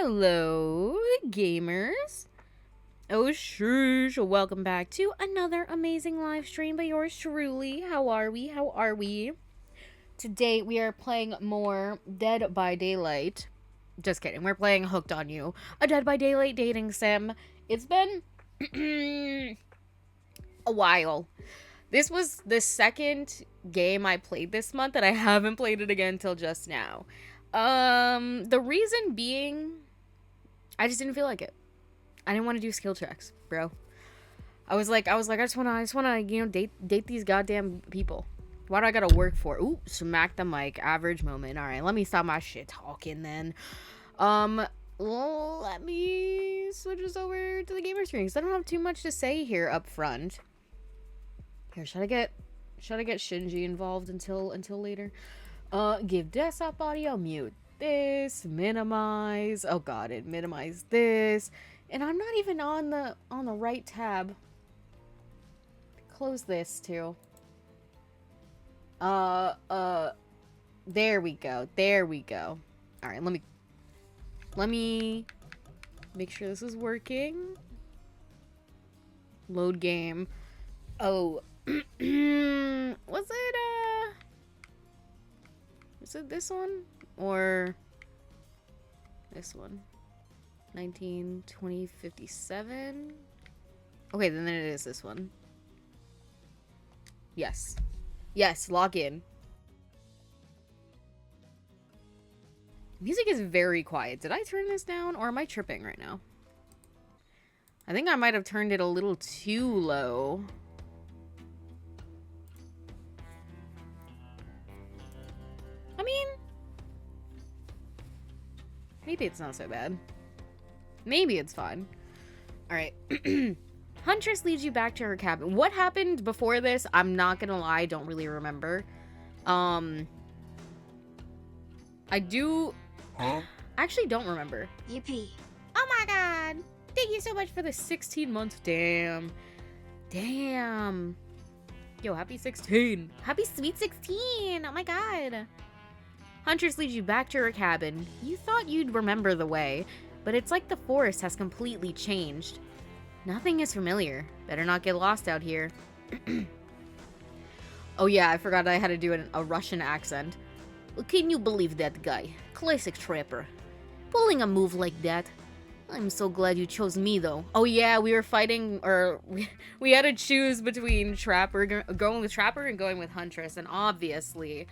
Hello, gamers. Oh, shush. Welcome back to another amazing live stream by yours truly. How are we? Today, we are playing more Dead by Daylight. Just kidding. We're playing Hooked on You, a Dead by Daylight dating sim. It's been a while. This was the second game I played this month, and I haven't played it again till just now. The reason being, I just didn't feel like it. I didn't want to do skill checks, bro. I was like, I just wanna, date these goddamn people. Why do I gotta work for? Ooh, smack the mic. Average moment. All right, let me stop my shit talking then. Let me switch us over to the gamer screen because I don't have too much to say here up front. Here, should I get Shinji involved until later? Give desktop audio, mute this, minimize. Oh god, it minimized this. And I'm not even on the right tab. Close this too. There we go. All right, let me make sure this is working. Load game. Oh, was it this one or this one? 19, 20, 57. Okay, then it is this one. Yes, log in. Music is very quiet. Did I turn this down or am I tripping right now? I think I might have turned it a little too low. I mean, maybe it's not so bad. Maybe it's fine. Alright. Huntress leads you back to her cabin. What happened before this? I'm not gonna lie, I don't really remember. I do... Huh? Actually don't remember. Yippee. Oh my god! Thank you so much for the 16 months. Damn. Yo, happy 16. Happy sweet 16! Oh my god. Huntress leads you back to her cabin. You thought you'd remember the way, but it's like the forest has completely changed. Nothing is familiar. Better not get lost out here. Oh yeah, I forgot I had to do a Russian accent. Can you believe that guy? Classic trapper. Pulling a move like that. I'm so glad you chose me though. Oh yeah, we were fighting, or we had to choose between going with Trapper and going with Huntress, and obviously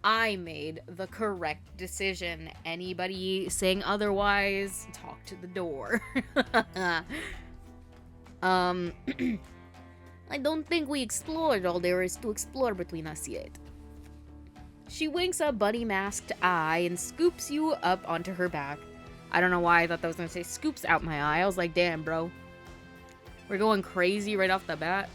I made the correct decision. Anybody saying otherwise, talk to the door. I don't think we explored all there is to explore between us yet. She winks a bunny masked eye and scoops you up onto her back. I don't know why I thought that was gonna say scoops out my eye. I was like, damn, bro. We're going crazy right off the bat.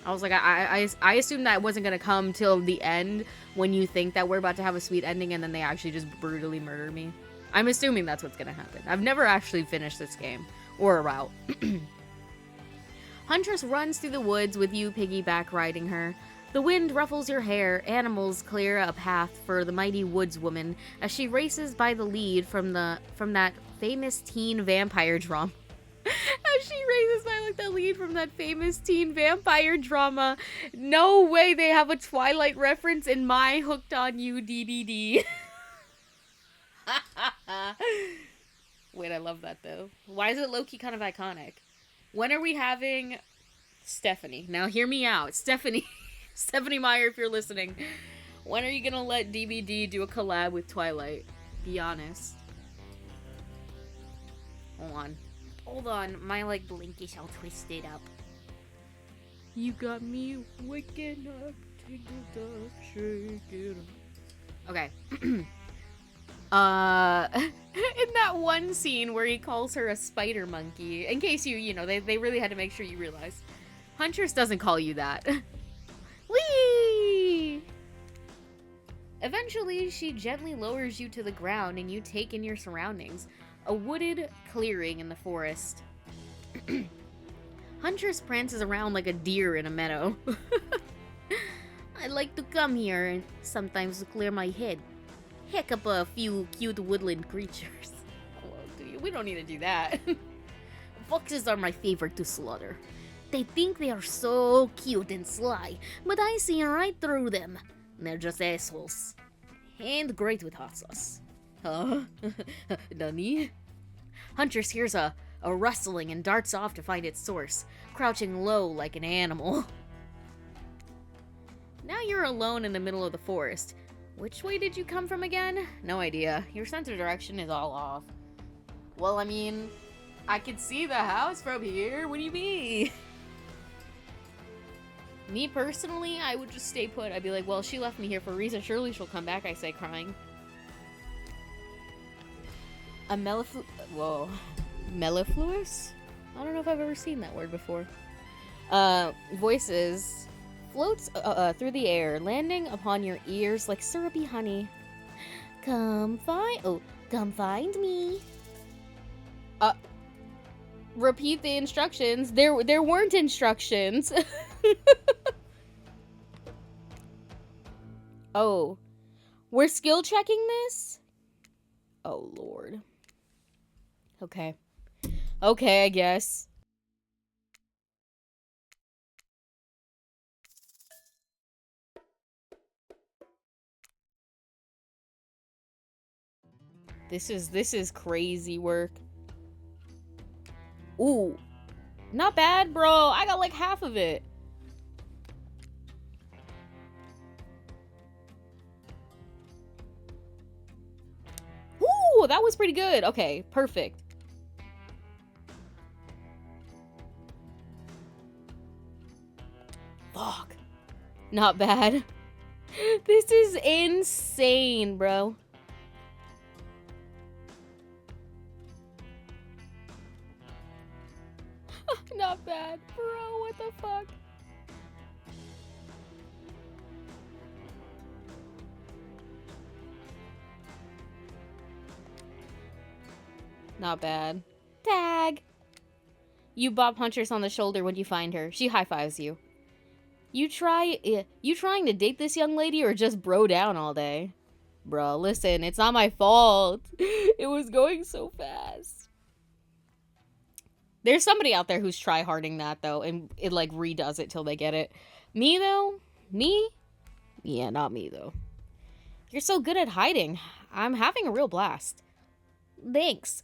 I was like, I assumed that wasn't gonna come till the end when you think that we're about to have a sweet ending and then they actually just brutally murder me. I'm assuming that's what's gonna happen. I've never actually finished this game. Or a route. Huntress runs through the woods with you piggyback riding her. The wind ruffles your hair, animals clear a path for the mighty woodswoman as she races by the lead from that famous teen vampire drama. As she races by like the lead from that famous teen vampire drama. No way they have a Twilight reference in my Hooked on You DVD. Wait, I love that though. Why is it low-key kind of iconic? When are we having Stephanie? Now hear me out. Stephanie Meyer, if you're listening. When are you gonna let DVD do a collab with Twilight? Be honest. Hold on. My like blinky's all twisted up. You got me waking up, tingled up, shaking up. Okay. In that one scene where he calls her a spider monkey, in case they really had to make sure you realize, Huntress doesn't call you that. Whee! Eventually, she gently lowers you to the ground and you take in your surroundings. A wooded clearing in the forest. Huntress prances around like a deer in a meadow. I like to come here sometimes to clear my head. Heck up a few cute woodland creatures. Hello, do We don't need to do that. Foxes are my favorite to slaughter. They think they are so cute and sly, but I see right through them. They're just assholes. And great with hot sauce. Huh? Nani? Huntress hears a rustling and darts off to find its source, crouching low like an animal. Now you're alone in the middle of the forest. Which way did you come from again? No idea. Your sense of direction is all off. Well, I mean, I could see the house from here. What do you mean? Me personally, I would just stay put. I'd be like, well, she left me here for a reason. Surely she'll come back, I say, crying. A mellifluous? I don't know if I've ever seen that word before. Voices floats through the air, landing upon your ears like syrupy honey. Come find me. Repeat the instructions. There weren't instructions. Oh, we're skill checking this? Oh, Lord. Okay. Okay, I guess. This is crazy work. Ooh. Not bad, bro. I got like half of it. Ooh, that was pretty good. Okay, perfect. Fuck. Not bad. This is insane, bro. Not bad, bro. What the fuck? Not bad. Tag. You bop Huntress on the shoulder when you find her. She high-fives you. You trying to date this young lady or just bro down all day? Bro, listen, it's not my fault. It was going so fast. There's somebody out there who's try-harding that, though, and it, like, redoes it till they get it. Me, though? Me? Yeah, not me, though. You're so good at hiding. I'm having a real blast. Thanks.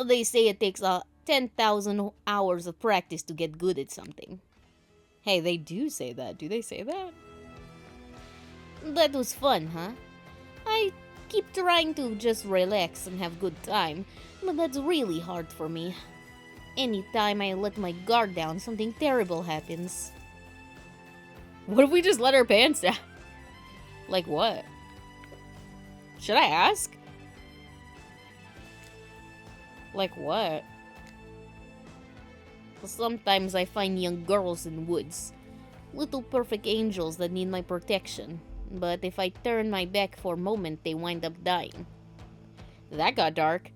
They say it takes 10,000 hours of practice to get good at something. Hey, they do say that. Do they say that? That was fun, huh? I keep trying to just relax and have good time, but that's really hard for me. Anytime I let my guard down, something terrible happens. What if we just let our pants down? Like what? Should I ask? Like what? Sometimes I find young girls in woods. Little perfect angels that need my protection. But if I turn my back for a moment, they wind up dying. That got dark.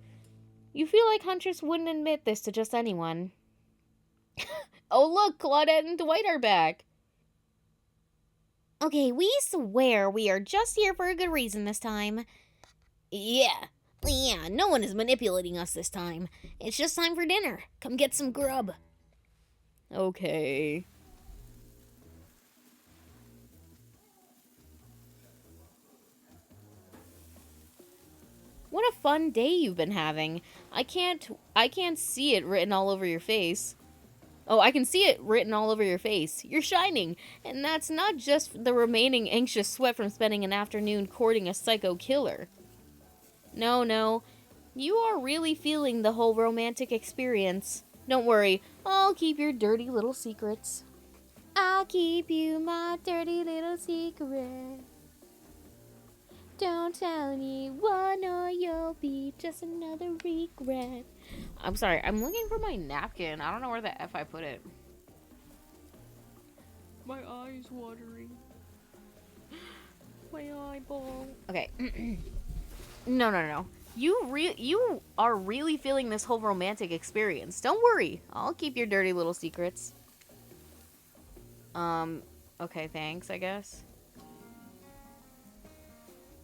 You feel like Huntress wouldn't admit this to just anyone. Oh look, Claudette and Dwight are back. Okay, we swear we are just here for a good reason this time. Yeah, no one is manipulating us this time. It's just time for dinner. Come get some grub. Okay. What a fun day you've been having. I can't see it written all over your face. Oh, I can see it written all over your face. You're shining. And that's not just the remaining anxious sweat from spending an afternoon courting a psycho killer. No. You are really feeling the whole romantic experience. Don't worry. I'll keep your dirty little secrets. I'll keep you my dirty little secret. Don't tell anyone or you'll be just another regret. I'm sorry, I'm looking for my napkin. I don't know where the F I put it. My eye's watering. My eyeball. Okay. No. You are really feeling this whole romantic experience. Don't worry. I'll keep your dirty little secrets. Okay, thanks, I guess.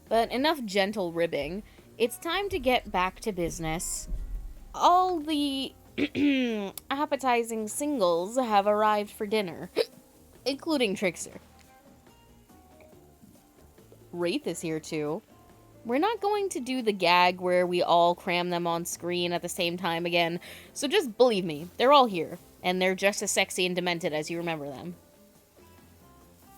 But enough gentle ribbing. It's time to get back to business. All the appetizing singles have arrived for dinner, including Trickster. Wraith is here too. We're not going to do the gag where we all cram them on screen at the same time again, so just believe me, they're all here, and they're just as sexy and demented as you remember them.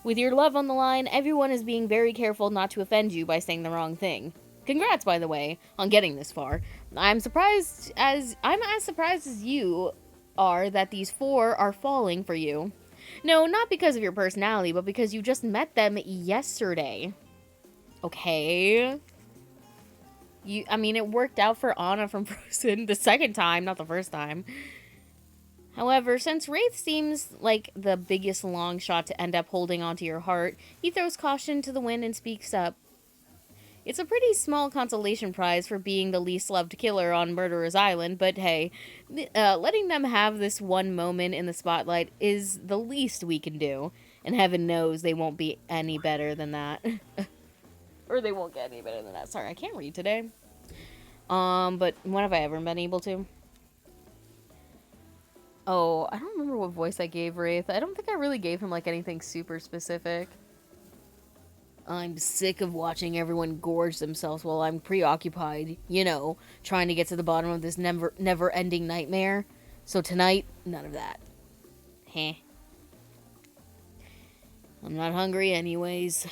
With your love on the line, everyone is being very careful not to offend you by saying the wrong thing. Congrats, by the way, on getting this far. I'm as surprised as you are that these 4 are falling for you. No, not because of your personality, but because you just met them yesterday. Okay. It worked out for Anna from Frozen the second time, not the first time. However, since Wraith seems like the biggest long shot to end up holding onto your heart, he throws caution to the wind and speaks up. It's a pretty small consolation prize for being the least loved killer on Murderer's Island, but hey, letting them have this one moment in the spotlight is the least we can do, and heaven knows they won't be any better than that. Or they won't get any better than that. Sorry, I can't read today. But when have I ever been able to? Oh, I don't remember what voice I gave Wraith. I don't think I really gave him, like, anything super specific. I'm sick of watching everyone gorge themselves while I'm preoccupied, you know, trying to get to the bottom of this never-ending nightmare. So tonight, none of that. Heh. I'm not hungry anyways.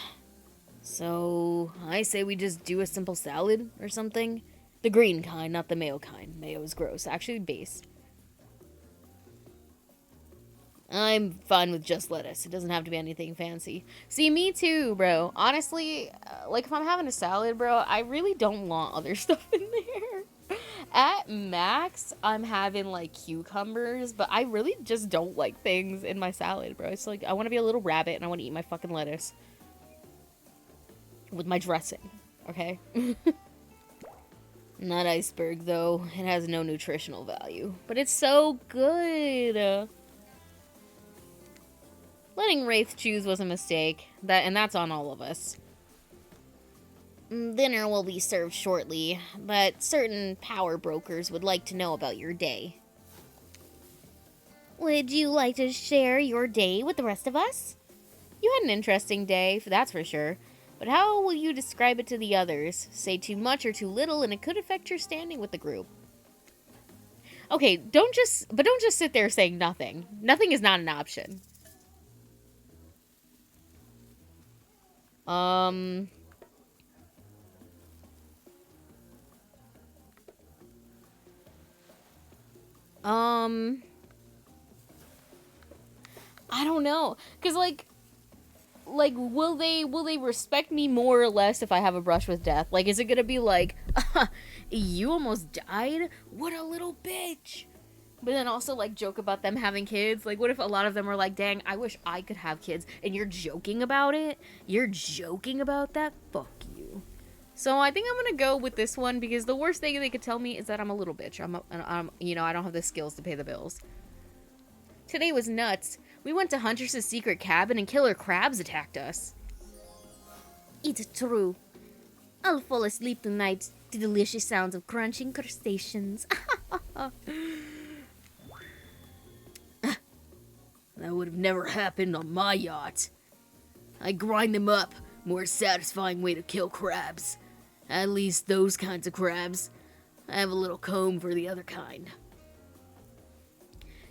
So, I say we just do a simple salad or something. The green kind, not the mayo kind. Mayo is gross. Actually, base. I'm fine with just lettuce. It doesn't have to be anything fancy. See, me too, bro. Honestly, like, if I'm having a salad, bro, I really don't want other stuff in there. At max, I'm having, like, cucumbers, but I really just don't like things in my salad, bro. It's like, I want to be a little rabbit, and I want to eat my fucking lettuce. With my dressing, okay? Not iceberg, though. It has no nutritional value. But it's so good. Letting Wraith choose was a mistake, and that's on all of us. Dinner will be served shortly, but certain power brokers would like to know about your day. Would you like to share your day with the rest of us? You had an interesting day, that's for sure. But how will you describe it to the others? Say too much or too little, and it could affect your standing with the group. Okay, don't just sit there saying nothing. Nothing is not an option. I don't know, cause like, will they respect me more or less if I have a brush with death? Like, is it gonna be like, you almost died? What a little bitch. But then also, like, joke about them having kids. Like, what if a lot of them are like, dang, I wish I could have kids, and you're joking about it? You're joking about that? Fuck you. So I think I'm gonna go with this one, because the worst thing they could tell me is that I'm a little bitch. I don't have the skills to pay the bills. Today was nuts. We went to Huntress's secret cabin, and killer crabs attacked us. It's true. I'll fall asleep tonight to delicious sounds of crunching crustaceans. That would have never happened on my yacht. I grind them up. More satisfying way to kill crabs. At least those kinds of crabs. I have a little comb for the other kind.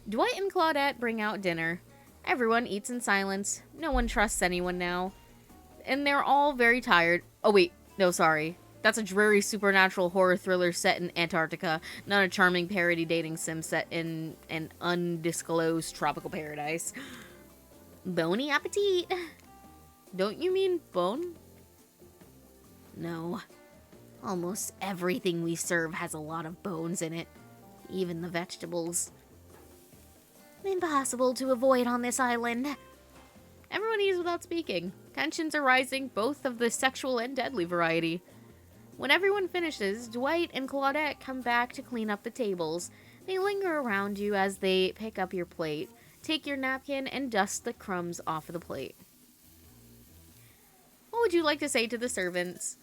Dwight and Claudette bring out dinner. Everyone eats in silence. No one trusts anyone now. And they're all very tired. Oh wait, no, sorry. That's a dreary supernatural horror thriller set in Antarctica, not a charming parody dating sim set in an undisclosed tropical paradise. Bony appetit. Don't you mean bone? No. Almost everything we serve has a lot of bones in it. Even the vegetables. Impossible to avoid on this island. Everyone eats without speaking. Tensions are rising, both of the sexual and deadly variety. When everyone finishes, Dwight and Claudette come back to clean up the tables. They linger around you as they pick up your plate, take your napkin, and dust the crumbs off of the plate. What would you like to say to the servants?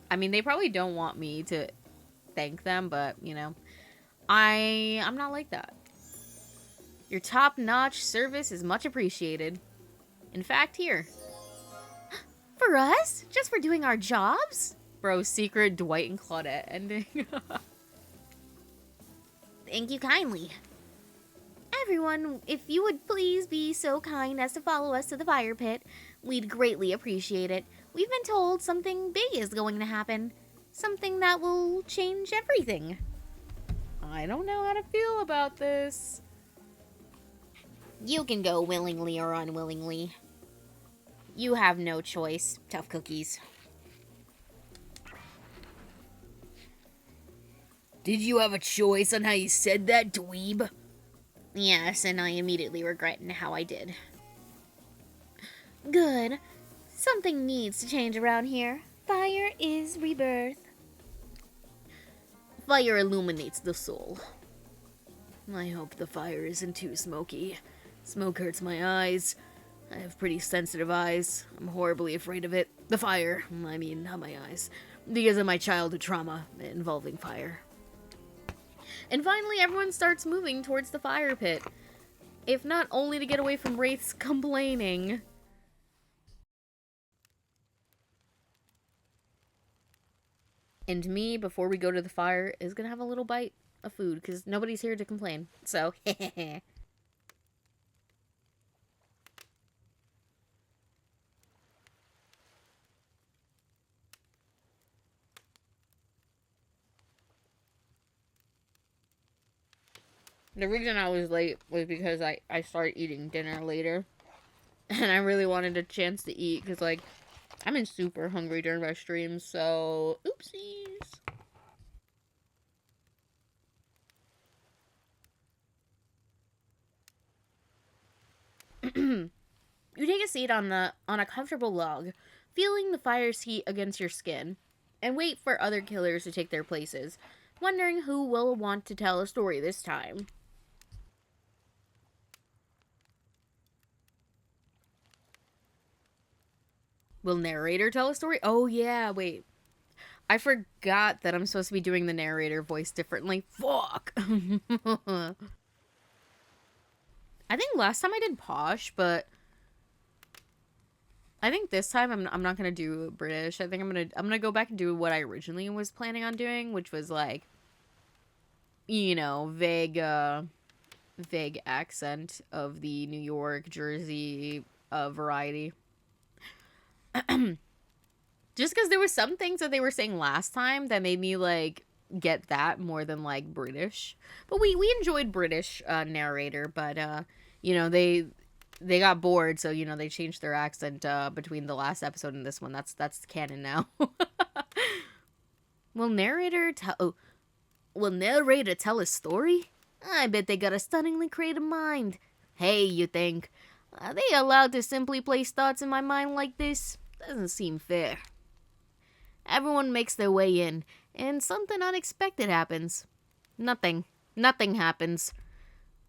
I mean, they probably don't want me to thank them, but, you know, I'm not like that. Your top-notch service is much appreciated. In fact, here. For us? Just for doing our jobs? Bro, secret Dwight and Claudette ending. Thank you kindly. Everyone, if you would please be so kind as to follow us to the fire pit, we'd greatly appreciate it. We've been told something big is going to happen. Something that will change everything. I don't know how to feel about this. You can go willingly or unwillingly. You have no choice. Tough cookies. Did you have a choice on how you said that, dweeb? Yes, and I immediately regret how I did. Good. Something needs to change around here. Fire is rebirth. Fire illuminates the soul. I hope the fire isn't too smoky. Smoke hurts my eyes. I have pretty sensitive eyes. I'm horribly afraid of it. The fire. I mean, not my eyes. Because of my childhood trauma involving fire. And finally, everyone starts moving towards the fire pit. If not only to get away from Wraith's complaining. And me, before we go to the fire, is gonna have a little bite of food, because nobody's here to complain. So, hehehe. The reason I was late was because I started eating dinner later. And I really wanted a chance to eat, because, like, I've been super hungry during my streams, so oopsies. You take a seat on a comfortable log, feeling the fire's heat against your skin, and wait for other killers to take their places, wondering who will want to tell a story this time. Will narrator tell a story? Oh yeah, wait. I forgot that I'm supposed to be doing the narrator voice differently. Fuck! I think last time I did Posh, but I think this time I'm not gonna do British. I think I'm gonna go back and do what I originally was planning on doing, which was like, you know, vague accent of the New York, Jersey variety. Just because there was some things that they were saying last time that made me like get that more than like British. But we enjoyed British narrator, but you know, they got bored, so you know, they changed their accent between the last episode and this one. That's canon now. Will narrator tell a story? I bet they got a stunningly creative mind. Hey, you think? Are they allowed to simply place thoughts in my mind like this? Doesn't seem fair. Everyone makes their way in, and something unexpected happens. Nothing happens.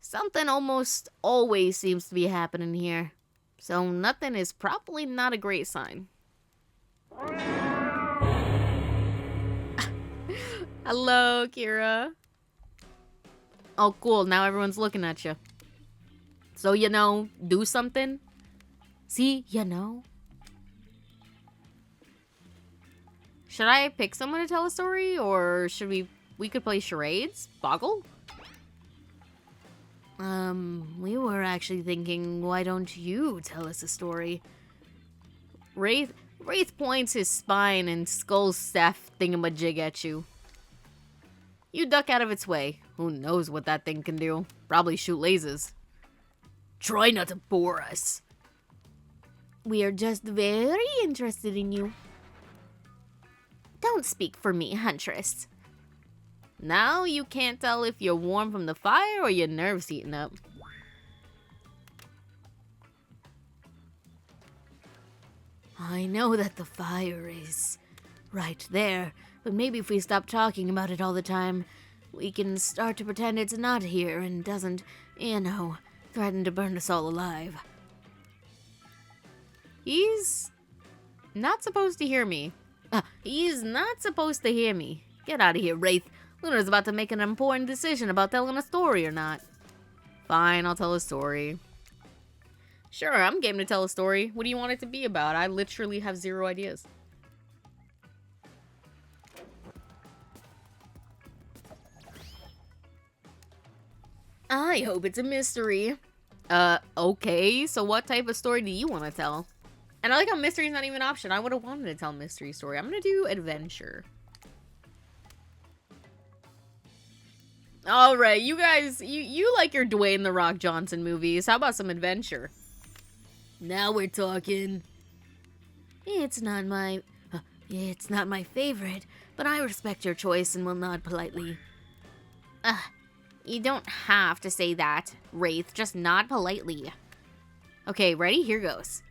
Something almost always seems to be happening here. So nothing is probably not a great sign. Hello, Kira. Oh, cool. Now everyone's looking at you. So, you know, do something. See, you know. Should I pick someone to tell a story, or should we could play charades? Boggle? We were actually thinking, why don't you tell us a story? Wraith points his spine and skull staff thingamajig at you. You duck out of its way. Who knows what that thing can do? Probably shoot lasers. Try not to bore us. We are just very interested in you. Don't speak for me, Huntress. Now you can't tell if you're warm from the fire or your nerves heating up. I know that the fire is right there, but maybe if we stop talking about it all the time, we can start to pretend it's not here and doesn't, you know, threaten to burn us all alive. He's not supposed to hear me. He's not supposed to hear me. Get out of here, Wraith. Luna's about to make an important decision about telling a story or not. Fine, I'll tell a story. Sure, I'm game to tell a story. What do you want it to be about? I literally have 0 ideas. I hope it's a mystery. Okay, so what type of story do you want to tell? And I like how mystery is not even an option. I would have wanted to tell a mystery story. I'm gonna do adventure. Alright, you guys, you like your Dwayne The Rock Johnson movies. How about some adventure? Now we're talking. It's not my favorite, but I respect your choice and will nod politely. You don't have to say that, Wraith. Just nod politely. Okay, ready? Here goes.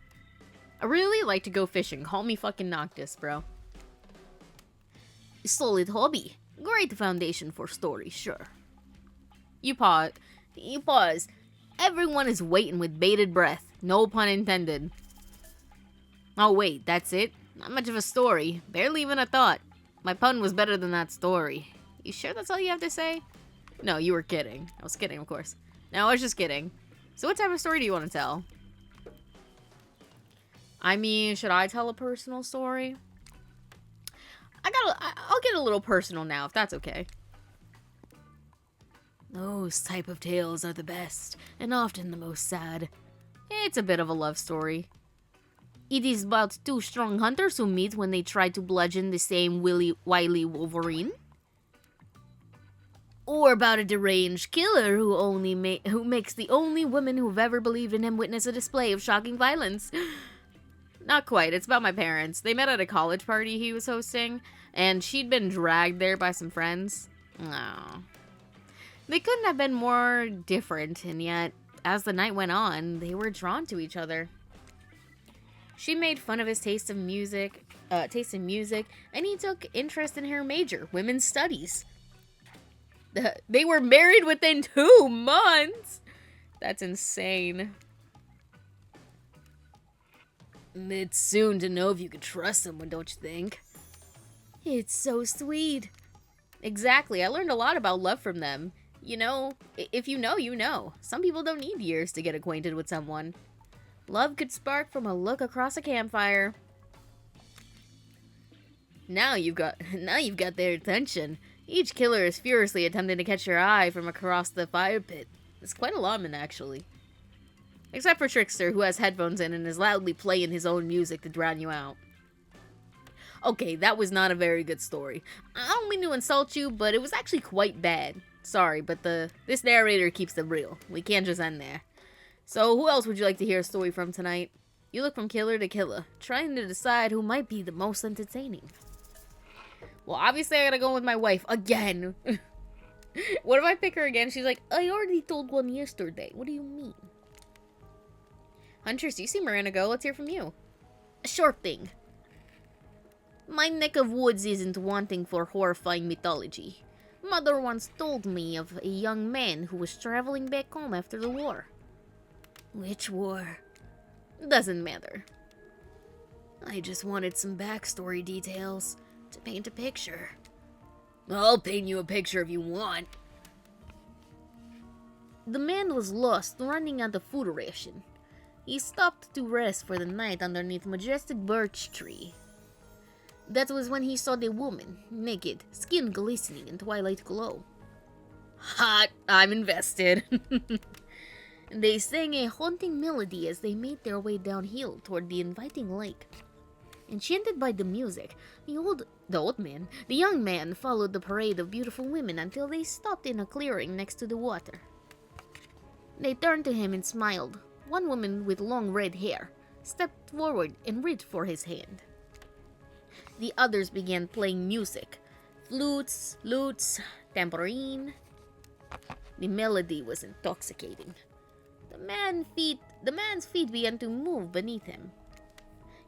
I really like to go fishing. Call me fucking Noctis, bro. Solid hobby. Great foundation for stories, sure. You pause. Everyone is waiting with bated breath. No pun intended. Oh wait, that's it? Not much of a story. Barely even a thought. My pun was better than that story. You sure that's all you have to say? No, you were kidding. I was kidding, of course. No, I was just kidding. So what type of story do you want to tell? I mean, should I tell a personal story? I'll get a little personal now, if that's okay. Those type of tales are the best, and often the most sad. It's a bit of a love story. It is about 2 strong hunters who meet when they try to bludgeon the same wily Wolverine. Or about a deranged killer who makes the only women who've ever believed in him witness a display of shocking violence. Not quite. It's about my parents. They met at a college party he was hosting, and she'd been dragged there by some friends. Oh. They couldn't have been more different, and yet, as the night went on, they were drawn to each other. She made fun of his taste in music, and he took interest in her major, women's studies. They were married within 2 months! That's insane. It's soon to know if you can trust someone, don't you think? It's so sweet. Exactly, I learned a lot about love from them. You know, if you know, you know. Some people don't need years to get acquainted with someone. Love could spark from a look across a campfire. Now you've got their attention. Each killer is furiously attempting to catch your eye from across the fire pit. It's quite alarming, actually. Except for Trickster, who has headphones in and is loudly playing his own music to drown you out. Okay, that was not a very good story. I don't mean to insult you, but it was actually quite bad. Sorry, but this narrator keeps it real. We can't just end there. So, who else would you like to hear a story from tonight? You look from killer to killer, trying to decide who might be the most entertaining. Well, obviously I gotta go with my wife again. What if I pick her again? She's like, I already told one yesterday. What do you mean? Huntress, you see Miranda go. Let's hear from you. A short thing. My neck of woods isn't wanting for horrifying mythology. Mother once told me of a young man who was traveling back home after the war. Which war? Doesn't matter. I just wanted some backstory details to paint a picture. I'll paint you a picture if you want. The man was lost running on the food ration. He stopped to rest for the night underneath a majestic birch tree. That was when he saw the woman, naked, skin glistening in twilight glow. Hot! I'm invested. They sang a haunting melody as they made their way downhill toward the inviting lake. Enchanted by the music, the young man followed the parade of beautiful women until they stopped in a clearing next to the water. They turned to him and smiled. One woman with long red hair stepped forward and reached for his hand. The others began playing music. Flutes, lutes, tambourine. The melody was intoxicating. The man's feet began to move beneath him.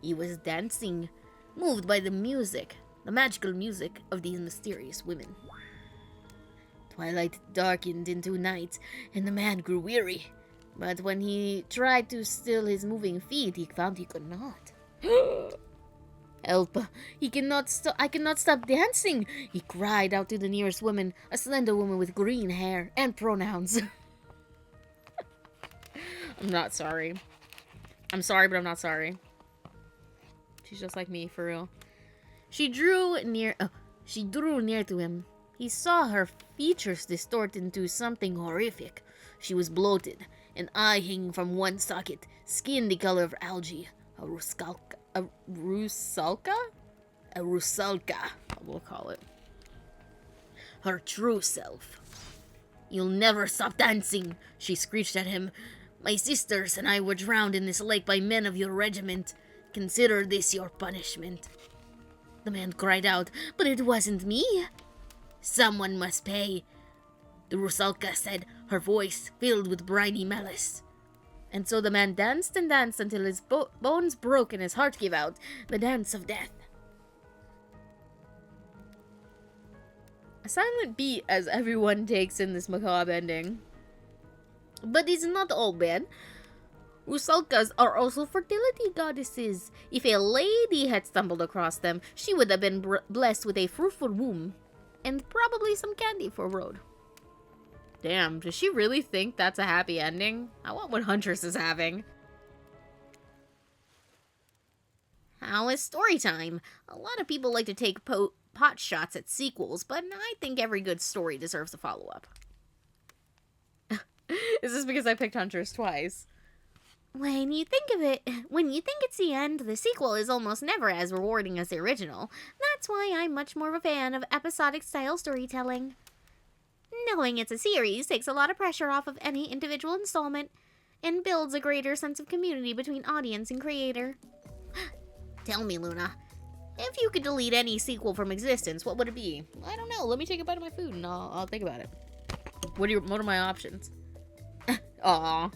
He was dancing, moved by the music, the magical music of these mysterious women. Twilight darkened into night, and the man grew weary. But when he tried to still his moving feet, he found he could not. Help! I cannot stop dancing! He cried out to the nearest woman, a slender woman with green hair and pronouns. I'm not sorry. I'm sorry, but I'm not sorry. She's just like me, for real. She drew near to him. He saw her features distort into something horrific. She was bloated, an eye hanging from one socket, skin the color of algae. A rusalka? A rusalka, we'll call it. Her true self. You'll never stop dancing, she screeched at him. My sisters and I were drowned in this lake by men of your regiment. Consider this your punishment. The man cried out, but it wasn't me. Someone must pay, the Rusalka said, her voice filled with briny malice. And so the man danced and danced until his bones broke and his heart gave out, the dance of death. A silent beat as everyone takes in this macabre ending. But it's not all bad. Rusalkas are also fertility goddesses. If a lady had stumbled across them, she would have been blessed with a fruitful womb. And probably some candy for road. Damn, does she really think that's a happy ending? I want what Huntress is having. How is story time? A lot of people like to take pot shots at sequels, but I think every good story deserves a follow-up. Is this because I picked Huntress twice? When you think it's the end, the sequel is almost never as rewarding as the original. That's why I'm much more of a fan of episodic-style storytelling. Knowing it's a series takes a lot of pressure off of any individual installment, and builds a greater sense of community between audience and creator. Tell me, Luna, if you could delete any sequel from existence, what would it be? I don't know. Let me take a bite of my food, and I'll think about it. What are my options? Aw.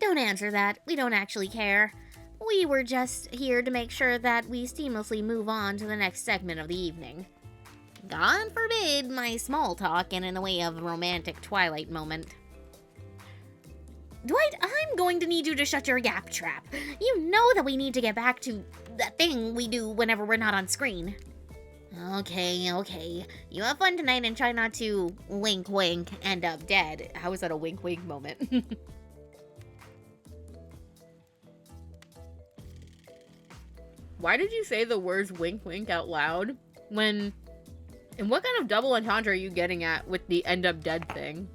Don't answer that. We don't actually care. We were just here to make sure that we seamlessly move on to the next segment of the evening. God forbid my small talk get in the way of a romantic Twilight moment. Dwight, I'm going to need you to shut your yap trap. You know that we need to get back to that thing we do whenever we're not on screen. Okay. You have fun tonight and try not to wink end up dead. How is that a wink moment? Why did you say the words wink out loud? And what kind of double entendre are you getting at with the end up dead thing?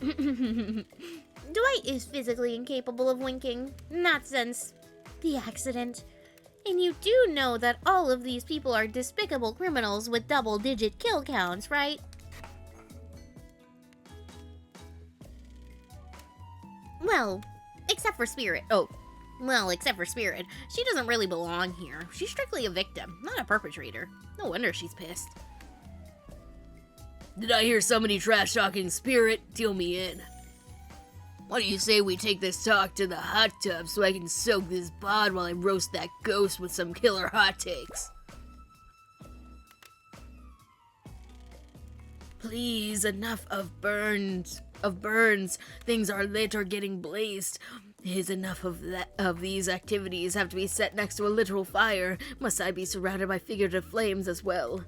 Dwight is physically incapable of winking, not since the accident. And you do know that all of these people are despicable criminals with double-digit kill counts, right? Well, except for Spirit. Except for Spirit. She doesn't really belong here. She's strictly a victim, not a perpetrator. No wonder she's pissed. Did I hear somebody trash-talking Spirit? Deal me in. Why do you say we take this talk to the hot tub so I can soak this bod while I roast that ghost with some killer hot takes? Please, enough of burns. Things are lit or getting blazed. Is enough of these activities have to be set next to a literal fire? Must I be surrounded by figurative flames as well?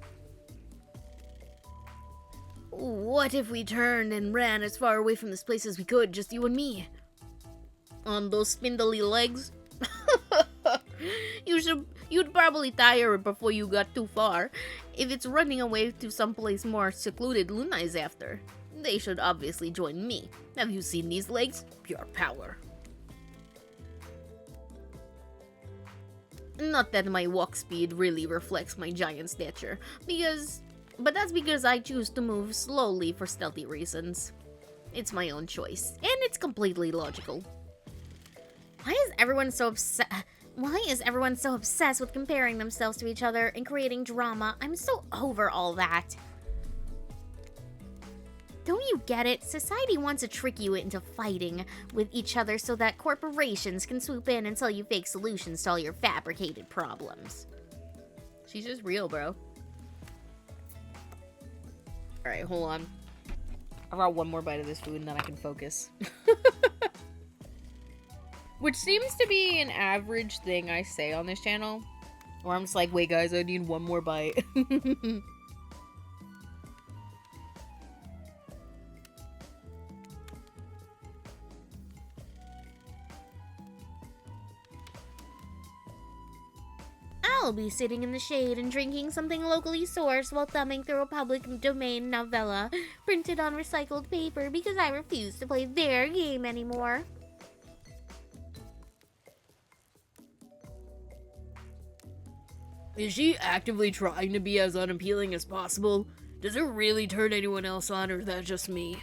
What if we turned and ran as far away from this place as we could, just you and me? On those spindly legs? You'd probably tire before you got too far. If it's running away to someplace more secluded, Luna is after. They should obviously join me. Have you seen these legs? Pure power. Not that my walk speed really reflects my giant stature, but that's because I choose to move slowly for stealthy reasons. It's my own choice, and it's completely logical. Why is everyone so obsessed with comparing themselves to each other and creating drama? I'm so over all that. Don't you get it? Society wants to trick you into fighting with each other so that corporations can swoop in and sell you fake solutions to all your fabricated problems. She's just real, bro. Alright, hold on. I got one more bite of this food and then I can focus. Which seems to be an average thing I say on this channel. Where I'm just like, wait guys, I need one more bite. I'll be sitting in the shade and drinking something locally sourced while thumbing through a public domain novella printed on recycled paper because I refuse to play their game anymore. Is she actively trying to be as unappealing as possible? Does it really turn anyone else on, or is that just me?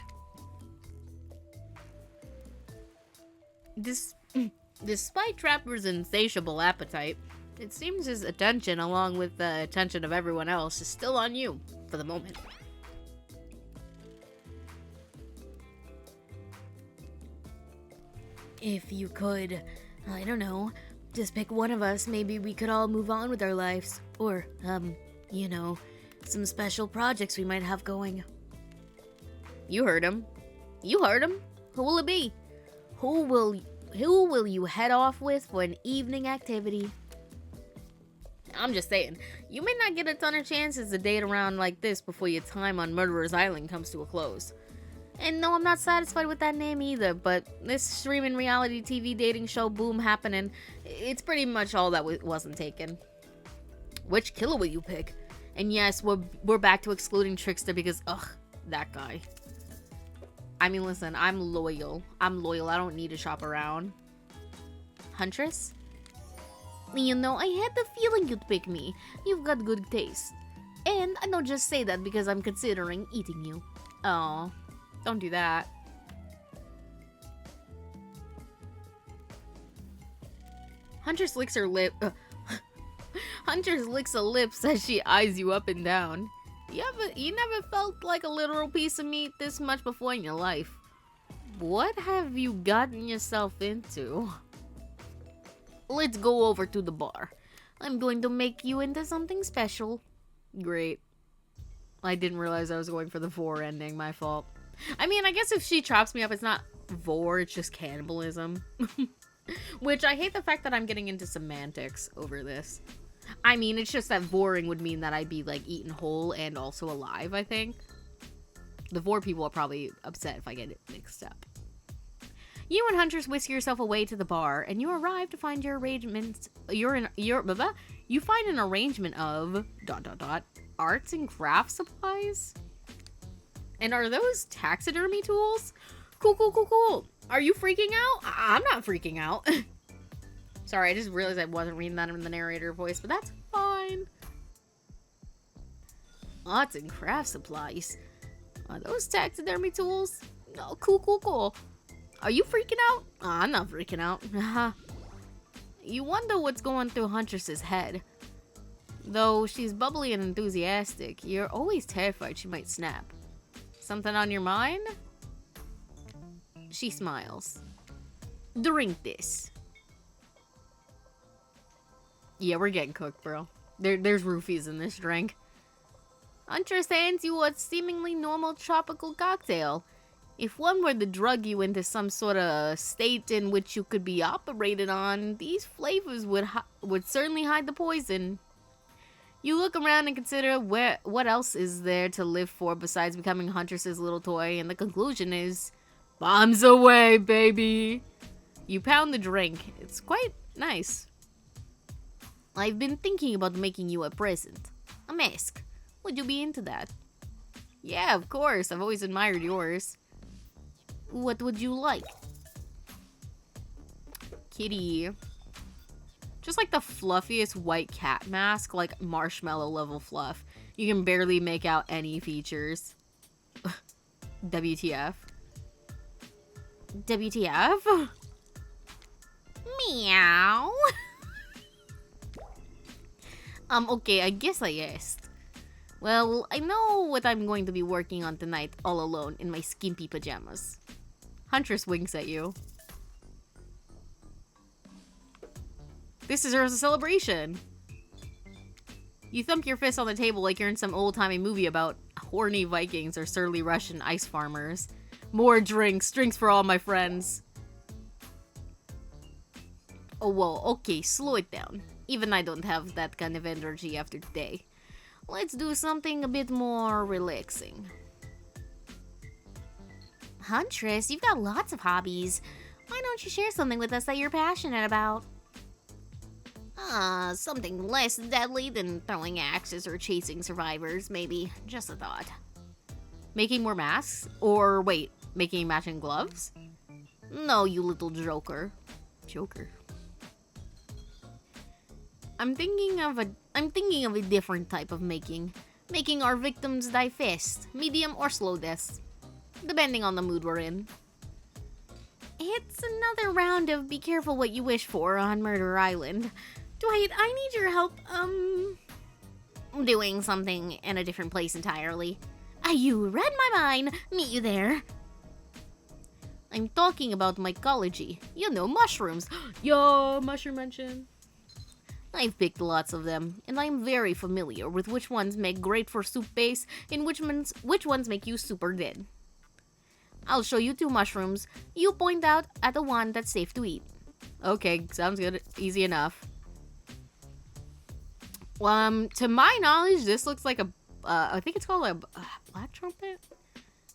Despite Trapper's insatiable appetite, it seems his attention, along with the attention of everyone else, is still on you, for the moment. If you could, I don't know, just pick one of us, maybe we could all move on with our lives. Or, you know, some special projects we might have going. You heard him. You heard him. Who will it be? Who will you head off with for an evening activity? I'm just saying, you may not get a ton of chances to date around like this before your time on Murderer's Island comes to a close. And no, I'm not satisfied with that name either, but this streaming reality TV dating show boom happening, it's pretty much all that wasn't taken. Which killer will you pick? And yes, we're back to excluding Trickster because, ugh, that guy. I mean, listen, I'm loyal. I don't need to shop around. Huntress? You know, I had the feeling you'd pick me. You've got good taste. And I don't just say that because I'm considering eating you. Oh, don't do that. Huntress licks her lip. Huntress licks her lips as she eyes you up and down. You never felt like a literal piece of meat this much before in your life. What have you gotten yourself into? Let's go over to the bar. I'm going to make you into something special. Great. I didn't realize I was going for the vor ending, my fault. I mean, I guess if she chops me up, it's not vor, it's just cannibalism. Which, I hate the fact that I'm getting into semantics over this. I mean, it's just that voring would mean that I'd be, like, eaten whole and also alive, I think. The vor people are probably upset if I get it mixed up. You and Huntress whisk yourself away to the bar, and you arrive to find your arrangement. You find an arrangement of ... arts and craft supplies? And are those taxidermy tools? Cool. Are you freaking out? I'm not freaking out. Sorry, I just realized I wasn't reading that in the narrator voice, but that's fine. Arts and craft supplies. Are those taxidermy tools? Oh, cool. Are you freaking out? I'm not freaking out. You wonder what's going through Huntress's head. Though she's bubbly and enthusiastic, you're always terrified she might snap. Something on your mind? She smiles. Drink this. Yeah, we're getting cooked, bro. There's roofies in this drink. Huntress hands you a seemingly normal tropical cocktail. If one were to drug you into some sort of state in which you could be operated on, these flavors would certainly hide the poison. You look around and consider what else is there to live for besides becoming Huntress's little toy, and the conclusion is, bombs away, baby! You pound the drink. It's quite nice. I've been thinking about making you a present. A mask. Would you be into that? Yeah, of course. I've always admired yours. What would you like? Kitty. Just like the fluffiest white cat mask, like marshmallow level fluff. You can barely make out any features. WTF? WTF? Meow. Okay, I guess I asked. Well, I know what I'm going to be working on tonight all alone in my skimpy pajamas. Huntress winks at you. This deserves a celebration. You thump your fist on the table like you're in some old-timey movie about horny Vikings or surly Russian ice farmers. More drinks for all my friends. Oh, well, okay, slow it down. Even I don't have that kind of energy after today. Let's do something a bit more relaxing. Huntress, you've got lots of hobbies. Why don't you share something with us that you're passionate about? Something less deadly than throwing axes or chasing survivors, maybe. Just a thought. Making more masks? Or wait, making matching gloves? No, you little joker. Joker. I'm thinking of a different type of making. Making our victims die fast, medium or slow deaths, depending on the mood we're in. It's another round of be careful what you wish for on Murder Island. Dwight, I need your help, doing something in a different place entirely. You read my mind. Meet you there. I'm talking about mycology. You know, mushrooms. Yo, mushroom mention. I've picked lots of them, and I'm very familiar with which ones make great for soup base and which ones make you super dead. I'll show you 2 mushrooms. You point out at the one that's safe to eat. Okay, sounds good. Easy enough. To my knowledge, this looks like a, I think it's called a black trumpet?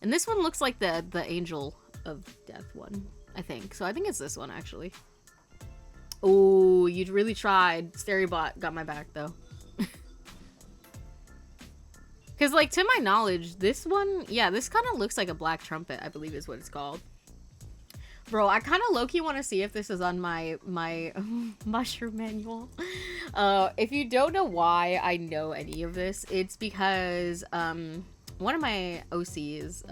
And this one looks like the angel of death one, I think. So I think it's this one, actually. Oh, you really tried. Sterybot got my back, though. Because, like, to my knowledge, this one, yeah, this kind of looks like a black trumpet, I believe is what it's called. Bro, I kind of low-key want to see if this is on my mushroom manual. If you don't know why I know any of this, it's because one of my OCs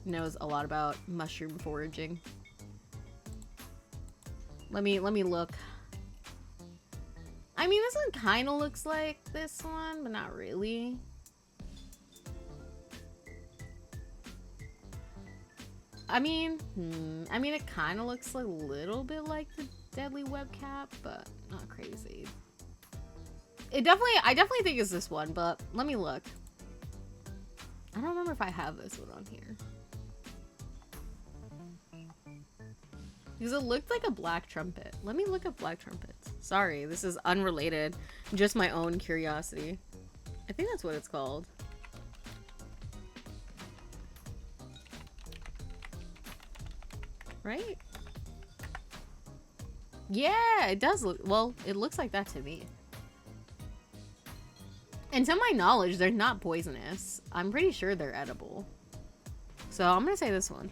knows a lot about mushroom foraging. Let me look. I mean, this one kind of looks like this one, but not really. I mean, it kind of looks a little bit like the deadly webcap, but not crazy. I definitely think it's this one, but let me look. I don't remember if I have this one on here. Because it looked like a black trumpet. Let me look up black trumpets. Sorry, this is unrelated. Just my own curiosity. I think that's what it's called. Right? Yeah, it does look, well, it looks like that to me. And to my knowledge, they're not poisonous. I'm pretty sure they're edible. So I'm gonna say this one.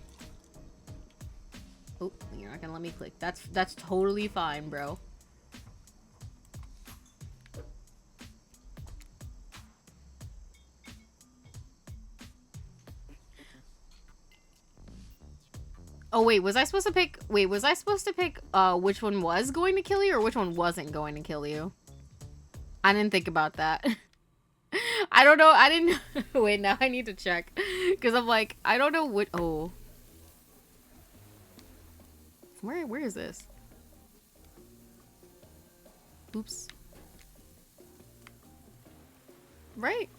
Oh, you're not gonna let me click. That's totally fine, bro. Oh wait, was I supposed to pick which one was going to kill you or which one wasn't going to kill you? I didn't think about that. I don't know. I didn't wait, now I need to check. Cause I'm like, I don't know what Where is this? Oops. Right?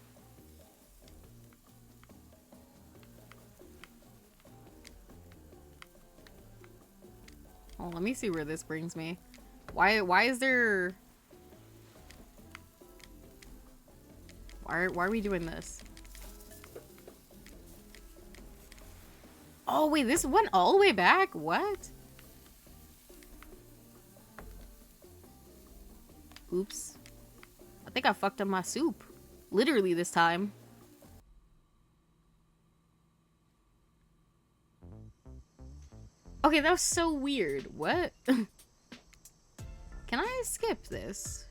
Oh, let me see where this brings me. Why is there... Why are we doing this? Oh, wait, this went all the way back? What? Oops. I think I fucked up my soup. Literally this time. Okay, that was so weird. What? Can I skip this?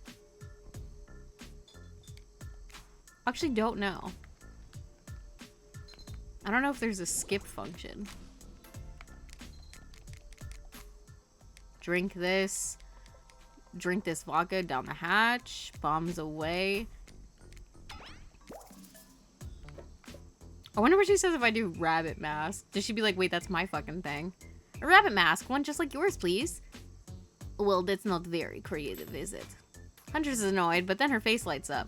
Actually, don't know. I don't know if there's a skip function. Drink this. Drink this vodka down the hatch. Bombs away. I wonder what she says if I do rabbit mask. Does she be like, wait, that's my fucking thing? A rabbit mask, one just like yours, please. Well, that's not very creative, is it? Huntress is annoyed, but then her face lights up.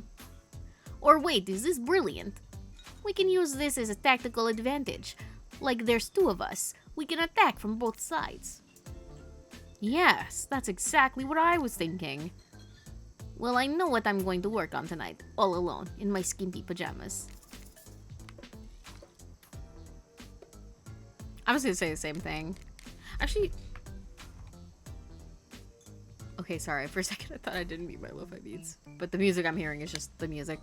Or wait, is this brilliant? We can use this as a tactical advantage. Like there's 2 of us. We can attack from both sides. Yes, that's exactly what I was thinking. Well, I know what I'm going to work on tonight, all alone, in my skimpy pajamas. I was gonna say the same thing. Actually... Okay, sorry. For a second, I thought I didn't mute my lo-fi beats. But the music I'm hearing is just the music.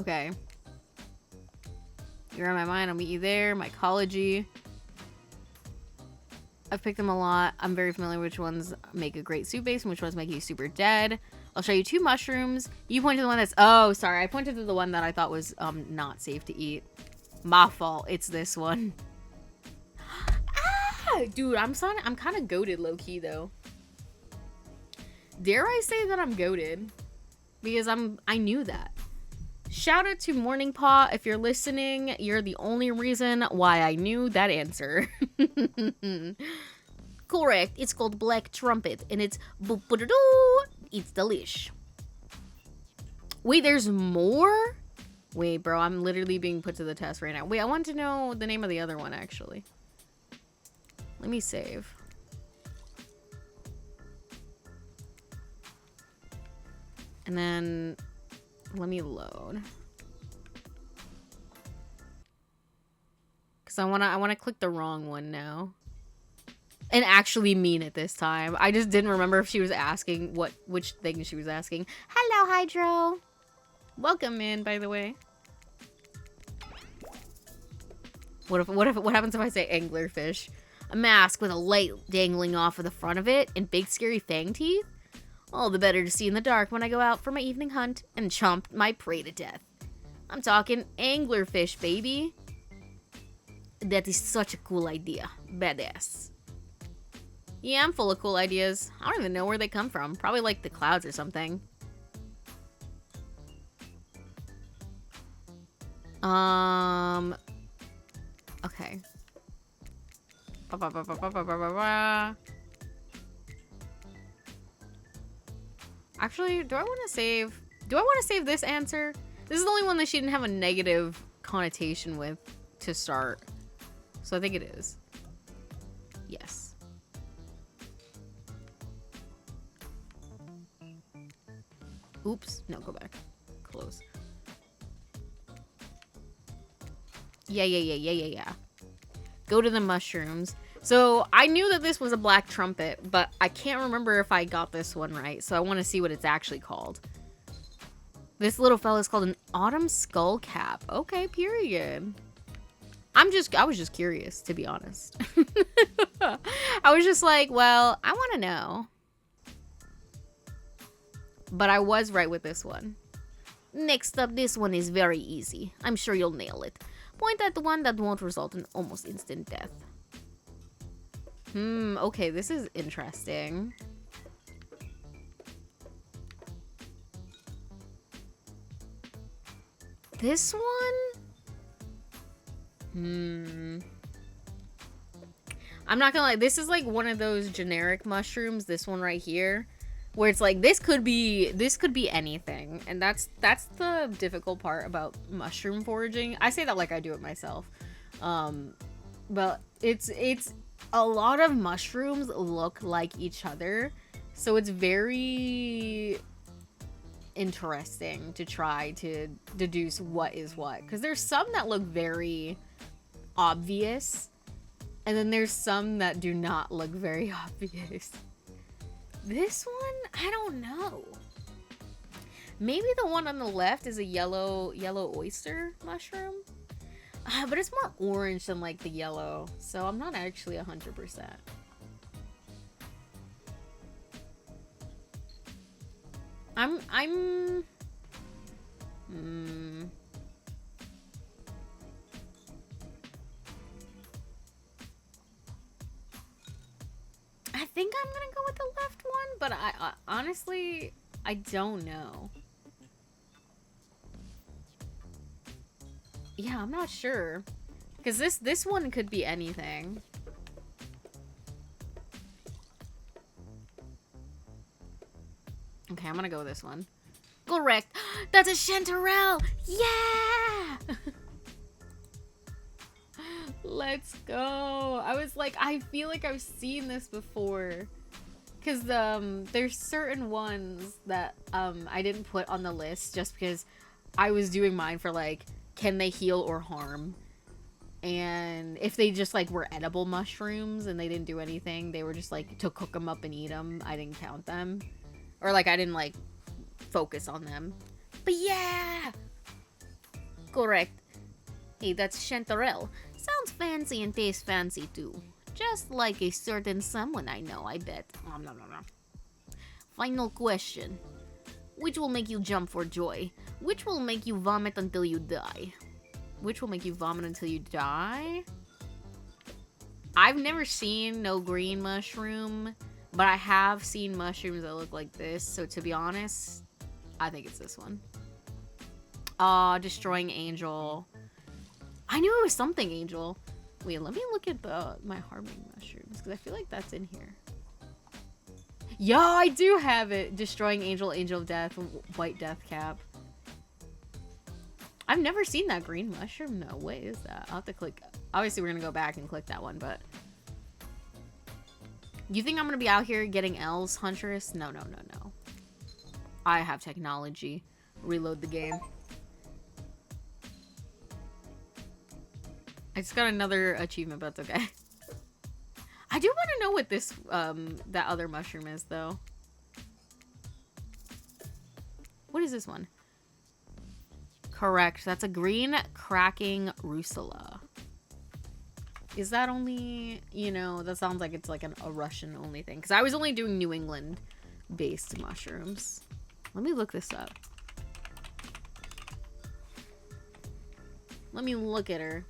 Okay. You're on my mind. I'll meet you there. Mycology. I've picked them a lot. I'm very familiar with which ones make a great soup base and which ones make you super dead. I'll show you 2 mushrooms. You point to the one that's... Oh, sorry. I pointed to the one that I thought was not safe to eat. My fault. It's this one. Dude, I'm kind of goated low-key, though. Dare I say that I'm goated? Because I knew that. Shout out to Morning Paw. If you're listening, you're the only reason why I knew that answer. Correct. It's called Black Trumpet, and it's it's delish. Wait, there's more? Wait, bro, I'm literally being put to the test right now. Wait, I want to know the name of the other one, actually. Let me save. And then let me load. Cause I wanna click the wrong one now. And actually mean it this time. I just didn't remember if she was asking which thing she was asking. Hello, Hydro. Welcome in, by the way. What happens if I say anglerfish? A mask with a light dangling off of the front of it and big scary fang teeth? All the better to see in the dark when I go out for my evening hunt and chomp my prey to death. I'm talking anglerfish, baby. That is such a cool idea. Badass. Yeah, I'm full of cool ideas. I don't even know where they come from. Probably like the clouds or something. Okay. Actually, do I want to save this answer? This is the only one that she didn't have a negative connotation with to start. So I think it is. Yes. Oops. No, go back. Close. Yeah. Go to the mushrooms. So I knew that this was a black trumpet, but I can't remember if I got this one right. So I want to see what it's actually called. This little fella is called an autumn skull cap. Okay, period. I was just curious, to be honest. I was just like, well, I want to know. But I was right with this one. Next up, this one is very easy. I'm sure you'll nail it. Point at the one that won't result in almost instant death. Okay, this is interesting. This one? I'm not gonna lie, this is like one of those generic mushrooms, this one right here, where it's like this could be anything. And that's the difficult part about mushroom foraging. I say that like I do it myself. But it's a lot of mushrooms look like each other, so it's very interesting to try to deduce what is what, because there's some that look very obvious and then there's some that do not look very obvious. This one, I don't know. Maybe the one on the left is a yellow oyster mushroom. But it's more orange than like the yellow, so I'm not actually 100%. I think I'm gonna go with the left one, but I honestly, I don't know. Yeah, I'm not sure. Because this one could be anything. Okay, I'm gonna go with this one. Correct. That's a chanterelle. Yeah! Let's go. I was like, I feel like I've seen this before. Because there's certain ones that I didn't put on the list just because I was doing mine for like, can they heal or harm? And if they just like were edible mushrooms and they didn't do anything, they were just like to cook them up and eat them, I didn't count them. Or like I didn't like focus on them. But yeah! Correct. Hey, that's chanterelle. Sounds fancy and tastes fancy too. Just like a certain someone I know, I bet. Nom, nom, nom, nom. Final question. Which will make you jump for joy? Which will make you vomit until you die? Which will make you vomit until you die? I've never seen no green mushroom, but I have seen mushrooms that look like this. So to be honest, I think it's this one. Destroying angel. I knew it was something angel. Wait, let me look at my harming mushrooms because I feel like that's in here. Yeah, I do have it. Destroying angel, angel of death, white death cap. I've never seen that green mushroom. No, what is that? I'll have to click. Obviously, we're going to go back and click that one, but... You think I'm going to be out here getting L's, Huntress? No, no, no, no. I have technology. Reload the game. I just got another achievement, but that's okay. I do want to know what this, that other mushroom is, though. What is this one? Correct. That's a green cracking rusula. Is that only, you know, that sounds like it's like a Russian only thing. Because I was only doing New England based mushrooms. Let me look this up. Let me look at her.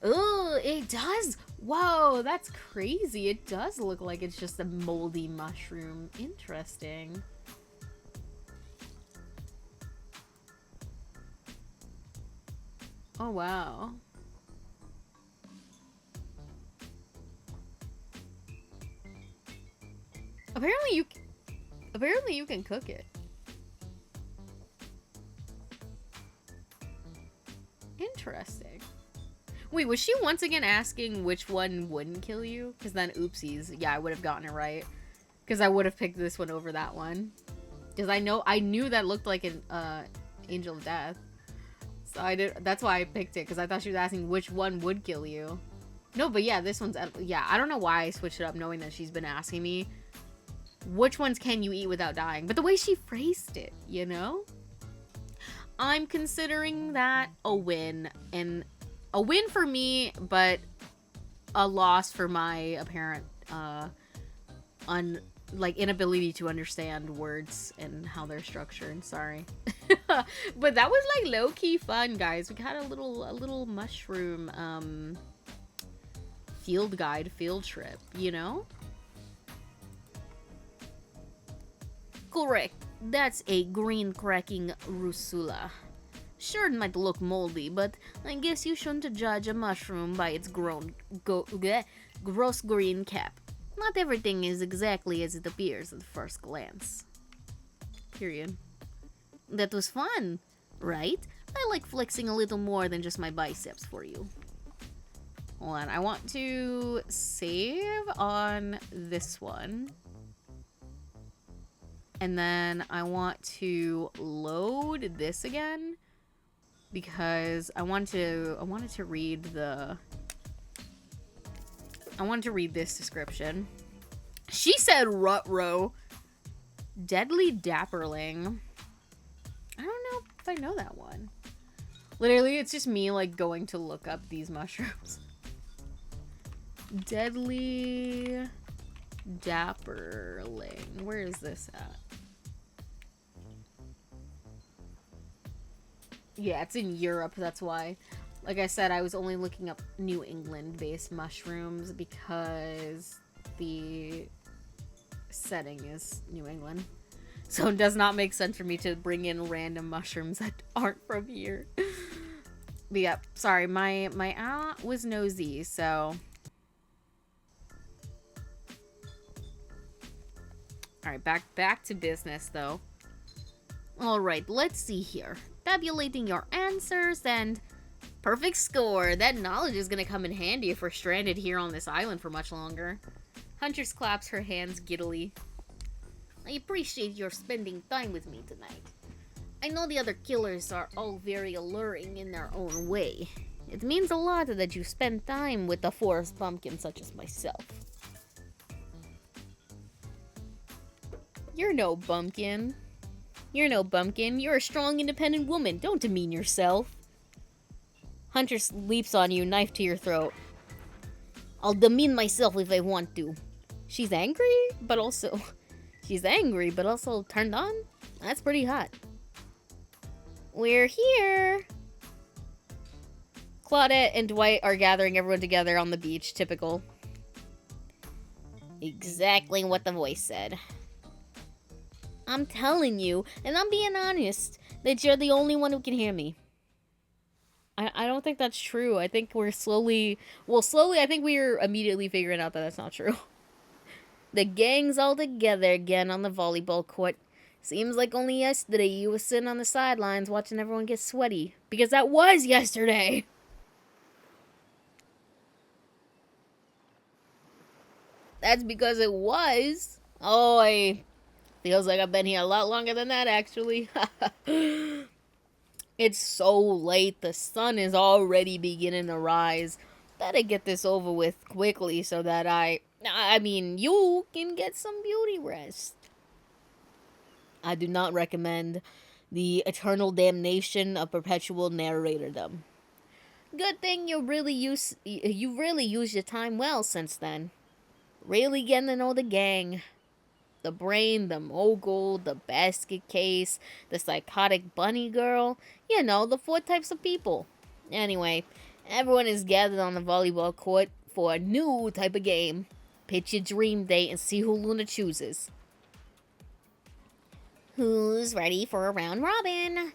Oh, it does. Whoa, that's crazy. It does look like it's just a moldy mushroom. Interesting. Oh, wow. Apparently you can cook it. Interesting. Wait, was she once again asking which one wouldn't kill you? Because then, oopsies. Yeah, I would have gotten it right. Because I would have picked this one over that one. Because I knew that looked like an angel of death. So I did. That's why I picked it. Because I thought she was asking which one would kill you. No, but yeah, this one's... Yeah, I don't know why I switched it up knowing that she's been asking me which ones can you eat without dying. But the way she phrased it, you know? I'm considering that a win. And... a win for me, but a loss for my apparent inability to understand words and how they're structured. Sorry. But that was like low-key fun, guys. We had a little mushroom field guide field trip, you know? Correct. That's a green cracking rusula. Sure, it might look moldy, but I guess you shouldn't judge a mushroom by its gross green cap. Not everything is exactly as it appears at first glance. Period. That was fun, right? I like flexing a little more than just my biceps for you. Hold on, I want to save on this one. And then I want to load this again. Because I wanted to read this description. She said Rutro. Deadly Dapperling. I don't know if I know that one. Literally, it's just me like going to look up these mushrooms. Deadly Dapperling. Where is this at? Yeah, it's in Europe, that's why. Like I said, I was only looking up New England-based mushrooms because the setting is New England. So it does not make sense for me to bring in random mushrooms that aren't from here. But yeah, sorry, my aunt was nosy, so... Alright, back to business, though. Alright, let's see here. Tabulating your answers, and Perfect score. That knowledge is gonna come in handy if we're stranded here on this island for much longer. Huntress claps her hands giddily. I appreciate your spending time with me tonight. I know the other killers are all very alluring in their own way. It means a lot that you spend time with a forest bumpkin such as myself. You're no bumpkin. You're no bumpkin. You're a strong, independent woman. Don't demean yourself. Huntress leaps on you, knife to your throat. I'll demean myself if I want to. She's angry, but also... She's angry, but also turned on? That's pretty hot. We're here! Claudette and Dwight are gathering everyone together on the beach, typical. Exactly what the voice said. I'm telling you, and I'm being honest, that you're the only one who can hear me. I don't think that's true. I think we're slowly... Well, slowly, I think we're immediately figuring out that that's not true. The gang's all together again on the volleyball court. Seems like only yesterday you were sitting on the sidelines watching everyone get sweaty. Because that was yesterday! That's because it was. Oh, feels like I've been here a lot longer than that, actually. It's so late. The sun is already beginning to rise. Better get this over with quickly so that you can get some beauty rest. I do not recommend the eternal damnation of perpetual narratordom. Good thing you really used your time well since then. Really getting to know the gang. The brain, the mogul, the basket case, the psychotic bunny girl. You know, the 4 types of people. Anyway, everyone is gathered on the volleyball court for a new type of game. Pitch your dream date and see who Luna chooses. Who's ready for a round robin?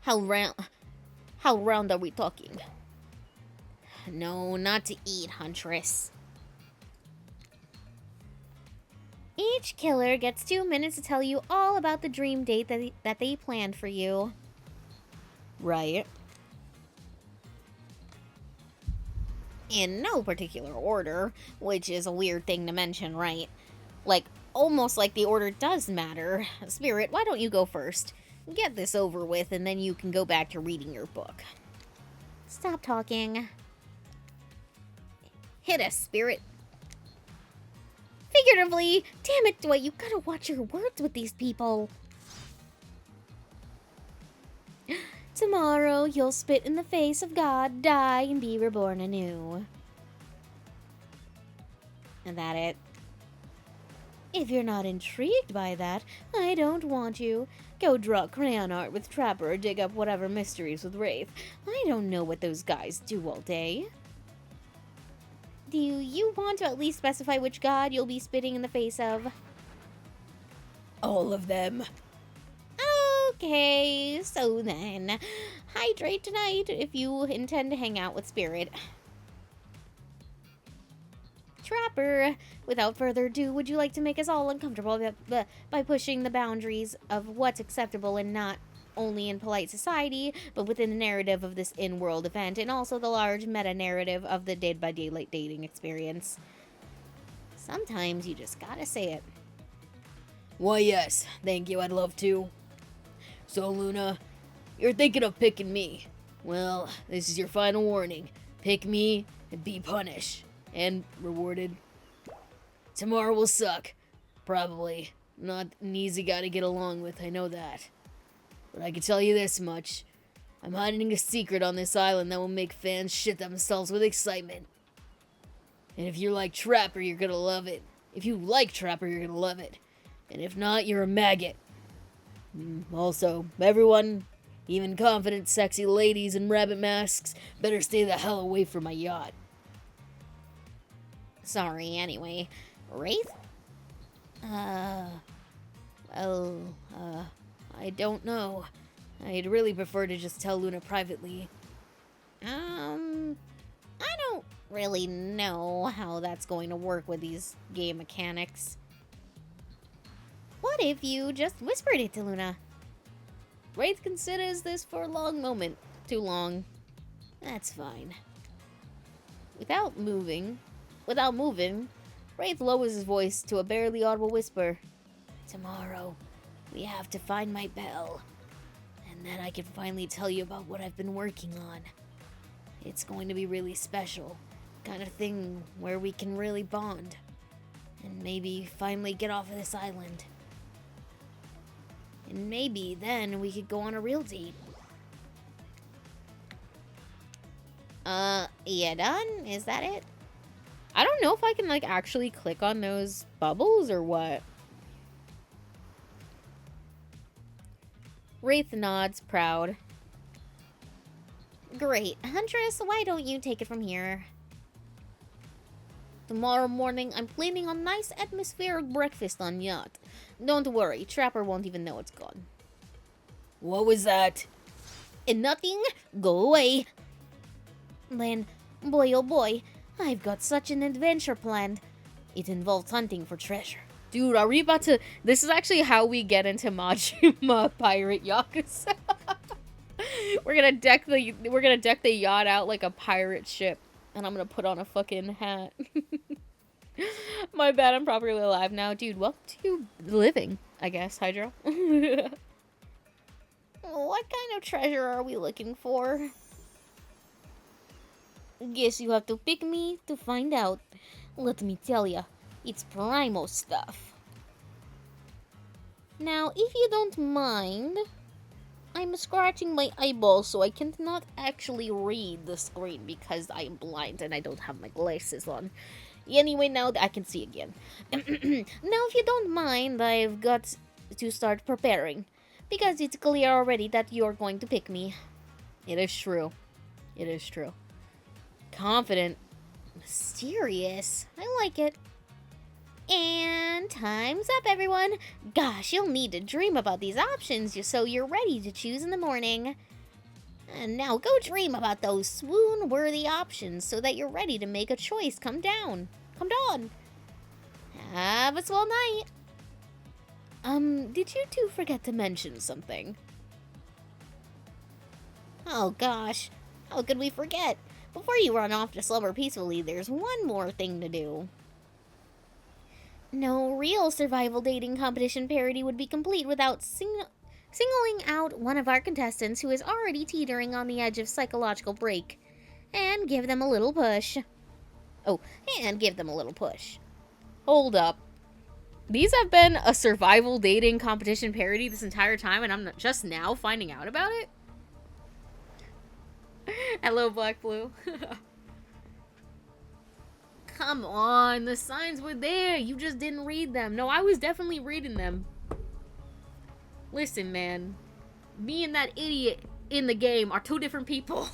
How round are we talking? No, not to eat, Huntress. Each killer gets 2 minutes to tell you all about the dream date that they planned for you. Right. In no particular order, which is a weird thing to mention, right? Like, almost like the order does matter. Spirit, why don't you go first? Get this over with, and then you can go back to reading your book. Stop talking. Hit us, Spirit. Figuratively. Damn it, Dwight, you gotta watch your words with these people. Tomorrow, you'll spit in the face of God, die, and be reborn anew. And that it? If you're not intrigued by that, I don't want you. Go draw crayon art with Trapper or dig up whatever mysteries with Wraith. I don't know what those guys do all day. Do you want to at least specify which god you'll be spitting in the face of? All of them. Okay, so then, hydrate tonight if you intend to hang out with Spirit. Trapper, without further ado, would you like to make us all uncomfortable by pushing the boundaries of what's acceptable and not only in polite society, but within the narrative of this in-world event, and also the large meta-narrative of the Dead by Daylight dating experience? Sometimes you just gotta say it. Why, yes. Thank you, I'd love to. So, Luna, you're thinking of picking me. Well, this is your final warning. Pick me and be punished. And rewarded. Tomorrow will suck. Probably. Not an easy guy to get along with, I know that. But I can tell you this much. I'm hiding a secret on this island that will make fans shit themselves with excitement. And if you're like Trapper, you're gonna love it. If you like Trapper, you're gonna love it. And if not, you're a maggot. Also, everyone, even confident, sexy ladies in rabbit masks, better stay the hell away from my yacht. Sorry, anyway. Wraith? I don't know. I'd really prefer to just tell Luna privately. I don't really know how that's going to work with these game mechanics. What if you just whispered it to Luna? Wraith considers this for a long moment. Too long. That's fine. Without moving, Wraith lowers his voice to a barely audible whisper. Tomorrow, we have to find my bell. And then I can finally tell you about what I've been working on. It's going to be really special. Kind of thing where we can really bond. And maybe finally get off of this island. And maybe then we could go on a real date. Yeah, done? Is that it? I don't know if I can, like, actually click on those bubbles or what. Wraith nods, proud. Great. Huntress, why don't you take it from here? Tomorrow morning, I'm planning on nice atmospheric breakfast on yacht. Don't worry, Trapper won't even know it's gone. What was that? And nothing, go away. Then, boy oh boy, I've got such an adventure planned. It involves hunting for treasure. Dude, are we about to... This is actually how we get into Majima Pirate Yakuza. We're gonna deck the yacht out like a pirate ship. And I'm gonna put on a fucking hat. My bad, I'm properly alive now. Dude, welcome to living, I guess, Hydro. What kind of treasure are we looking for? Guess you have to pick me to find out. Let me tell ya, it's Primo stuff. Now, if you don't mind, I'm scratching my eyeballs so I cannot actually read the screen because I am blind and I don't have my glasses on. Anyway, now I can see again. Now, if you don't mind, I've got to start preparing because it's clear already that you're going to pick me. It is true. It is true. Confident. Mysterious. I like it. And time's up, everyone. Gosh, you'll need to dream about these options so you're ready to choose in the morning. And now go dream about those swoon-worthy options so that you're ready to make a choice come dawn. Have a swell night. Did you two forget to mention something? Oh gosh, how could we forget? Before you run off to slumber peacefully, there's one more thing to do. No real survival dating competition parody would be complete without singling out one of our contestants who is already teetering on the edge of psychological break. And give them a little push. Oh, and give them a little push. Hold up. These have been a survival dating competition parody this entire time, and I'm just now finding out about it? Hello, Black Blue. Come on, the signs were there. You just didn't read them. No, I was definitely reading them. Listen, man. Me and that idiot in the game are two different people.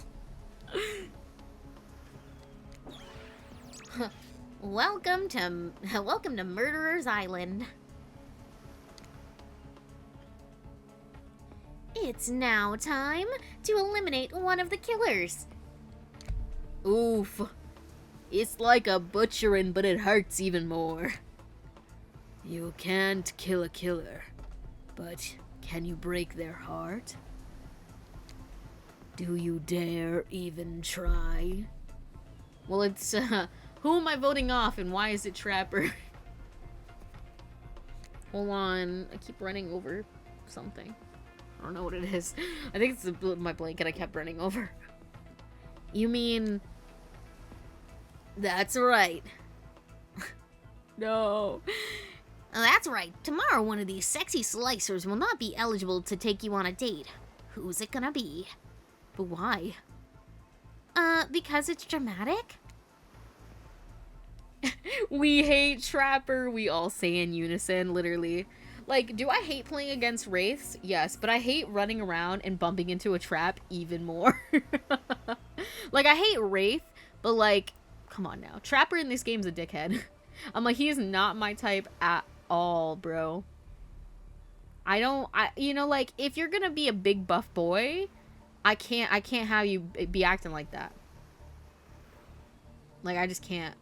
Welcome to Murderer's Island. It's now time to eliminate one of the killers. Oof. It's like a butchering, but it hurts even more. You can't kill a killer, but can you break their heart? Do you dare even try? Well, it's, who am I voting off and why is it Trapper? Hold on, I keep running over something. I don't know what it is. I think it's my blanket I kept running over. You mean... That's right. No. That's right. Tomorrow one of these sexy slicers will not be eligible to take you on a date. Who's it gonna be? But why? Because it's dramatic? We hate Trapper, we all say in unison, literally. Like, do I hate playing against Wraiths? Yes, but I hate running around and bumping into a trap even more. Like, I hate Wraith, but like, come on now. Trapper in this game's a dickhead. I'm like, he is not my type at all, bro. You know, like, if you're gonna be a big buff boy, I can't have you be acting like that. Like, I just can't.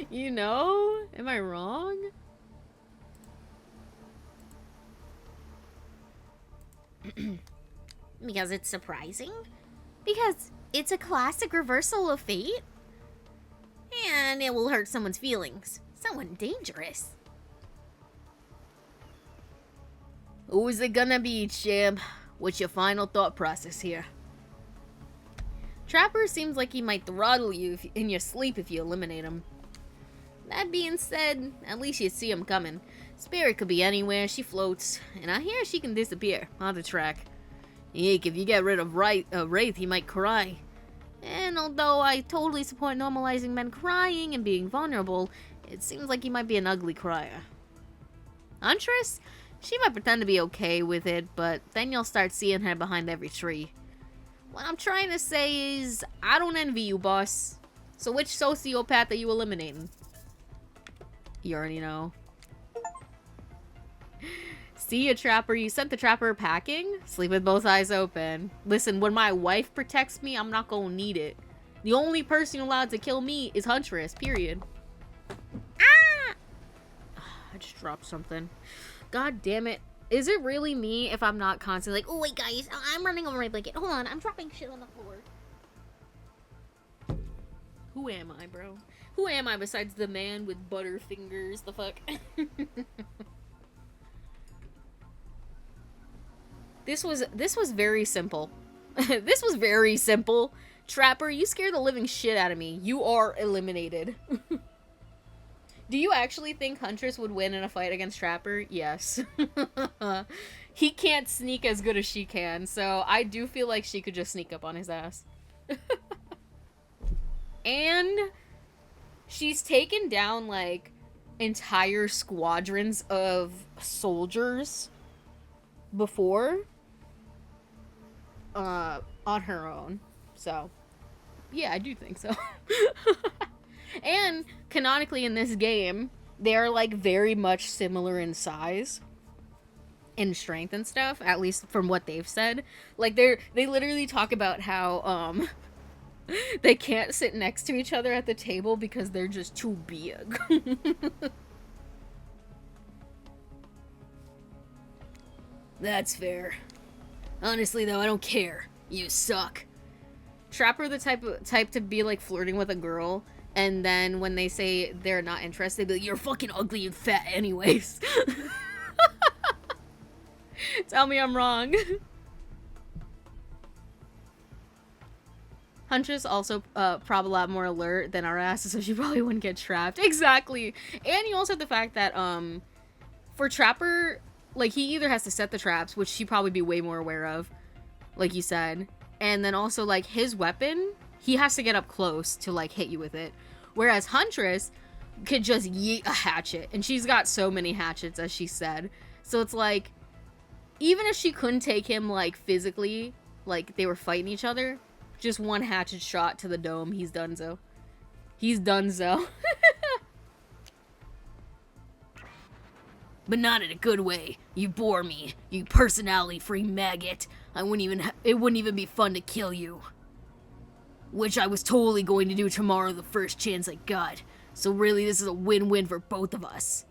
You know? Am I wrong? Because it's surprising? Because it's a classic reversal of fate. And it will hurt someone's feelings. Someone dangerous. Who's it gonna be, champ? What's your final thought process here? Trapper seems like he might throttle you in your sleep if you eliminate him. That being said, at least you see him coming. Spirit could be anywhere, she floats, and I hear she can disappear on the track. Eek, if you get rid of Wraith, he might cry. And although I totally support normalizing men crying and being vulnerable, it seems like he might be an ugly crier. Huntress? She might pretend to be okay with it, but then you'll start seeing her behind every tree. What I'm trying to say is, I don't envy you, boss. So which sociopath are you eliminating? You already know. See a trapper, you sent the trapper packing? Sleep with both eyes open. Listen, when my wife protects me, I'm not gonna need it. The only person allowed to kill me is Huntress, period. Ah! I just dropped something. God damn it. Is it really me if I'm not constantly like, oh wait guys, I'm running over my blanket. Hold on, I'm dropping shit on the floor. Who am I, bro? Who am I besides the man with butter fingers? The fuck? This was very simple. This was very simple. Trapper, you scare the living shit out of me. You are eliminated. Do you actually think Huntress would win in a fight against Trapper? Yes. He can't sneak as good as she can, so I do feel like she could just sneak up on his ass. And she's taken down, like, entire squadrons of soldiers before on her own. So, yeah, I do think so. And canonically in this game, they're like very much similar in size and strength and stuff, at least from what they've said. Like they literally talk about how they can't sit next to each other at the table because they're just too big. That's fair. Honestly though, I don't care. You suck. Trapper the type to be like flirting with a girl, and then when they say they're not interested, they'd be like, you're fucking ugly and fat anyways. Tell me I'm wrong. Huntress also probably a lot more alert than our asses, so she probably wouldn't get trapped. Exactly. And you also have the fact that for Trapper, like, he either has to set the traps, which she'd probably be way more aware of, like you said, and then also, like, his weapon, he has to get up close to, like, hit you with it. Whereas Huntress could just yeet a hatchet, and she's got so many hatchets, as she said. So it's like, even if she couldn't take him, like, physically, like, they were fighting each other, just one hatchet shot to the dome, he's donezo. He's donezo. But not in a good way. You bore me, you personality-free maggot. It wouldn't even be fun to kill you. Which I was totally going to do tomorrow the first chance I got. So really this is a win-win for both of us.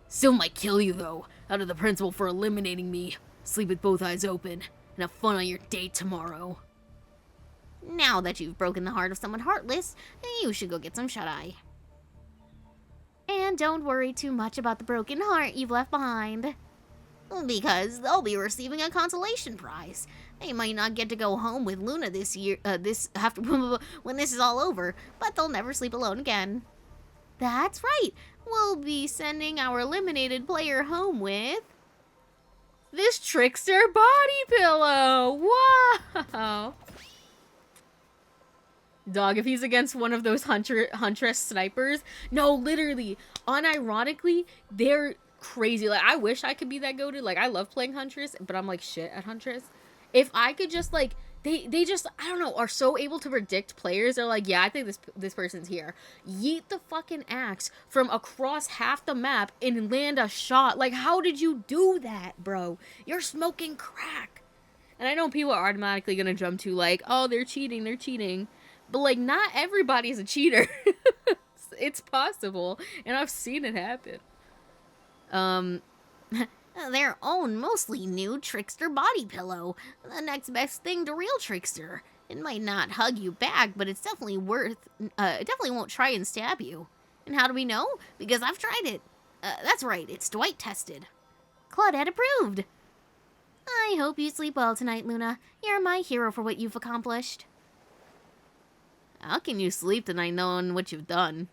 Still might kill you though, out of the principle for eliminating me. Sleep with both eyes open, and have fun on your date tomorrow. Now that you've broken the heart of someone heartless, you should go get some shut-eye. And don't worry too much about the broken heart you've left behind. Because they'll be receiving a consolation prize. They might not get to go home with Luna this year, when this is all over, but they'll never sleep alone again. That's right, we'll be sending our eliminated player home with this trickster body pillow. Wow. Dog, if he's against one of those Huntress snipers, no, literally, unironically, they're crazy. Like, I wish I could be that goated. Like, I love playing Huntress, but I'm like shit at Huntress. If I could just, like, they just, I don't know, are so able to predict players. They're like, yeah, I think this person's here. Yeet the fucking axe from across half the map and land a shot. Like, how did you do that, bro? You're smoking crack. And I know people are automatically gonna jump to, like, oh, they're cheating. But, like, not everybody's a cheater. It's possible. And I've seen it happen. Their own mostly new trickster body pillow. The next best thing to real trickster. It might not hug you back, but it's definitely it definitely won't try and stab you. And how do we know? Because I've tried it. That's right, it's Dwight tested. Claudette approved. I hope you sleep well tonight, Luna. You're my hero for what you've accomplished. How can you sleep tonight knowing what you've done?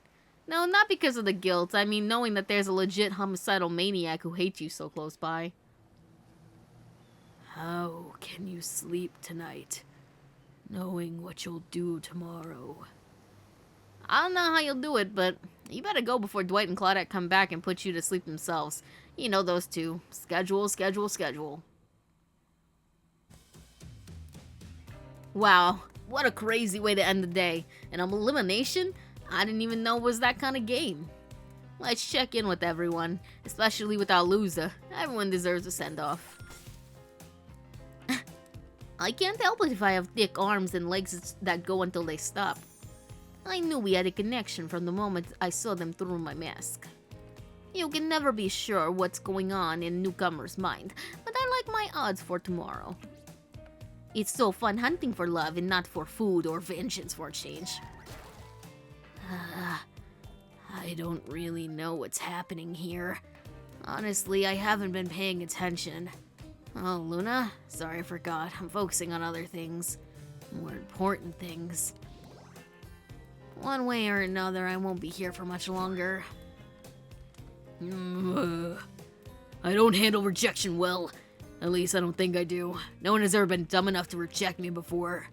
No, not because of the guilt. I mean, knowing that there's a legit homicidal maniac who hates you so close by. How can you sleep tonight, knowing what you'll do tomorrow? I don't know how you'll do it, but you better go before Dwight and Claudette come back and put you to sleep themselves. You know those two. Schedule, schedule, schedule. Wow, what a crazy way to end the day. And elimination? I didn't even know it was that kind of game. Let's check in with everyone, especially with our loser. Everyone deserves a send-off. I can't help it if I have thick arms and legs that go until they stop. I knew we had a connection from the moment I saw them through my mask. You can never be sure what's going on in a newcomer's mind, but I like my odds for tomorrow. It's so fun hunting for love and not for food or vengeance for a change. I don't really know what's happening here. Honestly, I haven't been paying attention. Oh, Luna? Sorry, I forgot. I'm focusing on other things. More important things. One way or another, I won't be here for much longer. I don't handle rejection well. At least I don't think I do. No one has ever been dumb enough to reject me before.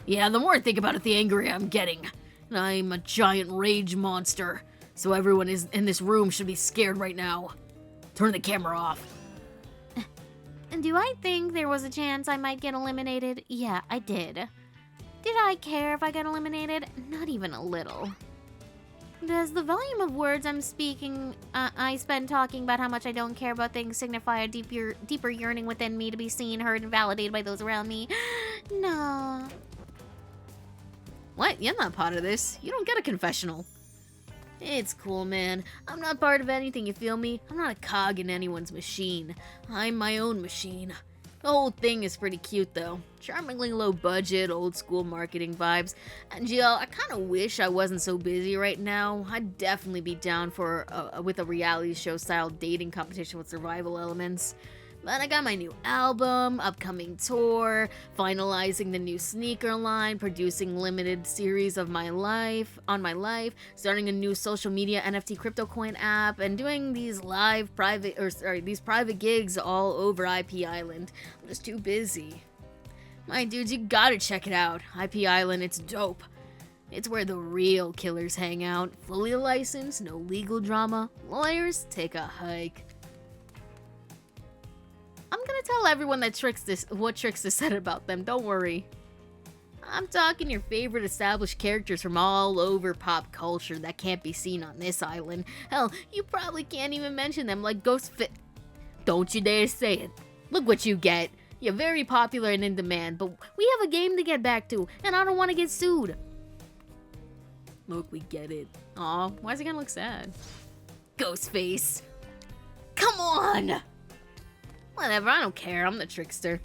Yeah, the more I think about it, the angrier I'm getting. I'm a giant rage monster, so everyone in this room should be scared right now. Turn the camera off. Do I think there was a chance I might get eliminated? Yeah, I did. Did I care if I got eliminated? Not even a little. Does the volume of words I spend talking about how much I don't care about things signify a deeper yearning within me to be seen, heard, and validated by those around me? No. What? You're not part of this. You don't get a confessional. It's cool, man. I'm not part of anything, you feel me? I'm not a cog in anyone's machine. I'm my own machine. The whole thing is pretty cute, though. Charmingly low budget, old school marketing vibes. And Jill, I kind of wish I wasn't so busy right now. I'd definitely be down for with a reality show style dating competition with survival elements. But I got my new album, upcoming tour, finalizing the new sneaker line, producing limited series of my life, starting a new social media NFT crypto coin app, and doing these private gigs all over IP Island. I'm just too busy. My dudes, you gotta check it out. IP Island, it's dope. It's where the real killers hang out. Fully licensed, no legal drama. Lawyers, take a hike. I'm gonna tell everyone what Trickster said about them, don't worry. I'm talking your favorite established characters from all over pop culture that can't be seen on this island. Hell, you probably can't even mention them like Don't you dare say it. Look what you get. You're very popular and in demand, but we have a game to get back to, and I don't want to get sued. Look, we get it. Aw, why is he gonna look sad? Ghostface. Come on! Whatever, I don't care. I'm the trickster.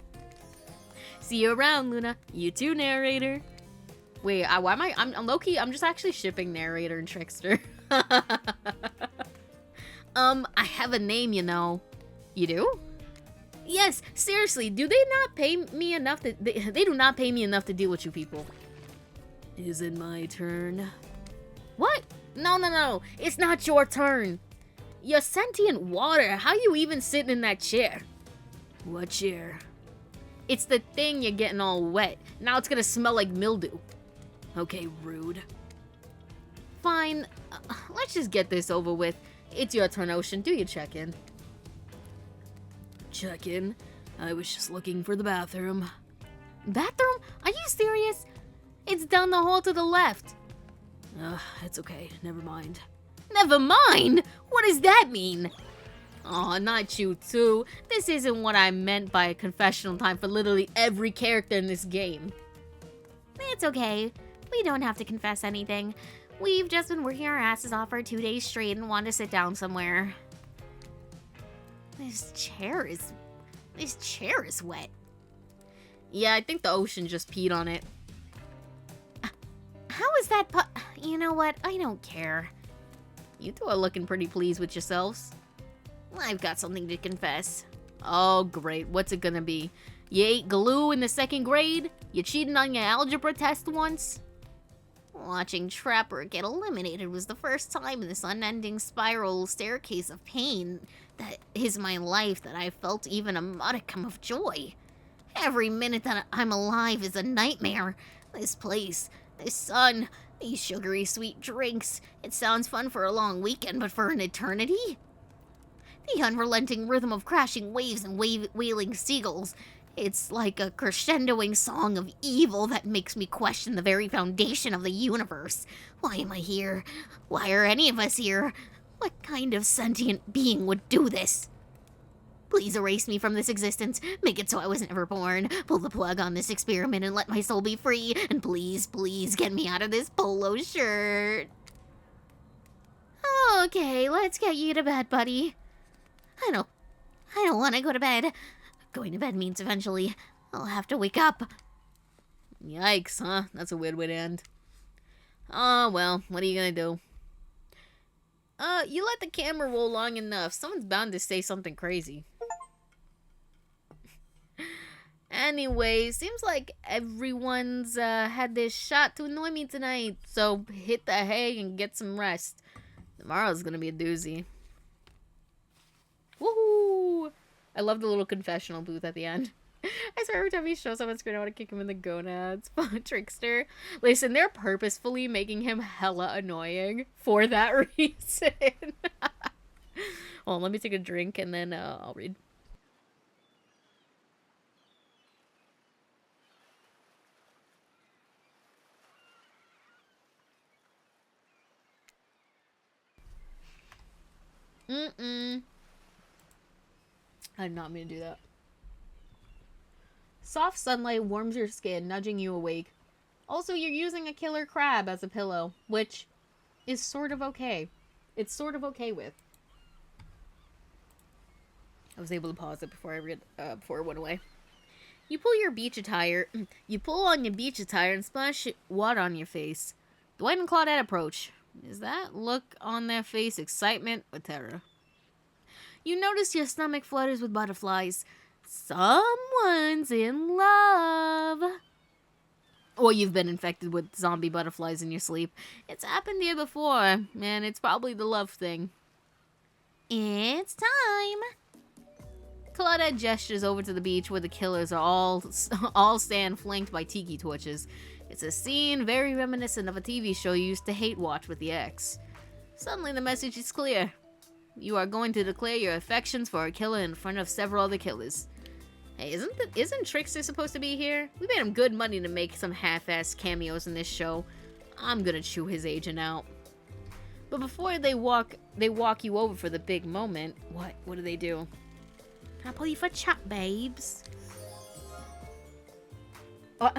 See you around, Luna. You too, narrator. Wait, why am I'm low-key, I'm just actually shipping narrator and trickster. I have a name, you know. You do? Yes, seriously, do they not pay me enough to... They do not pay me enough to deal with you people. Is it my turn? What? No. It's not your turn. You're sentient water. How you even sitting in that chair? What chair? It's the thing you're getting all wet. Now it's gonna smell like mildew. Okay, rude. Fine. Let's just get this over with. It's your turn, Ocean. Do your check-in. Check-in? I was just looking for the bathroom. Bathroom? Are you serious? It's down the hall to the left. It's okay. Never mind. Never mind? What does that mean? Aw, not you too. This isn't what I meant by a confessional time for literally every character in this game. It's okay. We don't have to confess anything. We've just been working our asses off for 2 days straight and want to sit down somewhere. This chair is wet. Yeah, I think the ocean just peed on it. How is that You know what? I don't care. You two are looking pretty pleased with yourselves. I've got something to confess. Oh, great. What's it gonna be? You ate glue in the 2nd grade? You cheated on your algebra test once? Watching Trapper get eliminated was the first time in this unending spiral staircase of pain that is my life that I felt even a modicum of joy. Every minute that I'm alive is a nightmare. This place, this sun, these sugary sweet drinks. It sounds fun for a long weekend, but for an eternity? The unrelenting rhythm of crashing waves and wailing seagulls. It's like a crescendoing song of evil that makes me question the very foundation of the universe. Why am I here? Why are any of us here? What kind of sentient being would do this? Please erase me from this existence. Make it so I was never born. Pull the plug on this experiment and let my soul be free. And please, please get me out of this polo shirt. Okay, let's get you to bed, buddy. I don't want to go to bed. Going to bed means eventually I'll have to wake up. Yikes, huh? That's a weird way to end. Oh, well, what are you gonna do? You let the camera roll long enough. Someone's bound to say something crazy. Anyway, seems like everyone's had this shot to annoy me tonight. So hit the hay and get some rest. Tomorrow's gonna be a doozy. Woohoo! I love the little confessional booth at the end. I swear every time he shows up on screen, I want to kick him in the gonads. Trickster. Listen, they're purposefully making him hella annoying for that reason. Well, let me take a drink and then I'll read. I did not mean to do that. Soft sunlight warms your skin, nudging you awake. Also, you're using a killer crab as a pillow, which is sort of okay. It's sort of okay with. I was able to pause it before before it went away. You pull on your beach attire and splash water on your face. Dwight and Claudette approach. Is that look on their face excitement or terror? You notice your stomach flutters with butterflies. Someone's in love. Or you've been infected with zombie butterflies in your sleep. It's happened to you before, and it's probably the love thing. It's time. Claudette gestures over to the beach where the killers are all stand flanked by tiki torches. It's a scene very reminiscent of a TV show you used to hate watch with the ex. Suddenly the message is clear. You are going to declare your affections for a killer in front of several other killers. Hey, isn't Trickster supposed to be here? We paid him good money to make some half-assed cameos in this show. I'm gonna chew his agent out. But before they walk you over for the big moment, what do they do? Can I pull you for a chat, babes? Don't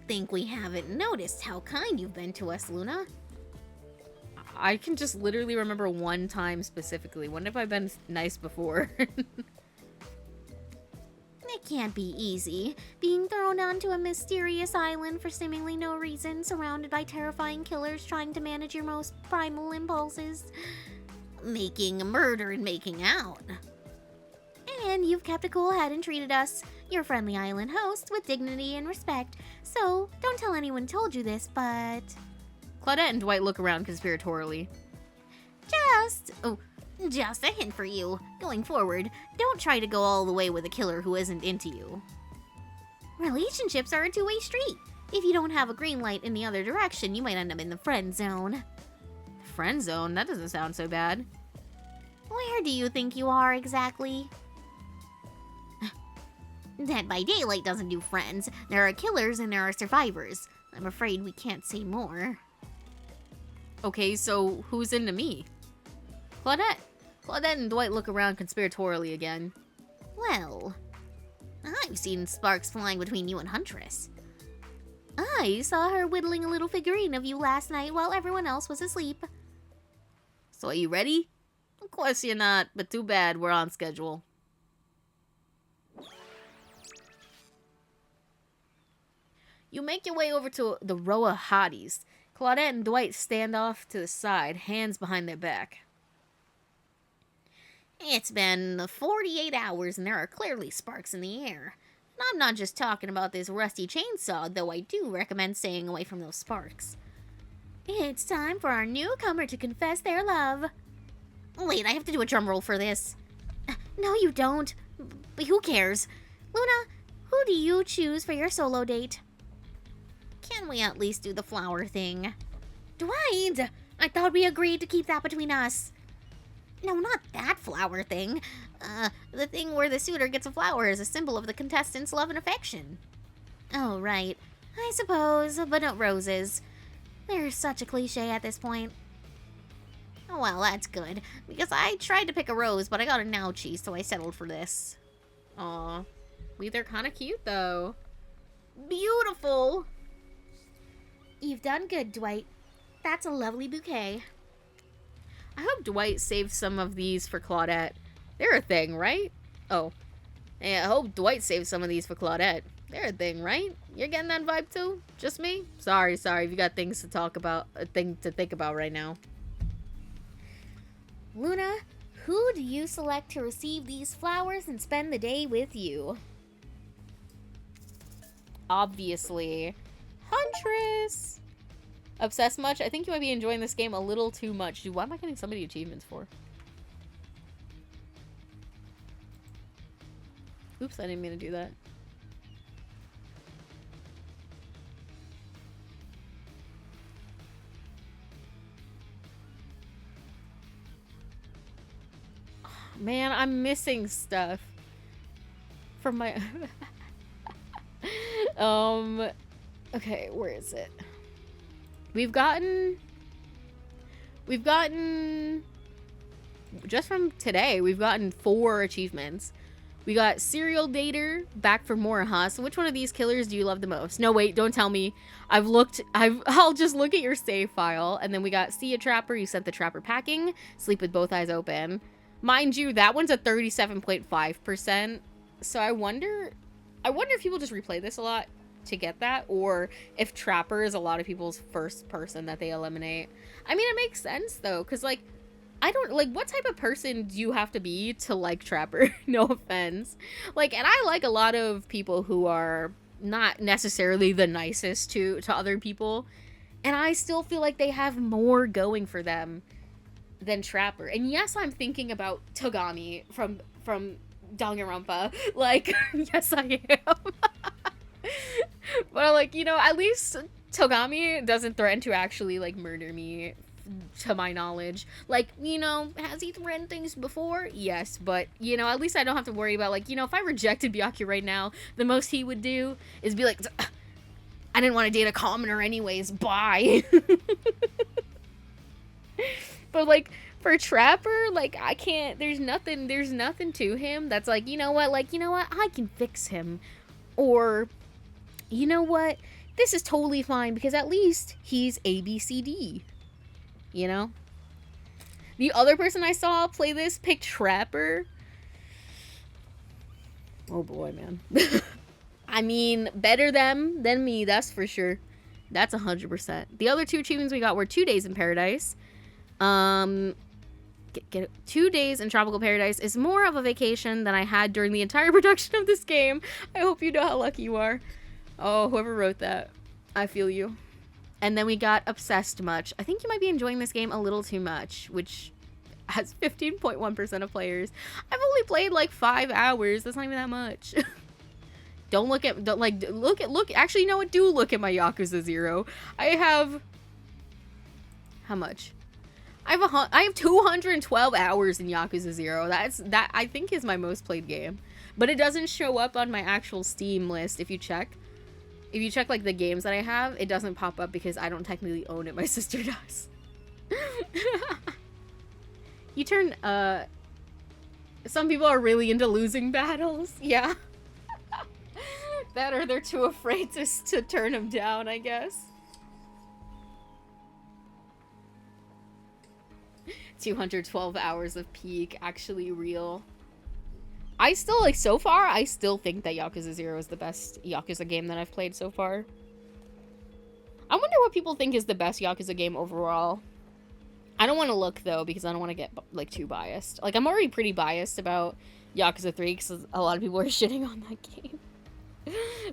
think we haven't noticed how kind you've been to us, Luna. I can just literally remember one time specifically. When have I been nice before? It can't be easy, being thrown onto a mysterious island for seemingly no reason, surrounded by terrifying killers trying to manage your most primal impulses. Making a murder and making out. And you've kept a cool head and treated us, your friendly island host, with dignity and respect. So, don't tell anyone told you this, but... Claudette and Dwight look around conspiratorially. Just a hint for you. Going forward, don't try to go all the way with a killer who isn't into you. Relationships are a two-way street. If you don't have a green light in the other direction, you might end up in the friend zone. Friend zone? That doesn't sound so bad. Where do you think you are exactly? Dead by Daylight doesn't do friends. There are killers and there are survivors. I'm afraid we can't say more. Okay, so who's into me? Claudette and Dwight look around conspiratorially again. Well, I've seen sparks flying between you and Huntress. I saw her whittling a little figurine of you last night while everyone else was asleep. So are you ready? Of course you're not, but too bad, we're on schedule. You make your way over to the row of hotties. Claudette and Dwight stand off to the side, hands behind their back. It's been 48 hours and there are clearly sparks in the air. And I'm not just talking about this rusty chainsaw, though I do recommend staying away from those sparks. It's time for our newcomer to confess their love. Wait, I have to do a drum roll for this. No, you don't. But who cares? Luna, who do you choose for your solo date? Can we at least do the flower thing? Dwight! I thought we agreed to keep that between us. No, not that flower thing. The thing where the suitor gets a flower as a symbol of the contestant's love and affection. Oh, right. I suppose, but not roses. They're such a cliche at this point. Well, that's good, because I tried to pick a rose, but I got an ouchie, so I settled for this. Aw. They're kind of cute, though. Beautiful! You've done good, Dwight. That's a lovely bouquet. I hope Dwight saved some of these for Claudette. They're a thing, right? Oh. Hey, I hope Dwight saved some of these for Claudette. They're a thing, right? You're getting that vibe too? Just me? Sorry. If you got things to talk about, a thing to think about right now. Luna, who do you select to receive these flowers and spend the day with you? Obviously. Huntress! Obsessed much? I think you might be enjoying this game a little too much. Dude, why am I getting so many achievements for? Oops, I didn't mean to do that. Man, I'm missing stuff from my okay, where is it? We've gotten just from today, we've gotten 4 achievements. We got Serial Dater, back for more, huh? So which one of these killers do you love the most? No, wait, don't tell me. I'll just look at your save file. And then we got See a Trapper, you sent the trapper packing, sleep with both eyes open. Mind you, that one's a 37.5%. So I wonder if people just replay this a lot to get that, or if Trapper is a lot of people's first person that they eliminate. I mean, it makes sense though, because like, I don't like, what type of person do you have to be to like Trapper? No offense. Like, and I like a lot of people who are not necessarily the nicest to other people, and I still feel like they have more going for them than Trapper. And yes, I'm thinking about Togami from Danganronpa. Like, yes, I am. But like, you know, at least Togami doesn't threaten to actually like murder me, to my knowledge. Like, you know, has he threatened things before? Yes, but you know, at least I don't have to worry about, like, you know, if I rejected Byakuya right now, the most he would do is be like, I didn't want to date a commoner anyways, bye. But like, for Trapper, like, I can't, there's nothing to him that's like, you know what, I can fix him. Or, you know what, this is totally fine because at least he's ABCD. You know? The other person I saw play this picked Trapper. Oh boy, man. I mean, better them than me, that's for sure. That's 100%. The other 2 achievements we got were 2 days in paradise. Get 2 days in tropical paradise is more of a vacation than I had during the entire production of this game. I hope you know how lucky you are. Oh, whoever wrote that, I feel you. And then we got obsessed much. I think you might be enjoying this game a little too much, which has 15.1% of players. I've only played like 5 hours. That's not even that much. Actually, you know what? Do look at my Yakuza 0. I have, how much? I have 212 hours in Yakuza 0. That I think is my most played game. But it doesn't show up on my actual Steam list if you check. If you check like the games that I have, it doesn't pop up because I don't technically own it. My sister does. You turn, some people are really into losing battles. Yeah. That or they're too afraid to turn them down, I guess. 212 hours of peak, actually real. So far, I still think that Yakuza 0 is the best Yakuza game that I've played so far. I wonder what people think is the best Yakuza game overall. I don't want to look, though, because I don't want to get, like, too biased. Like, I'm already pretty biased about Yakuza 3, because a lot of people are shitting on that game.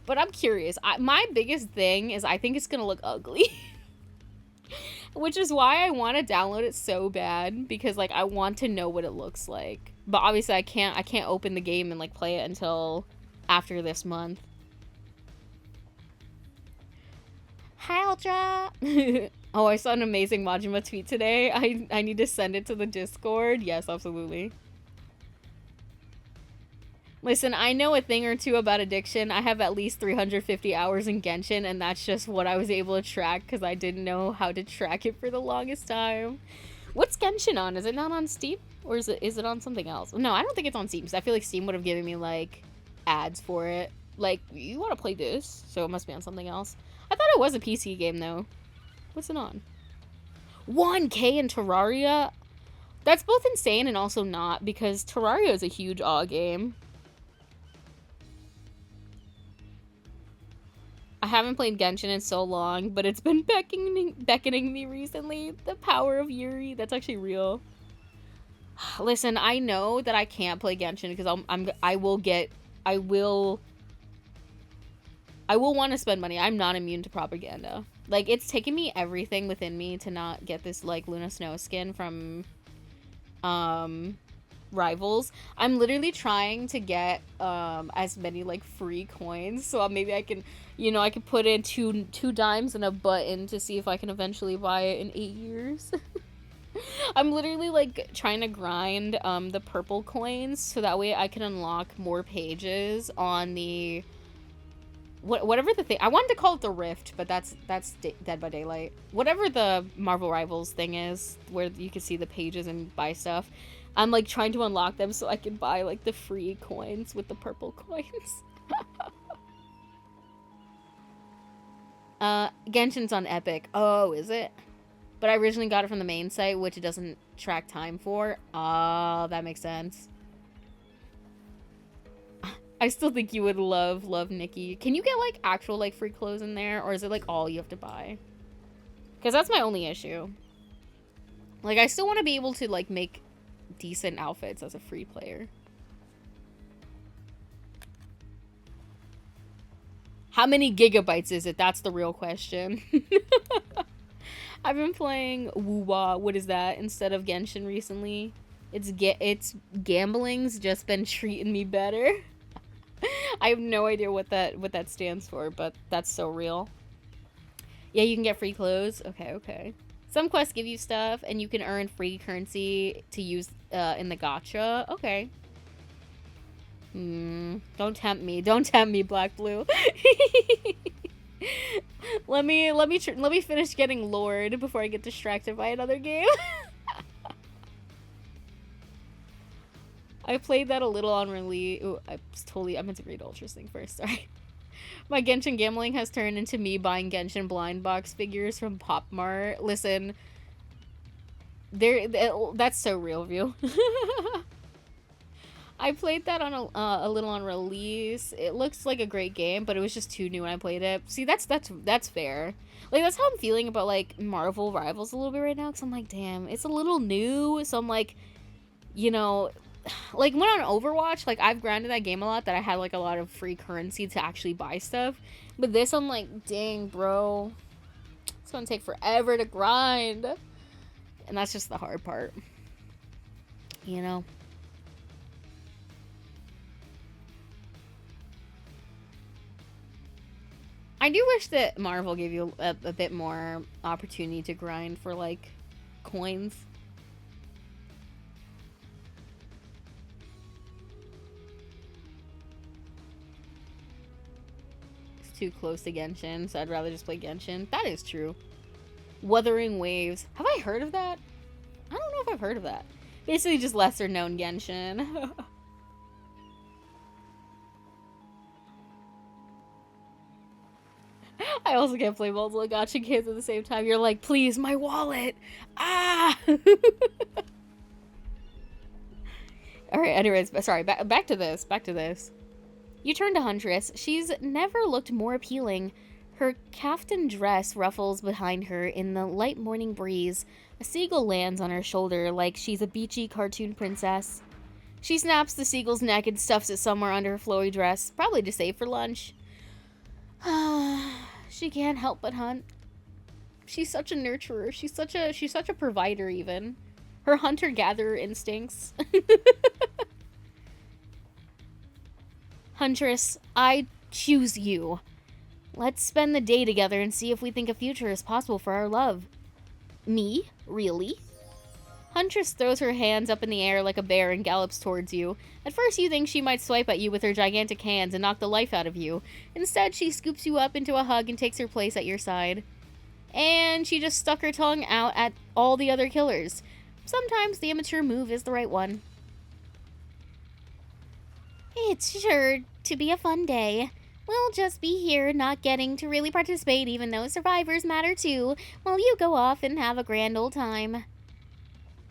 But I'm curious. My biggest thing is I think it's gonna look ugly. Which is why I want to download it so bad, because, like, I want to know what it looks like. But obviously I can't open the game and, like, play it until after this month. Howja! Oh, I saw an amazing Majima tweet today. I need to send it to the Discord. Yes, absolutely. Listen, I know a thing or two about addiction. I have at least 350 hours in Genshin, and that's just what I was able to track because I didn't know how to track it for the longest time. What's Genshin on? Is it not on Steam? Or is it on something else? No, I don't think it's on Steam, because I feel like Steam would have given me, like, ads for it. Like, you want to play this? So it must be on something else. I thought it was a PC game, though. What's it on? 1K in Terraria? That's both insane and also not, because Terraria is a huge AW game. I haven't played Genshin in so long, but it's been beckoning me recently. The power of Yuri, that's actually real. Listen, I know that I can't play Genshin because I will want to spend money. I'm not immune to propaganda. Like, it's taken me everything within me to not get this, like, Luna Snow skin from, Rivals. I'm literally trying to get, as many, like, free coins, so maybe I can, you know, I could put in two dimes and a button to see if I can eventually buy it in 8 years. I'm literally, like, trying to grind, the purple coins, so that way I can unlock more pages on the... whatever the thing, I wanted to call it the Rift, but that's Dead by Daylight. Whatever the Marvel Rivals thing is, where you can see the pages and buy stuff, I'm, like, trying to unlock them so I can buy, like, the free coins with the purple coins. Genshin's on Epic. Oh, is it? But I originally got it from the main site, which it doesn't track time for. Oh, that makes sense. I still think you would love Nikki. Can you get, like, actual, like, free clothes in there? Or is it, like, all you have to buy? Because that's my only issue. Like, I still want to be able to, like, make decent outfits as a free player. How many gigabytes is it? That's the real question. I've been playing Woo-Wah, what is that, instead of Genshin recently. It's gambling's just been treating me better. I have no idea what that stands for, but that's so real. Yeah, you can get free clothes. Okay. Some quests give you stuff, and you can earn free currency to use in the gacha. Okay. Don't tempt me. Don't tempt me, Black Blue. Let me finish getting Lord before I get distracted by another game. I played that a little on release. Ooh, I meant to read Ultra's thing first, sorry. My Genshin gambling has turned into me buying Genshin blind box figures from Pop Mart. Listen, that's so real of you. I played that on a little on release. It looks like a great game, but it was just too new when I played it. See, that's fair. Like, that's how I'm feeling about, like, Marvel Rivals a little bit right now, because I'm like, damn, it's a little new, so I'm like, you know... Like, when on Overwatch, like, I've grinded that game a lot, that I had, like, a lot of free currency to actually buy stuff. But this, I'm like, dang, bro. It's gonna take forever to grind. And that's just the hard part. You know? I do wish that Marvel gave you a bit more opportunity to grind for, like, coins. Too close to Genshin, so I'd rather just play Genshin. That is true. Wuthering Waves. Have I heard of that? I don't know if I've heard of that. Basically just lesser known Genshin. I also can't play multiple gacha games at the same time. You're like, please, my wallet! Ah! Alright, anyways, sorry, back to this. You turned to Huntress. She's never looked more appealing. Her caftan dress ruffles behind her in the light morning breeze. A seagull lands on her shoulder like she's a beachy cartoon princess. She snaps the seagull's neck and stuffs it somewhere under her flowy dress, probably to save for lunch. She can't help but hunt. She's such a nurturer. She's such a provider even. Her hunter-gatherer instincts. Huntress, I choose you. Let's spend the day together and see if we think a future is possible for our love. Me? Really? Huntress throws her hands up in the air like a bear and gallops towards you. At first you think she might swipe at you with her gigantic hands and knock the life out of you. Instead, she scoops you up into a hug and takes her place at your side. And she just stuck her tongue out at all the other killers. Sometimes the immature move is the right one. It's sure to be a fun day. We'll just be here not getting to really participate even though survivors matter too, while you go off and have a grand old time.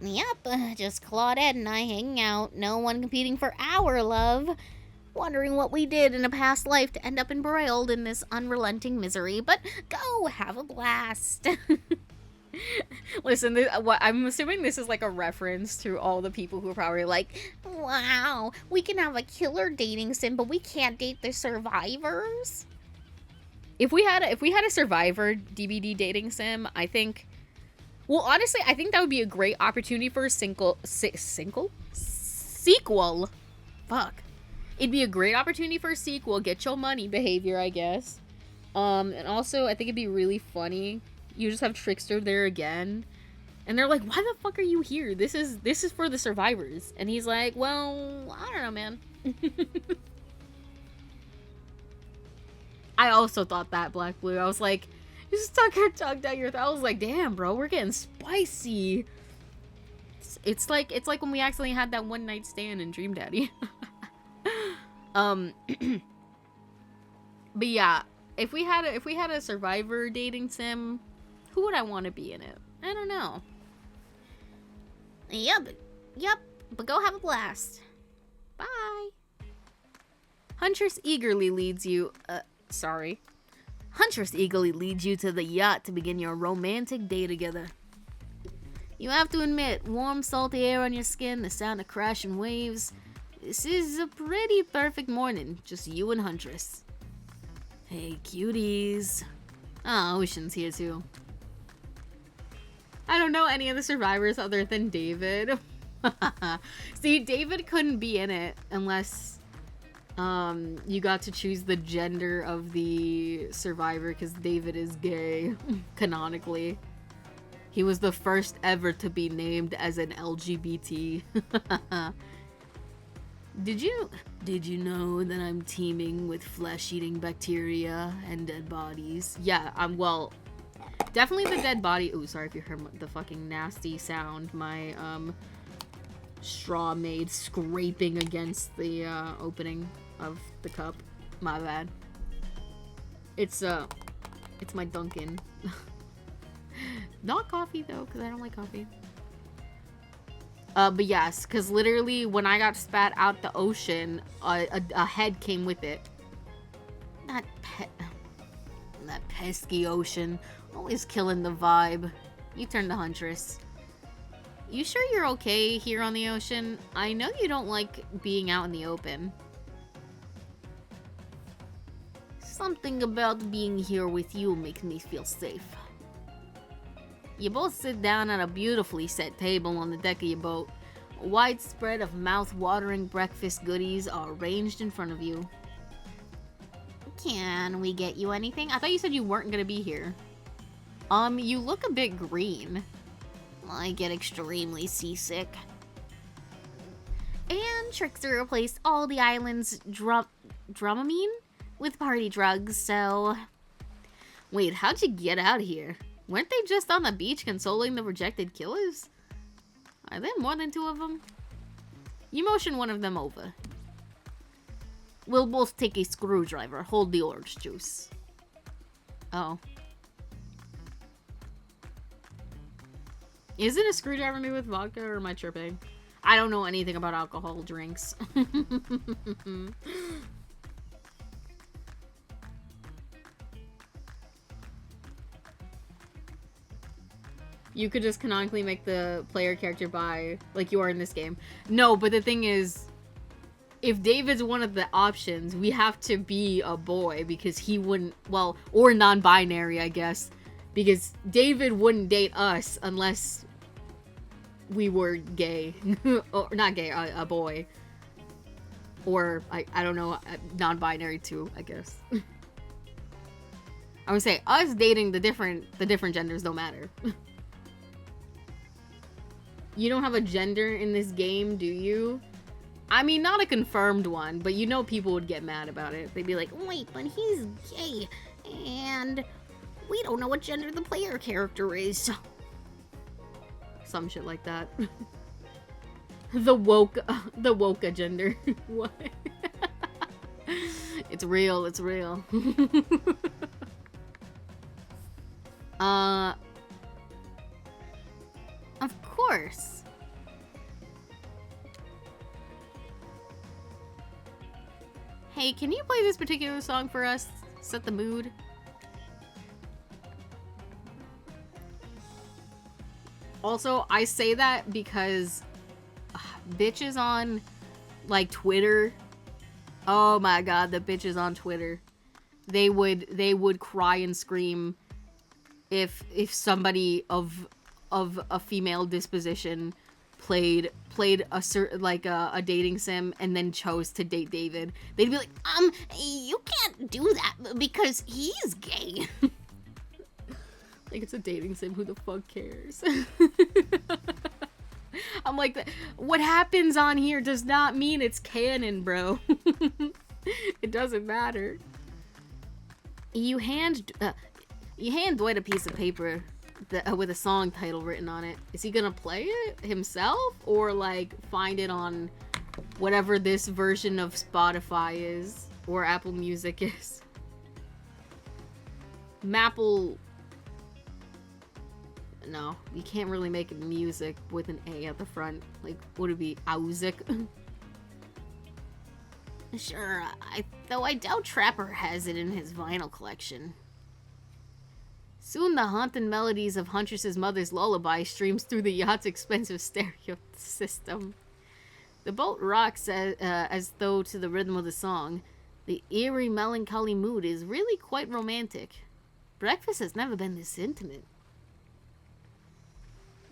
Yep, just Claudette and I hanging out, no one competing for our love. Wondering what we did in a past life to end up embroiled in this unrelenting misery, but go have a blast. Listen, I'm assuming this is like a reference to all the people who are probably like, wow, we can have a killer dating sim, but we can't date the survivors. If we had a survivor DVD dating sim, I think, well, honestly, I think that would be a great opportunity for a sequel. Fuck. It'd be a great opportunity for a sequel. Get your money behavior, I guess. And also, I think it'd be really funny. You just have Trickster there again. And they're like, why the fuck are you here? This is for the survivors. And he's like, well, I don't know, man. I also thought that, Black Blue. I was like, you stuck your tongue down your throat. I was like, damn, bro, we're getting spicy. It's like when we accidentally had that one night stand in Dream Daddy. But yeah, if we had a survivor dating sim, who would I want to be in it? I don't know. Yep, but go have a blast. Bye. Huntress eagerly leads you, Huntress eagerly leads you to the yacht to begin your romantic day together. You have to admit, warm, salty air on your skin, the sound of crashing waves. This is a pretty perfect morning, just you and Huntress. Hey, cuties. Oh, Ocean's here too. I don't know any of the survivors other than David. See, David couldn't be in it unless you got to choose the gender of the survivor, because David is gay, canonically. He was the first ever to be named as an LGBT. Did you know that I'm teeming with flesh-eating bacteria and dead bodies? Yeah, well, definitely the dead body. Ooh, sorry if you heard the fucking nasty sound. My, straw made scraping against the, opening of the cup. My bad. It's my Dunkin'. Not coffee, though, because I don't like coffee. But yes, because literally when I got spat out the ocean, a head came with it. That pesky ocean, always killing the vibe. You turn to Huntress. You sure you're okay here on the ocean? I know you don't like being out in the open. Something about being here with you makes me feel safe. You both sit down at a beautifully set table on the deck of your boat. A wide spread of mouth-watering breakfast goodies are arranged in front of you. Can we get you anything? I thought you said you weren't gonna be here. You look a bit green. I get extremely seasick. And Trickster replaced all the island's Dramamine with party drugs, so... Wait, how'd you get out here? Weren't they just on the beach consoling the rejected killers? Are there more than 2 of them? You motion one of them over. We'll both take a screwdriver. Hold the orange juice. Oh. Is it a screwdriver made with vodka, or am I tripping? I don't know anything about alcohol drinks. You could just canonically make the player character bi, like you are in this game. No, but the thing is, if David's one of the options, we have to be a boy because he wouldn't, well, or non-binary, I guess, because David wouldn't date us unless we were gay, or not gay, a boy, or I don't know, non-binary too, I guess. I would say us dating the different genders don't matter. You don't have a gender in this game, do you? I mean, not a confirmed one, but you know people would get mad about it. They'd be like, wait, but he's gay, and we don't know what gender the player character is. Some shit like that. The woke gender. What? It's real, it's real. Of course. Hey, can you play this particular song for us? Set the mood. Also, I say that because bitches on like Twitter. Oh my god, the bitches on Twitter. They would cry and scream if somebody of a female disposition played a certain, like a dating sim and then chose to date David. They'd be like, you can't do that because he's gay. Like, it's a dating sim, who the fuck cares? I'm like, what happens on here does not mean it's canon, bro. It doesn't matter. You hand Dwight a piece of paper with a song title written on it. Is he gonna play it himself or like find it on whatever this version of Spotify is or Apple Music is? Maple. No, you can't really make music with an A at the front. Like, would it be Ausic? Sure, though I doubt Trapper has it in his vinyl collection. Soon the haunted melodies of Huntress's mother's lullaby streams through the yacht's expensive stereo system. The boat rocks as though to the rhythm of the song. The eerie, melancholy mood is really quite romantic. Breakfast has never been this intimate.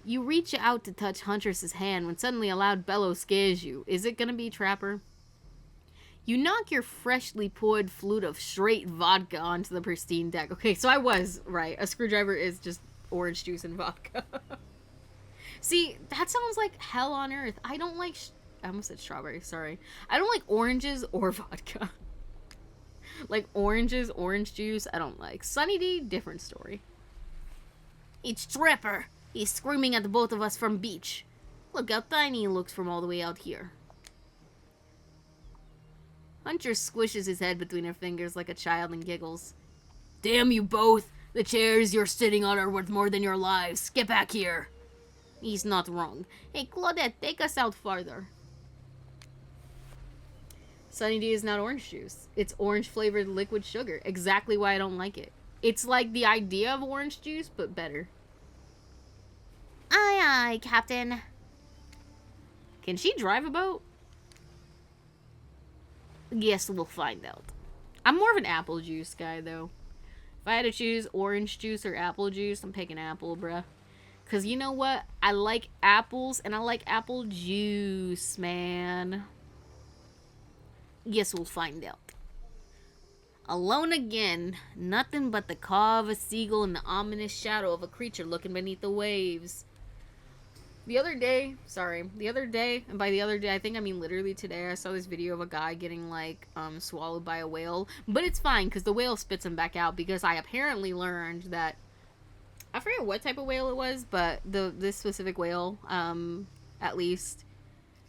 You reach out to touch Huntress's hand when suddenly a loud bellow scares you. Is it gonna be Trapper? You knock your freshly poured flute of straight vodka onto the pristine deck. Okay, so I was right. A screwdriver is just orange juice and vodka. See, that sounds like hell on earth. I don't like... I almost said strawberry, sorry. I don't like oranges or vodka. Like oranges, orange juice, I don't like. Sunny D, different story. It's Trapper. He's screaming at the both of us from beach. Look how tiny he looks from all the way out here. Huntress squishes his head between her fingers like a child and giggles. Damn you both! The chairs you're sitting on are worth more than your lives. Get back here! He's not wrong. Hey, Claudette, take us out farther. Sunny D is not orange juice. It's orange-flavored liquid sugar. Exactly why I don't like it. It's like the idea of orange juice, but better. Aye, aye, Captain. Can she drive a boat? Guess we'll find out. I'm more of an apple juice guy, though. If I had to choose orange juice or apple juice, I'm picking apple, bruh. Because you know what? I like apples, and I like apple juice, man. Guess we'll find out. Alone again. Nothing but the caw of a seagull and the ominous shadow of a creature looking beneath the waves. The other day, and by the other day, I think I mean literally today, I saw this video of a guy getting, like, swallowed by a whale. But it's fine, because the whale spits him back out, because I apparently learned that, I forget what type of whale it was, but this specific whale, at least,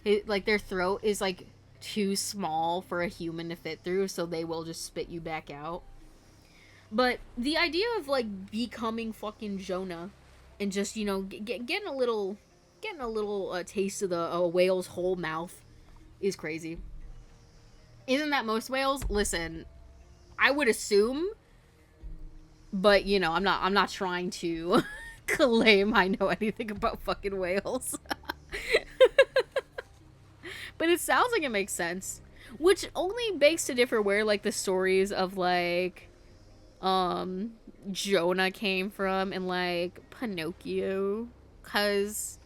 their throat is, like, too small for a human to fit through, so they will just spit you back out. But the idea of, like, becoming fucking Jonah, and just, you know, getting a little taste of the whale's whole mouth is crazy. Isn't that most whales? Listen, I would assume, but you know, I'm not trying to Claim I know anything about fucking whales. But it sounds like it makes sense. Which only begs to differ where, like, the stories of, like, Jonah came from and, like, Pinocchio. Because,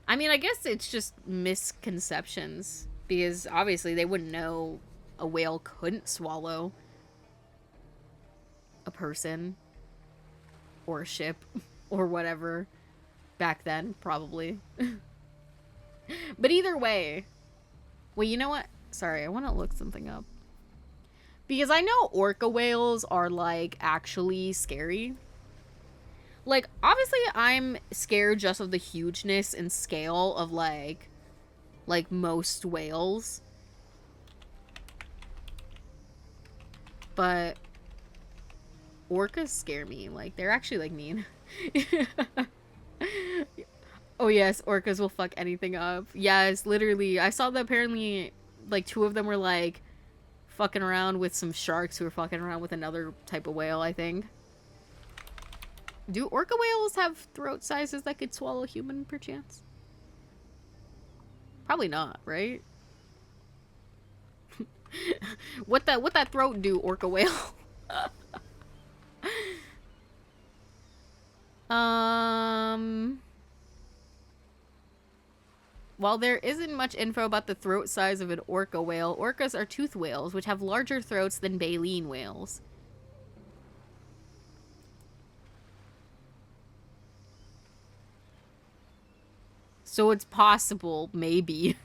I mean, I guess it's just misconceptions. Because, obviously, they wouldn't know a whale couldn't swallow a person. Or a ship. Or whatever. Back then, probably. But either way. Well, you know what? Sorry, I want to look something up. Because I know orca whales are, like, actually scary. Like, obviously I'm scared just of the hugeness and scale of, like most whales. But orcas scare me. Like, they're actually, like, mean. Oh, yes, orcas will fuck anything up. Yes, literally. I saw that apparently, like, 2 of them were, like, fucking around with some sharks who were fucking around with another type of whale, I think. Do orca whales have throat sizes that could swallow a human, perchance? Probably not, right? What that throat do, orca whale? While there isn't much info about the throat size of an orca whale, orcas are toothed whales, which have larger throats than baleen whales. So it's possible, maybe.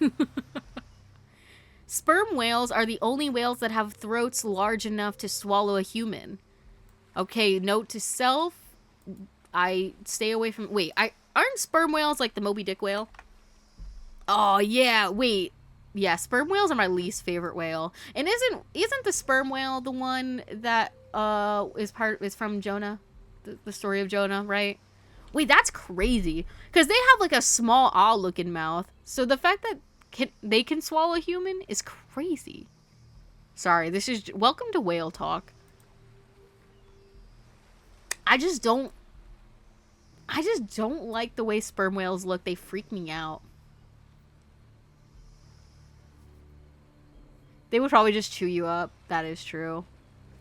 Sperm whales are the only whales that have throats large enough to swallow a human. Okay, note to self, I stay away from... Wait, aren't sperm whales like the Moby Dick whale? Oh, yeah, wait. Yeah, sperm whales are my least favorite whale. And isn't the sperm whale the one that is from Jonah? The story of Jonah, right? Wait, that's crazy. Because they have, like, a small owl-looking mouth. So the fact that they can swallow a human is crazy. Sorry, this is... Welcome to Whale Talk. I just don't like the way sperm whales look. They freak me out. They would probably just chew you up. That is true.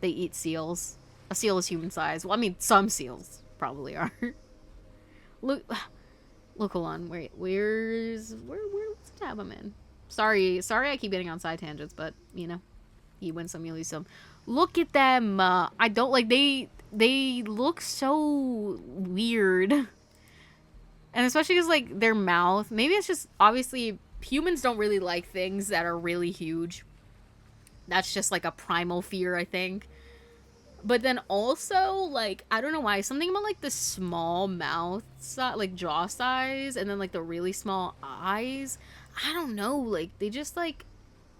They eat seals. A seal is human size. Well, I mean, some seals probably are. Look, hold on. Wait, where's the tab I'm in? Sorry, I keep getting on side tangents, but, you know, you win some, you lose some. Look at them. I don't like, they look so weird. And especially because, like, their mouth, maybe it's just, obviously, humans don't really like things that are really huge. That's just, like, a primal fear, I think. But then also, like, I don't know why, something about, like, the small mouth, like, jaw size, and then, like, the really small eyes, I don't know, like, they just, like,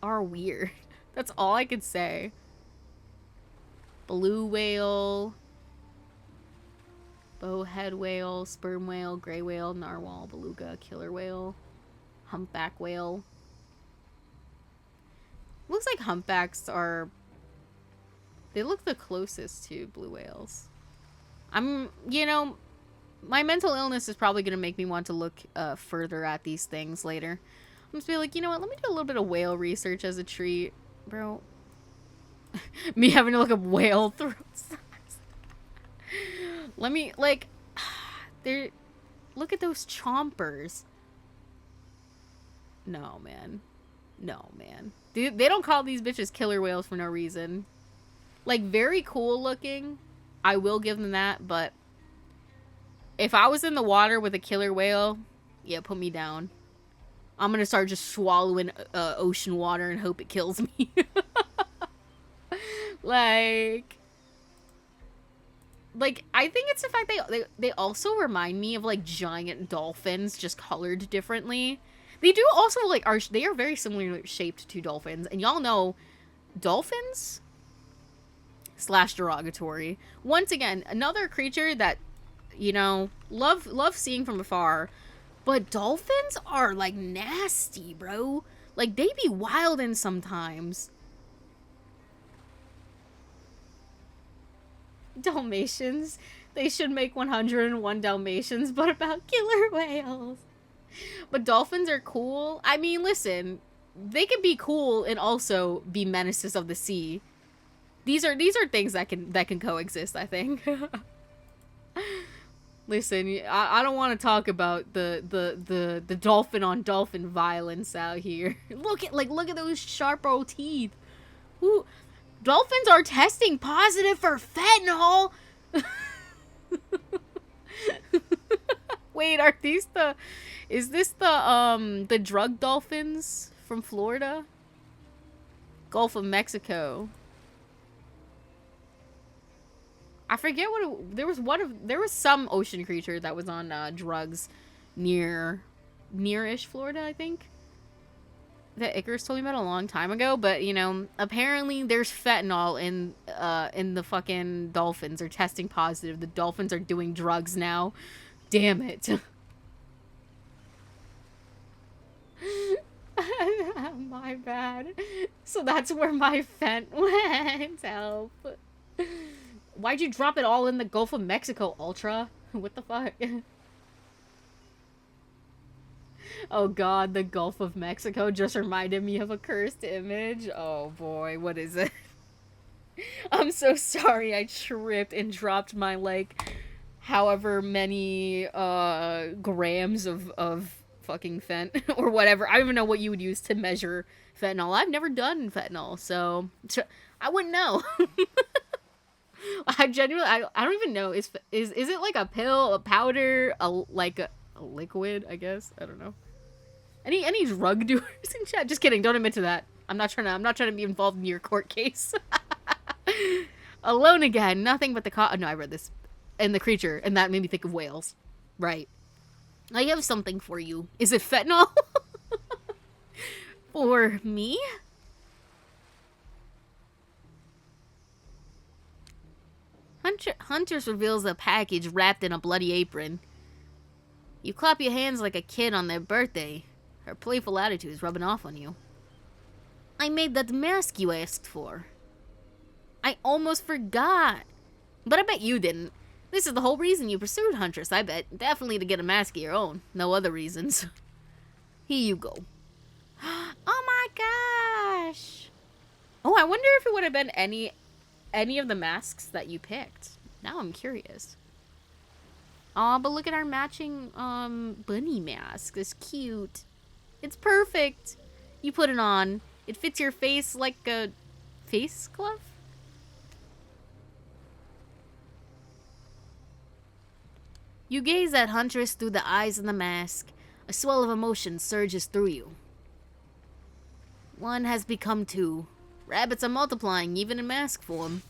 are weird. That's all I could say. Blue whale, bowhead whale, sperm whale, gray whale, narwhal, beluga, killer whale, humpback whale. Looks like humpbacks are... They look the closest to blue whales. You know, my mental illness is probably going to make me want to look further at these things later. I'm just be like, you know what, let me do a little bit of whale research as a treat. Bro. Me having to look up whale throat size. Let me, like, look at those chompers. No, man. No, man. They don't call these bitches killer whales for no reason. Like, very cool looking. I will give them that, but if I was in the water with a killer whale, yeah, put me down. I'm gonna start just swallowing ocean water and hope it kills me. like, I think it's the fact they also remind me of, like, giant dolphins, just colored differently. They do also, like, they are very similarly shaped to dolphins. And y'all know, dolphins... / derogatory. Once again, another creature that, you know, love seeing from afar. But dolphins are, like, nasty, bro. Like, they be wildin' sometimes. Dalmatians. They should make 101 Dalmatians, but about killer whales. But dolphins are cool. I mean, listen, they can be cool and also be menaces of the sea. These are things that can coexist, I think. Listen, I don't want to talk about the dolphin on dolphin violence out here. Look at those sharp old teeth. Ooh, dolphins are testing positive for fentanyl. Wait, are these the? Is this the drug dolphins from Florida? Gulf of Mexico. I forget what it, there was some ocean creature that was on drugs near-ish Florida, I think. That Icarus told me about a long time ago, but you know, apparently there's fentanyl in the fucking dolphins. Are testing positive. The dolphins are doing drugs now. Damn it. My bad. So that's where my fent went. Help. Why'd you drop it all in the Gulf of Mexico, Ultra? What the fuck? Oh god, the Gulf of Mexico just reminded me of a cursed image. Oh boy, what is it? I'm so sorry I tripped and dropped my, like, however many, grams of fucking fent, or whatever. I don't even know what you would use to measure fentanyl. I've never done fentanyl, so I wouldn't know. I genuinely, I don't even know. Is it like a pill, a powder, a liquid? I guess I don't know. Any drug doers in chat? Just kidding. Don't admit to that. I'm not trying to be involved in your court case. Alone again. Nothing but the no, I read this, and the creature, and that made me think of whales. Right. I have something for you. Is it fentanyl? For me? Hunters reveals a package wrapped in a bloody apron. You clap your hands like a kid on their birthday. Her playful attitude is rubbing off on you. I made that mask you asked for. I almost forgot. But I bet you didn't. This is the whole reason you pursued Huntress, I bet. Definitely to get a mask of your own. No other reasons. Here you go. Oh my gosh! Oh, I wonder if it would have been any of the masks that you picked. Now I'm curious. Aw, but look at our matching, bunny mask. It's cute. It's perfect. You put it on. It fits your face like a face glove? You gaze at Huntress through the eyes in the mask. A swell of emotion surges through you. One has become two. Rabbits are multiplying, even in mask form.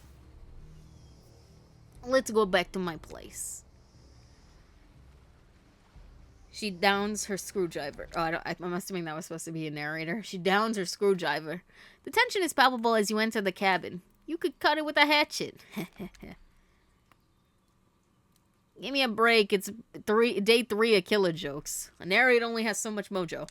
Let's go back to my place. She downs her screwdriver. Oh, I'm assuming that was supposed to be a narrator. She downs her screwdriver. The tension is palpable as you enter the cabin. You could cut it with a hatchet. Give me a break. It's day 3 of killer jokes. A narrator only has so much mojo.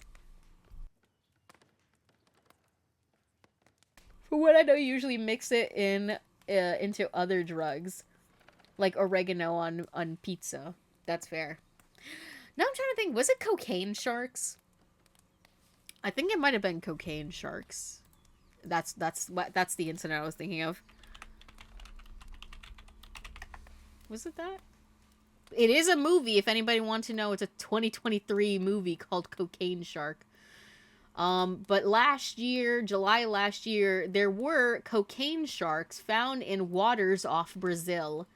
For what I know, you usually mix it in into other drugs, like oregano on pizza. That's fair. Now I'm trying to think. Was it cocaine sharks? I think it might have been cocaine sharks. That's the incident I was thinking of. Was it that? It is a movie. If anybody wants to know, it's a 2023 movie called Cocaine Shark. But last year, July last year, there were cocaine sharks found in waters off Brazil.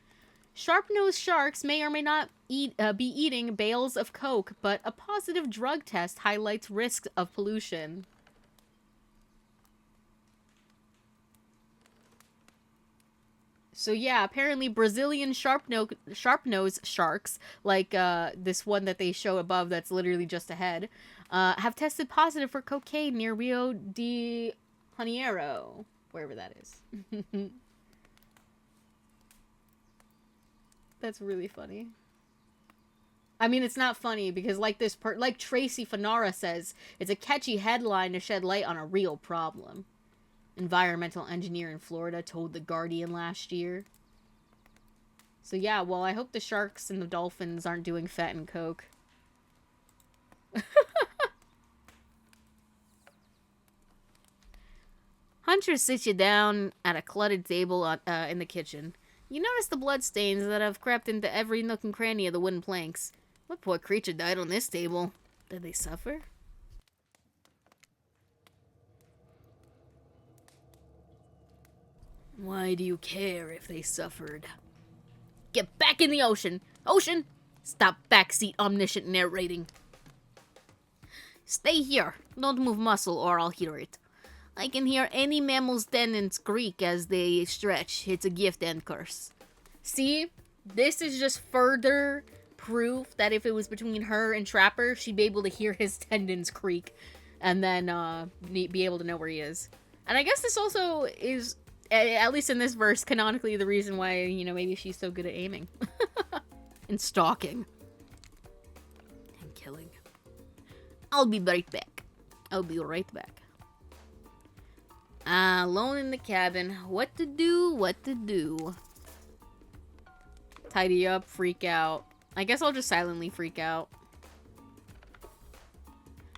Sharp-nosed sharks may or may not be eating bales of coke, but a positive drug test highlights risks of pollution. So yeah, apparently Brazilian sharp-nosed sharks, like this one that they show above that's literally just ahead, have tested positive for cocaine near Rio de Janeiro, wherever that is. That's really funny. I mean, it's not funny because like Tracy Fanara says, it's a catchy headline to shed light on a real problem. Environmental engineer in Florida told The Guardian last year. So yeah, well, I hope the sharks and the dolphins aren't doing fat and coke. Hunter sits you down at a cluttered table in the kitchen. You notice the bloodstains that have crept into every nook and cranny of the wooden planks. What poor creature died on this table? Did they suffer? Why do you care if they suffered? Get back in the ocean! Ocean! Stop backseat omniscient narrating. Stay here. Don't move muscle or I'll hear it. I can hear any mammal's tendons creak as they stretch. It's a gift and curse. See? This is just further proof that if it was between her and Trapper, she'd be able to hear his tendons creak and then be able to know where he is. And I guess this also is, at least in this verse, canonically the reason why, you know, maybe she's so good at aiming. And stalking. And killing. I'll be right back. I'll be right back. Alone in the cabin. What to do, what to do. Tidy up, freak out. I guess I'll just silently freak out.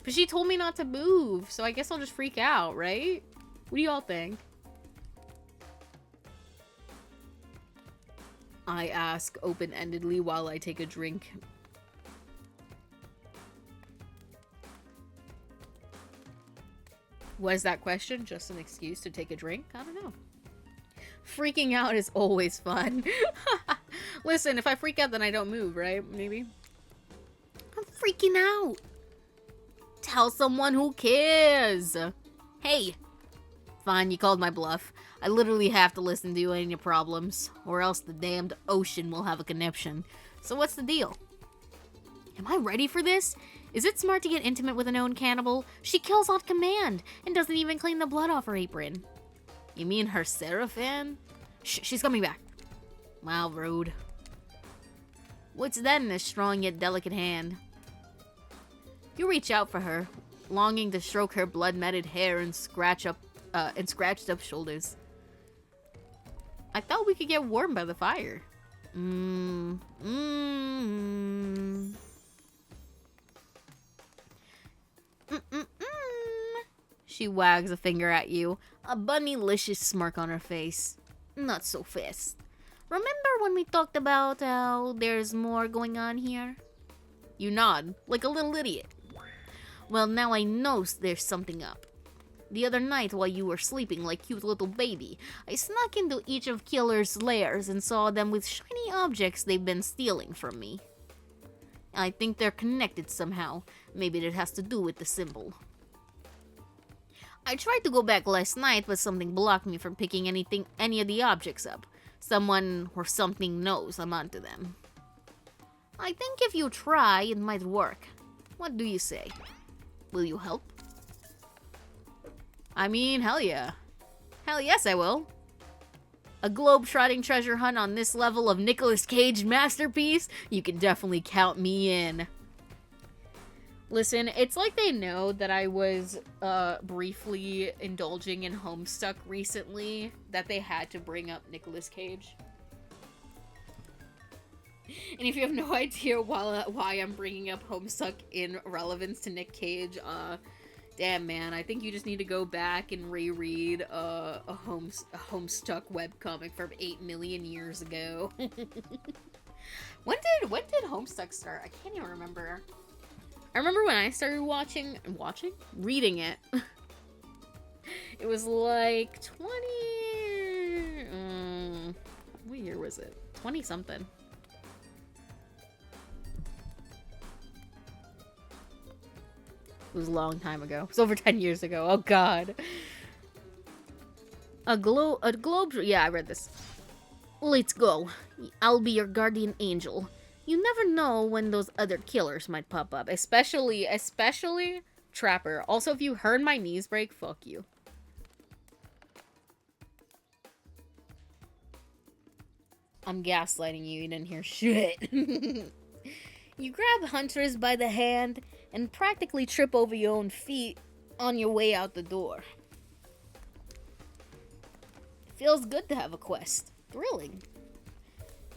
But she told me not to move, so I guess I'll just freak out, right? What do y'all think? I ask open-endedly while I take a drink. Was that question just an excuse to take a drink? I don't know. Freaking out is always fun. Listen, if I freak out, then I don't move, right? Maybe. I'm freaking out. Tell someone who cares. Hey. Fine, you called my bluff. I literally have to listen to you and your problems, or else the damned ocean will have a conniption. So what's the deal? Am I ready for this? Is it smart to get intimate with a known cannibal? She kills on command and doesn't even clean the blood off her apron. You mean her Seraphan? Shh, she's coming back. Wow, rude. What's that in a strong yet delicate hand? You reach out for her, longing to stroke her blood-matted hair and scratched up shoulders. I thought we could get warm by the fire. She wags a finger at you, a bunnylicious smirk on her face. Not so fast. Remember when we talked about how there's more going on here? You nod, like a little idiot. Well, now I know there's something up. The other night, while you were sleeping like cute little baby, I snuck into each of Killer's lairs and saw them with shiny objects they've been stealing from me. I think they're connected somehow. Maybe it has to do with the symbol. I tried to go back last night, but something blocked me from picking any of the objects up. Someone or something knows I'm onto them. I think if you try, it might work. What do you say? Will you help? I mean, hell yeah. Hell yes, I will. A globe-trotting treasure hunt on this level of Nicolas Cage masterpiece? You can definitely count me in. Listen, it's like they know that I was briefly indulging in Homestuck recently, that they had to bring up Nicolas Cage. And if you have no idea why I'm bringing up Homestuck in relevance to Nick Cage, damn man, I think you just need to go back and reread a Homestuck webcomic from 8 million years ago. When did Homestuck start? I can't even remember. I remember when I started reading it. It was like 20... what year was it? 20 something. It was a long time ago. It was over 10 years ago. Oh god. A globe... Yeah, I read this. Let's go. I'll be your guardian angel. You never know when those other killers might pop up. Especially Trapper. Also, if you heard my knees break, fuck you. I'm gaslighting you. You didn't hear shit. You grab Hunters by the hand and practically trip over your own feet on your way out the door. It feels good to have a quest. Thrilling.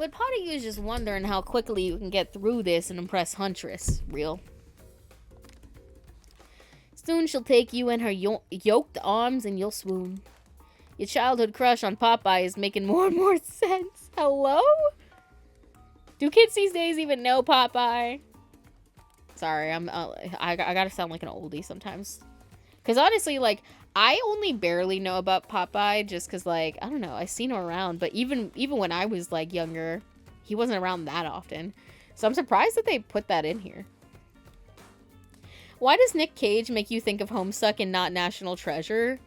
But part of you is just wondering how quickly you can get through this and impress Huntress. Real. Soon she'll take you in her yoked arms and you'll swoon. Your childhood crush on Popeye is making more and more sense. Hello? Do kids these days even know Popeye? Sorry, I gotta sound like an oldie sometimes. Because honestly, like, I only barely know about Popeye just because, like, I don't know, I seen him around. But even when I was, like, younger, he wasn't around that often. So I'm surprised that they put that in here. Why does Nick Cage make you think of Homestuck and not National Treasure?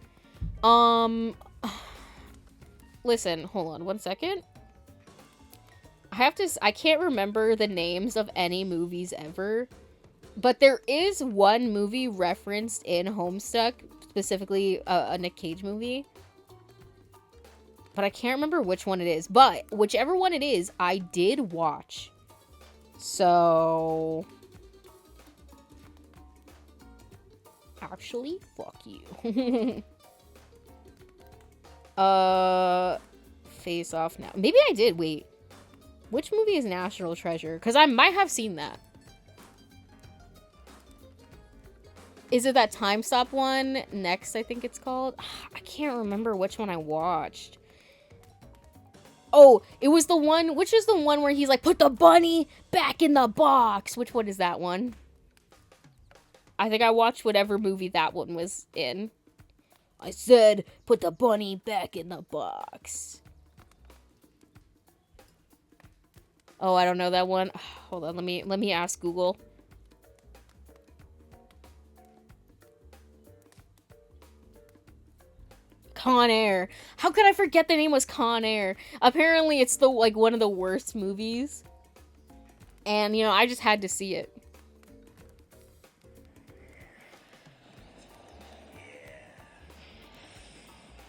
Listen, hold on one second. I can't remember the names of any movies ever. But there is one movie referenced in Homestuck, specifically a Nick Cage movie. But I can't remember which one it is. But whichever one it is, I did watch. So... Actually, fuck you. Face Off now. Maybe I did, wait. Which movie is National Treasure? Because I might have seen that. Is it that Time Stop one? Next, I think it's called. I can't remember which one I watched. Oh, it was the one, which is the one where he's like, put the bunny back in the box. Which one is that one? I think I watched whatever movie that one was in. I said, put the bunny back in the box. Oh, I don't know that one. Hold on, let me ask Google. Con Air. How could I forget the name was Con Air? Apparently it's the like one of the worst movies. And you know, I just had to see it.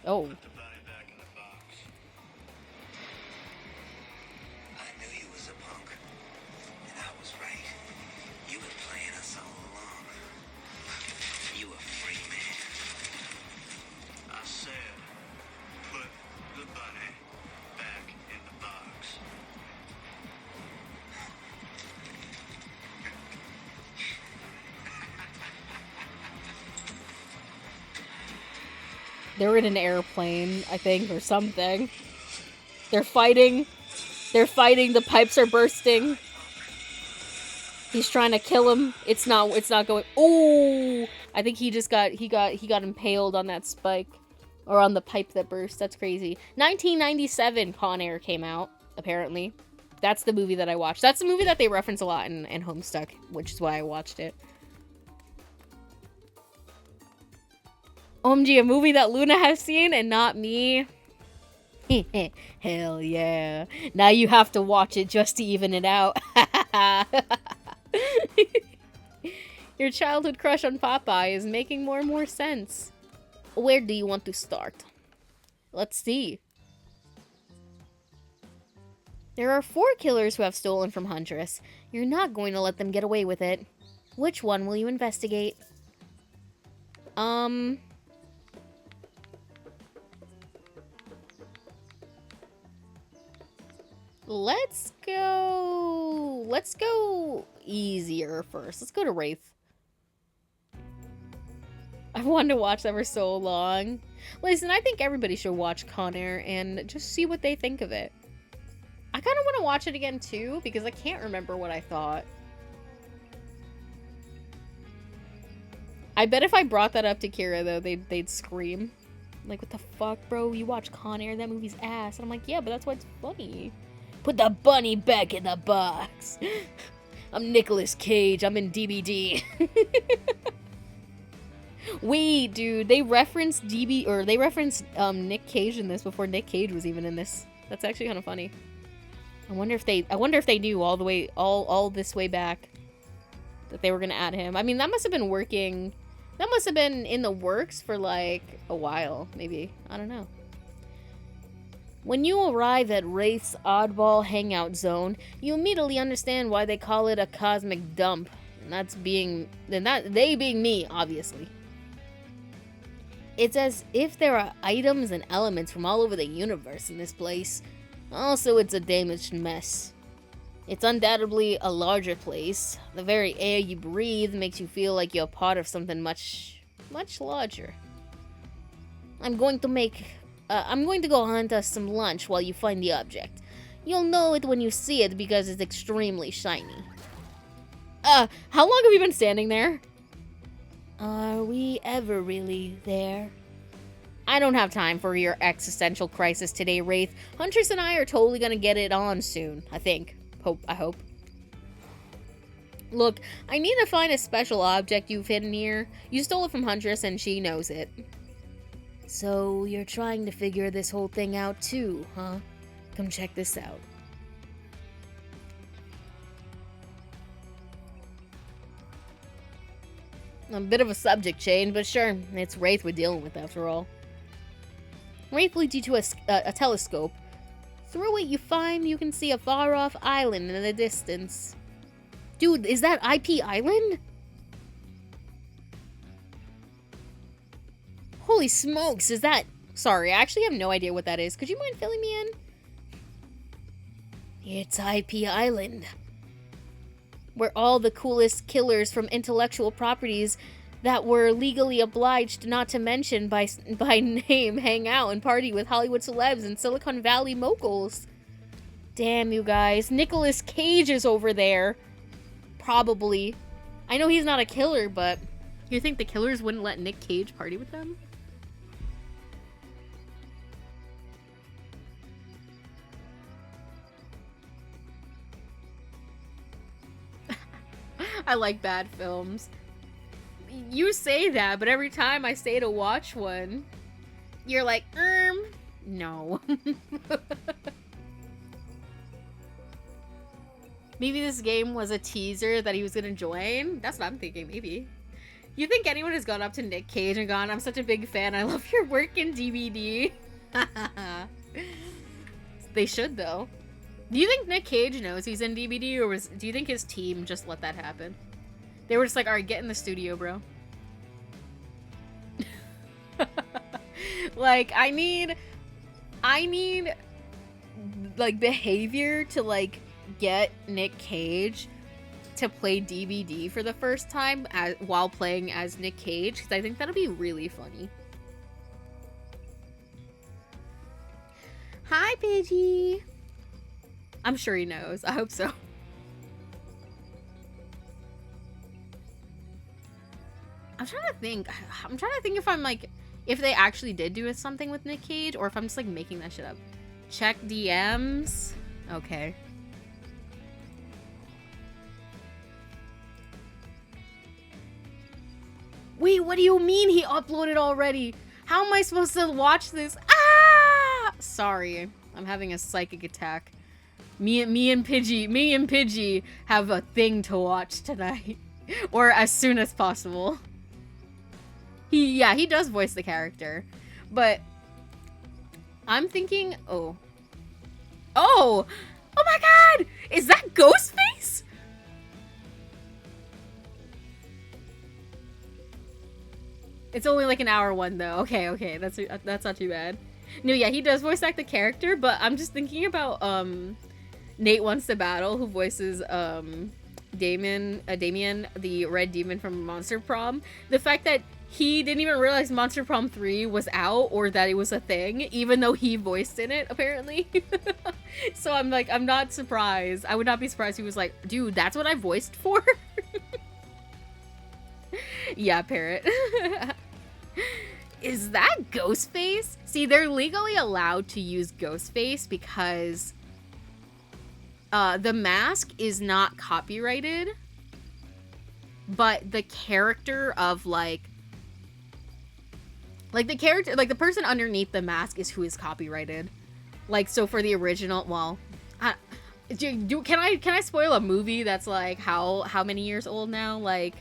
Oh. They were in an airplane, I think, or something. They're fighting. They're fighting. The pipes are bursting. He's trying to kill him. It's not going. Oh, I think he got impaled on that spike, or on the pipe that burst. That's crazy. 1997, Con Air came out. Apparently, that's the movie that I watched. That's the movie that they reference a lot in Homestuck, which is why I watched it. OMG, a movie that Luna has seen and not me. Hell yeah. Now you have to watch it just to even it out. Your childhood crush on Popeye is making more and more sense. Where do you want to start? Let's see. There are 4 killers who have stolen from Huntress. You're not going to let them get away with it. Which one will you investigate? Let's go easier first. Let's go to Wraith. I've wanted to watch that for so long. Listen, I think everybody should watch Con Air and just see what they think of it. I kind of want to watch it again too, because I can't remember what I thought. I bet if I brought that up to Kira, though, they'd scream. Like, what the fuck, bro? You watch Con Air? That movie's ass. And I'm like, yeah, but that's why it's funny. Put the bunny back in the box. I'm Nicolas Cage. I'm in DBD. Wait, dude. They referenced Nick Cage in this before Nick Cage was even in this. That's actually kind of funny. I wonder if they knew all this way back that they were gonna add him. I mean, that must have been working. That must have been in the works for like a while, maybe. I don't know. When you arrive at Wraith's oddball hangout zone, you immediately understand why they call it a cosmic dump. And they being me, obviously. It's as if there are items and elements from all over the universe in this place. Also, it's a damaged mess. It's undoubtedly a larger place. The very air you breathe makes you feel like you're part of something much, much larger. I'm going to go hunt us some lunch while you find the object. You'll know it when you see it because it's extremely shiny. How long have you been standing there? Are we ever really there? I don't have time for your existential crisis today, Wraith. Huntress and I are totally gonna get it on soon, I think. I hope. Look, I need to find a special object you've hidden here. You stole it from Huntress and she knows it. So, you're trying to figure this whole thing out too, huh? Come check this out. A bit of a subject change, but sure, it's Wraith we're dealing with after all. Wraith leads you to a telescope. Through it you can see a far-off island in the distance. Dude, is that IP Island? Holy smokes, is that... Sorry, I actually have no idea what that is. Could you mind filling me in? It's IP Island. Where all the coolest killers from intellectual properties that were legally obliged not to mention by name hang out and party with Hollywood celebs and Silicon Valley moguls. Damn, you guys. Nicolas Cage is over there. Probably. I know he's not a killer, but... You think the killers wouldn't let Nick Cage party with them? I like bad films. You say that, but every time I say to watch one, you're like, no. Maybe this game was a teaser that he was gonna join? That's what I'm thinking, maybe. You think anyone has gone up to Nick Cage and gone, I'm such a big fan, I love your work in DVD? They should, though. Do you think Nick Cage knows he's in DVD, or do you think his team just let that happen? They were just like, alright, get in the studio, bro. Like, I need, like, behavior to, like, get Nick Cage to play DVD for the first time while playing as Nick Cage, because I think that'll be really funny. Hi, Pidgey! I'm sure he knows. I hope so. I'm trying to think if I'm like, if they actually did do something with Nick Cage, or if I'm just like making that shit up. Check DMs. Okay. Wait, what do you mean he uploaded already? How am I supposed to watch this? Ah! Sorry, I'm having a psychic attack. Me and Pidgey have a thing to watch tonight. Or as soon as possible. He does voice the character. But I'm thinking, oh my god! Is that Ghostface? It's only like an hour one though. Okay, that's not too bad. No, yeah, he does voice act the character, but I'm just thinking about Nate Wants to Battle, who voices Damien, the red demon from Monster Prom. The fact that he didn't even realize Monster Prom 3 was out, or that it was a thing, even though he voiced in it, apparently. So I'm like, I'm not surprised. I would not be surprised if he was like, dude, that's what I voiced for? Yeah, Parrot. Is that Ghostface? See, they're legally allowed to use Ghostface because the mask is not copyrighted, but the character of like the character, like the person underneath the mask is who is copyrighted. Like, so for the original, well, can I spoil a movie that's like how many years old now? Like,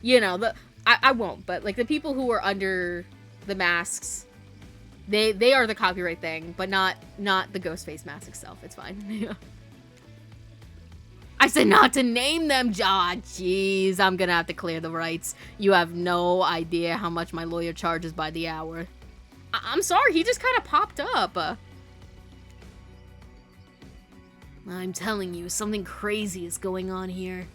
you know, I won't, but like the people who are under the masks, they are the copyright thing, but not the Ghostface mask itself. It's fine. Yeah. I said not to name them, John. Jeez, I'm gonna have to clear the rights. You have no idea how much my lawyer charges by the hour. I'm sorry, he just kind of popped up. I'm telling you, something crazy is going on here.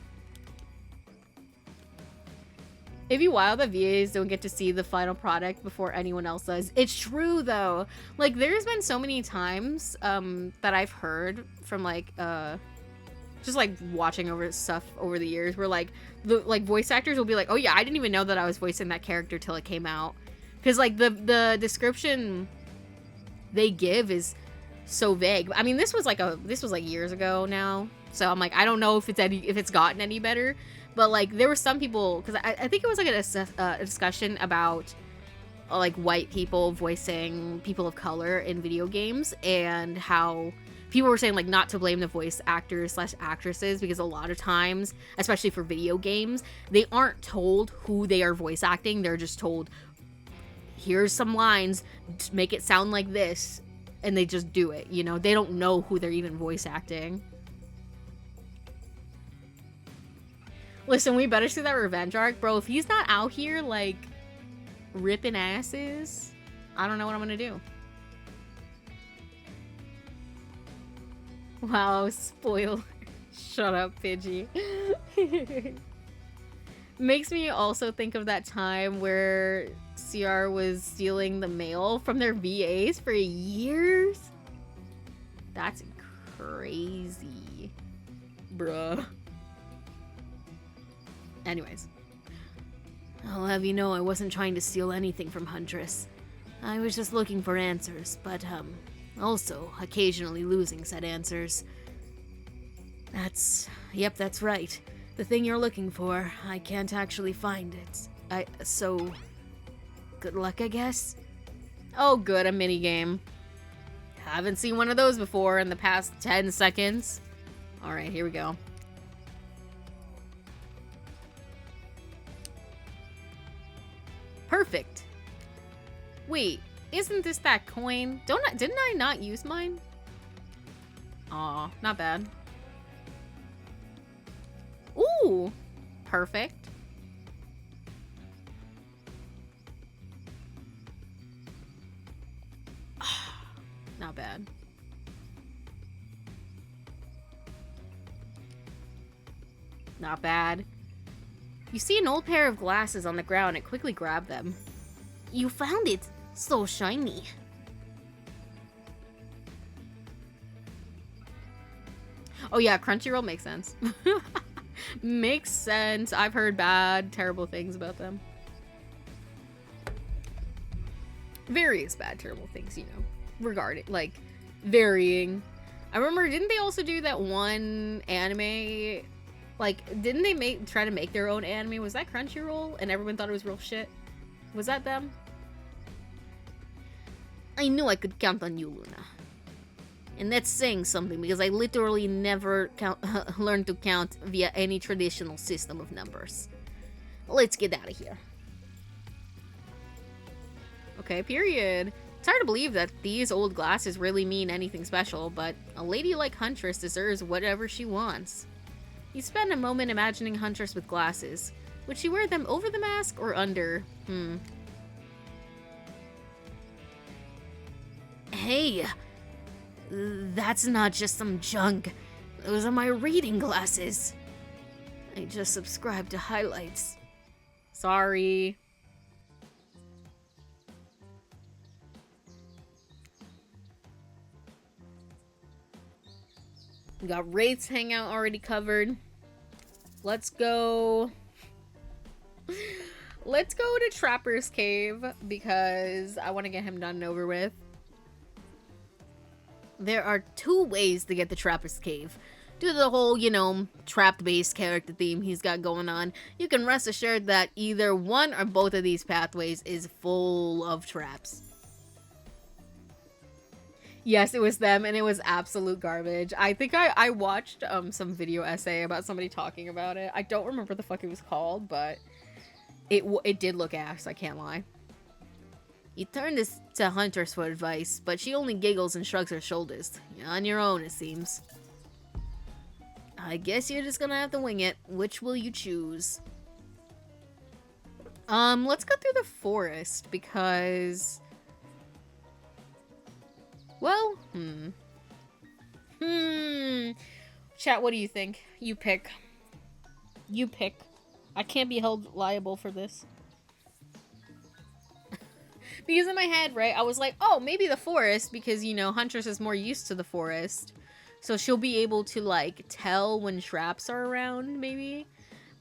It'd be wild that VAs don't get to see the final product before anyone else does. It's true though. Like there's been so many times that I've heard from like just like watching over stuff over the years where like the voice actors will be like, "Oh yeah, I didn't even know that I was voicing that character till it came out." Cuz like the description they give is so vague. I mean, this was like years ago now. So I'm like, I don't know if it's gotten any better. But like there were some people, because I think it was like a discussion about like white people voicing people of color in video games, and how people were saying like not to blame the voice actors / actresses, because a lot of times, especially for video games, they aren't told who they are voice acting. They're just told, here's some lines, make it sound like this, and they just do it, you know? They don't know who they're even voice acting. Listen, we better see that revenge arc. Bro, if he's not out here, like, ripping asses, I don't know what I'm gonna do. Wow, spoiler. Shut up, Pidgey. Makes me also think of that time where CR was stealing the mail from their VAs for years. That's crazy. Bruh. Anyways. I'll have you know I wasn't trying to steal anything from Huntress. I was just looking for answers, but, also occasionally losing said answers. Yep, that's right. The thing you're looking for, I can't actually find it. So, good luck, I guess? Oh good, a minigame. Haven't seen one of those before in the past 10 seconds. Alright, here we go. Perfect. Wait, isn't this that coin? Didn't I not use mine? Aw, not bad. Ooh, perfect. Not bad. Not bad. You see an old pair of glasses on the ground and quickly grab them. You found it! So shiny. Oh yeah, Crunchyroll makes sense. Makes sense. I've heard bad, terrible things about them. Various bad, terrible things, you know, regarding, like, varying. I remember, didn't they also do that one anime? Like, didn't they try to make their own anime? Was that Crunchyroll? And everyone thought it was real shit? Was that them? I knew I could count on you, Luna. And that's saying something, because I literally never learned to count via any traditional system of numbers. Let's get out of here. Okay, period. It's hard to believe that these old glasses really mean anything special, but a lady like Huntress deserves whatever she wants. You spend a moment imagining Huntress with glasses. Would she wear them over the mask or under? Hey! That's not just some junk. Those are my reading glasses. I just subscribed to highlights. Sorry. We got Wraith's hangout already covered. Let's go. Let's go to Trapper's Cave because I want to get him done and over with. There are 2 ways to get the Trapper's Cave. Due to the whole, you know, trap-based character theme he's got going on, you can rest assured that either one or both of these pathways is full of traps. Yes, it was them, and it was absolute garbage. I think I watched some video essay about somebody talking about it. I don't remember what the fuck it was called, but it did look ass, I can't lie. You turn this to Huntress for advice, but she only giggles and shrugs her shoulders. You're on your own, it seems. I guess you're just gonna have to wing it. Which will you choose? Let's go through the forest, because... Well, Chat, what do you think? You pick. You pick. I can't be held liable for this. Because in my head, right, I was like, oh, maybe the forest, because, you know, Huntress is more used to the forest. So she'll be able to, like, tell when traps are around, maybe.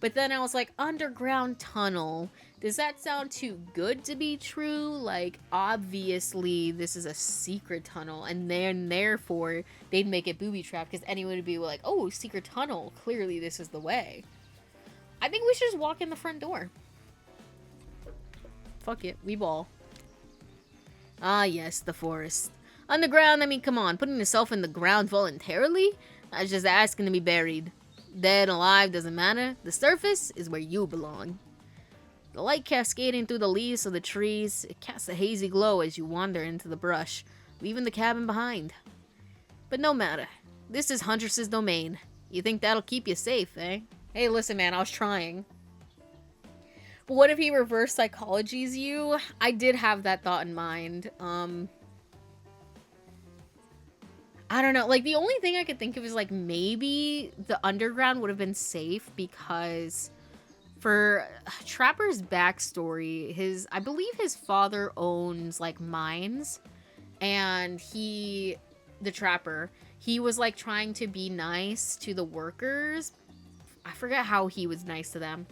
But then I was like, underground tunnel. Does that sound too good to be true? Like, obviously, this is a secret tunnel, and then therefore, they'd make it booby-trapped, because anyone would be like, oh, secret tunnel. Clearly, this is the way. I think we should just walk in the front door. Fuck it, we ball. Ah, yes, the forest. Underground, I mean, come on, putting yourself in the ground voluntarily? That's just asking to be buried. Dead, alive, doesn't matter. The surface is where you belong. The light cascading through the leaves of the trees, it casts a hazy glow as you wander into the brush, leaving the cabin behind. But no matter. This is Huntress's domain. You think that'll keep you safe, eh? Hey, listen, man, I was trying. But what if he reverse psychologies you? I did have that thought in mind. I don't know. Like, the only thing I could think of is, like, maybe the underground would have been safe because for Trapper's backstory, I believe his father owns, like, mines. And the Trapper, he was, like, trying to be nice to the workers. I forget how he was nice to them.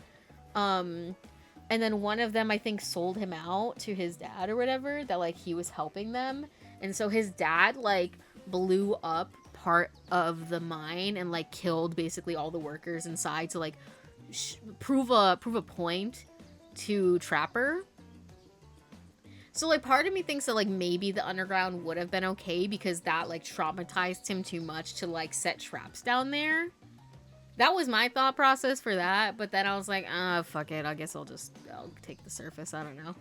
And then one of them, I think, sold him out to his dad or whatever, that, like, he was helping them. And so his dad, like, blew up part of the mine and, like, killed basically all the workers inside to, like, prove a point to Trapper. So, like, part of me thinks that, like, maybe the underground would have been okay because that, like, traumatized him too much to, like, set traps down there. That was my thought process for that, but then I was like, fuck it, I guess I'll take the surface, I don't know.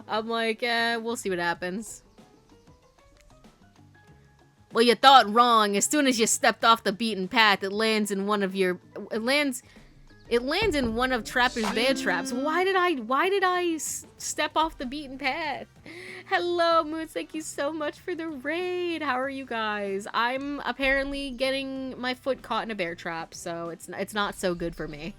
I'm like, we'll see what happens. Well, you thought wrong. As soon as you stepped off the beaten path, it lands in one of Trapper's bear traps. Why did I step off the beaten path? Hello, Moons. Thank you so much for the raid. How are you guys? I'm apparently getting my foot caught in a bear trap, so it's not so good for me.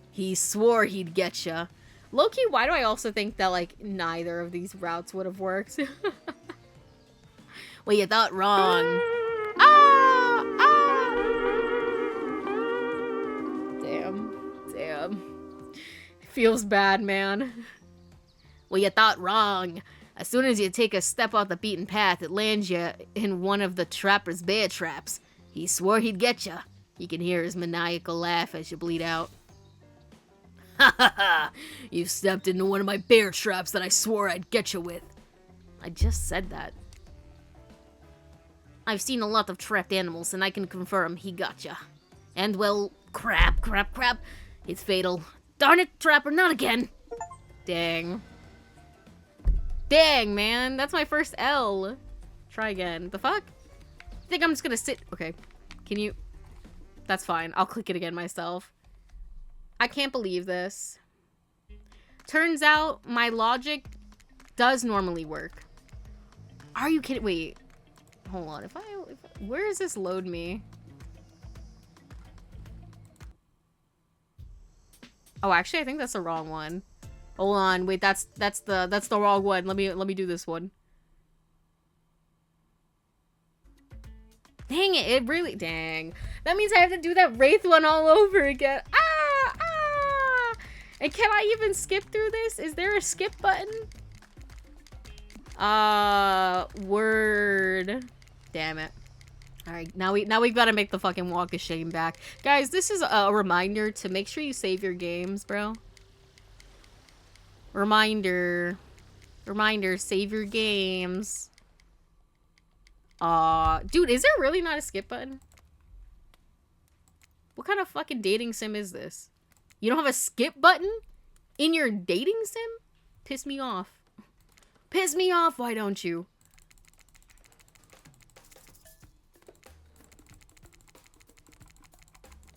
He swore he'd get ya. Low-key, why do I also think that, like, neither of these routes would have worked? Well, you thought wrong. Damn. Feels bad, man. Well, you thought wrong. As soon as you take a step off the beaten path, it lands you in one of the Trapper's bear traps. He swore he'd get ya. You can hear his maniacal laugh as you bleed out. Ha ha ha! You stepped into one of my bear traps that I swore I'd get you with. I just said that. I've seen a lot of trapped animals, and I can confirm he got ya. And, well, crap. It's fatal. Darn it, Trapper, not again! Dang. Dang, man. That's my first L. Try again. The fuck? I think I'm just gonna sit... Okay. Can you... That's fine. I'll click it again myself. I can't believe this. Turns out my logic does normally work. Are you kidding? Wait. Hold on. Where does this load me? Oh, actually, I think that's the wrong one. Hold on. Wait, that's the wrong one. Let me do this one. Dang it! It really... Dang. That means I have to do that Wraith one all over again. And can I even skip through this? Is there a skip button? Word. Damn it. Alright, now we've got to make the fucking walk of shame back. Guys, this is a reminder to make sure you save your games, bro. Reminder, save your games. Dude, is there really not a skip button? What kind of fucking dating sim is this? You don't have a skip button in your dating sim? Piss me off. Piss me off, why don't you?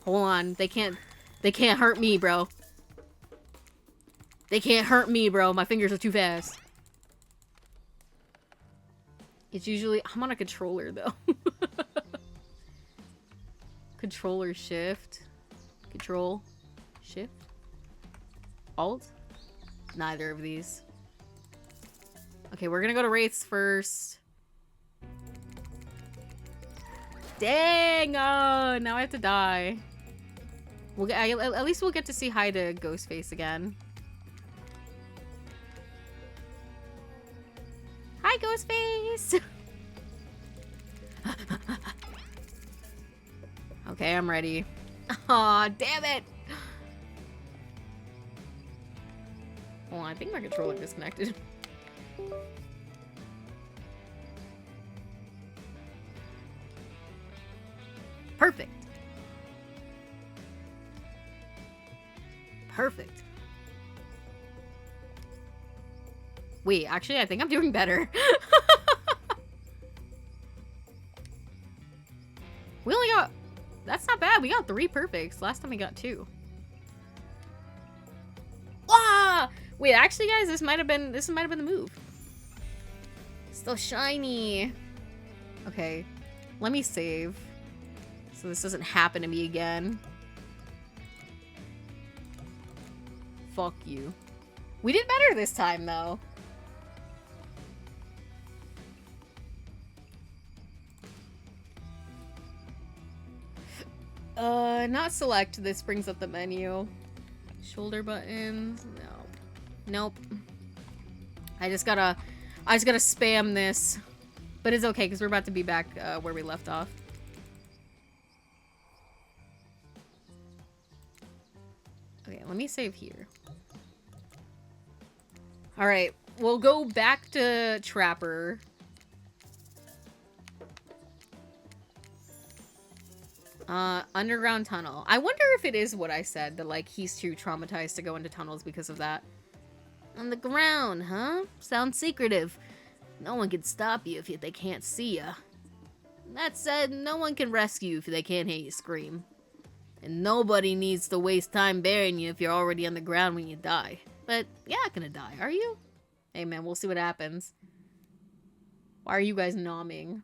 Hold on, they can't hurt me, bro. They can't hurt me, bro. My fingers are too fast. It's usually... I'm on a controller, though. Controller shift. Control. Shift. Alt. Neither of these. Okay, we're gonna go to Wraiths first. Dang! Oh, now I have to die. We'll get, at least we'll get to see hi to Ghostface again. Hi, Ghostface! Okay, I'm ready. Aw, damn it! Well, I think my controller disconnected. Perfect. Perfect. Wait, actually, I think I'm doing better. We only got... That's not bad. We got 3 perfects. Last time we got 2. Ah! Wait, actually, guys, this might have been the move. Still shiny. Okay. Let me save. So this doesn't happen to me again. Fuck you. We did better this time, though. Not select. This brings up the menu. Shoulder buttons. No. Nope. I just gotta spam this. But it's okay, because we're about to be back where we left off. Okay, let me save here. Alright, we'll go back to Trapper. Underground tunnel. I wonder if it is what I said, that, like, he's too traumatized to go into tunnels because of that. On the ground, huh? Sounds secretive. No one can stop you if they can't see ya. That said, no one can rescue you if they can't hear you scream. And nobody needs to waste time burying you if you're already on the ground when you die. But you're not gonna die, are you? Hey man, we'll see what happens. Why are you guys nomming?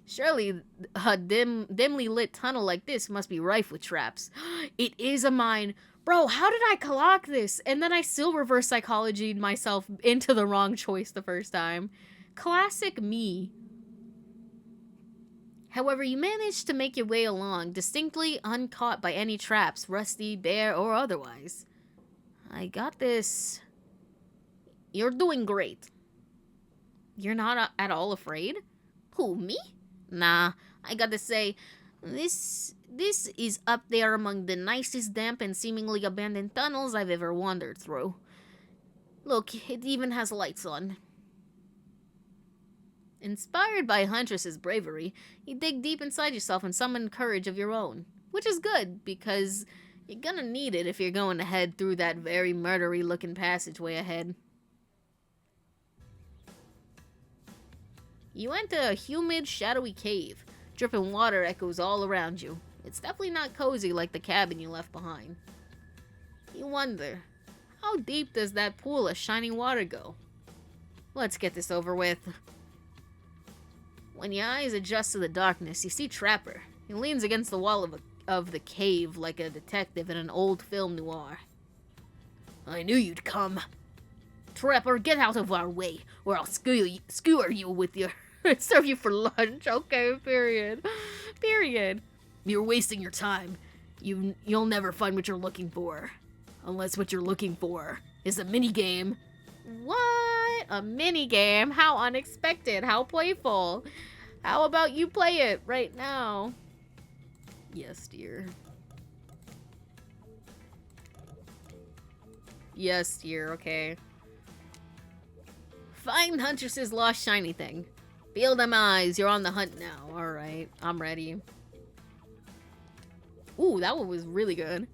Surely a dimly lit tunnel like this must be rife with traps. It is a mine. Bro, how did I clock this? And then I still reverse psychologied myself into the wrong choice the first time. Classic me. However, you managed to make your way along, distinctly uncaught by any traps, rusty, bare, or otherwise. I got this. You're doing great. You're not at all afraid? Who, me? Nah, I gotta say, this is up there among the nicest damp and seemingly abandoned tunnels I've ever wandered through. Look, it even has lights on. Inspired by Huntress's bravery, you dig deep inside yourself and summon courage of your own. Which is good, because you're gonna need it if you're going to head through that very murdery-looking passageway ahead. You enter a humid, shadowy cave. Dripping water echoes all around you. It's definitely not cozy like the cabin you left behind. You wonder, how deep does that pool of shiny water go? Let's get this over with. When your eyes adjust to the darkness, you see Trapper. He leans against the wall of the cave like a detective in an old film noir. I knew you'd come. Trapper, get out of our way, or I'll skewer you with your... serve you for lunch. Okay, period. Period. You're wasting your time. You'll never find what you're looking for. Unless what you're looking for is a minigame. What? A minigame? How unexpected. How playful. How about you play it right now? Yes, dear. Yes, dear. Okay. Find Huntress's lost shiny thing. Feel them eyes. You're on the hunt now. Alright. I'm ready. Ooh, that one was really good.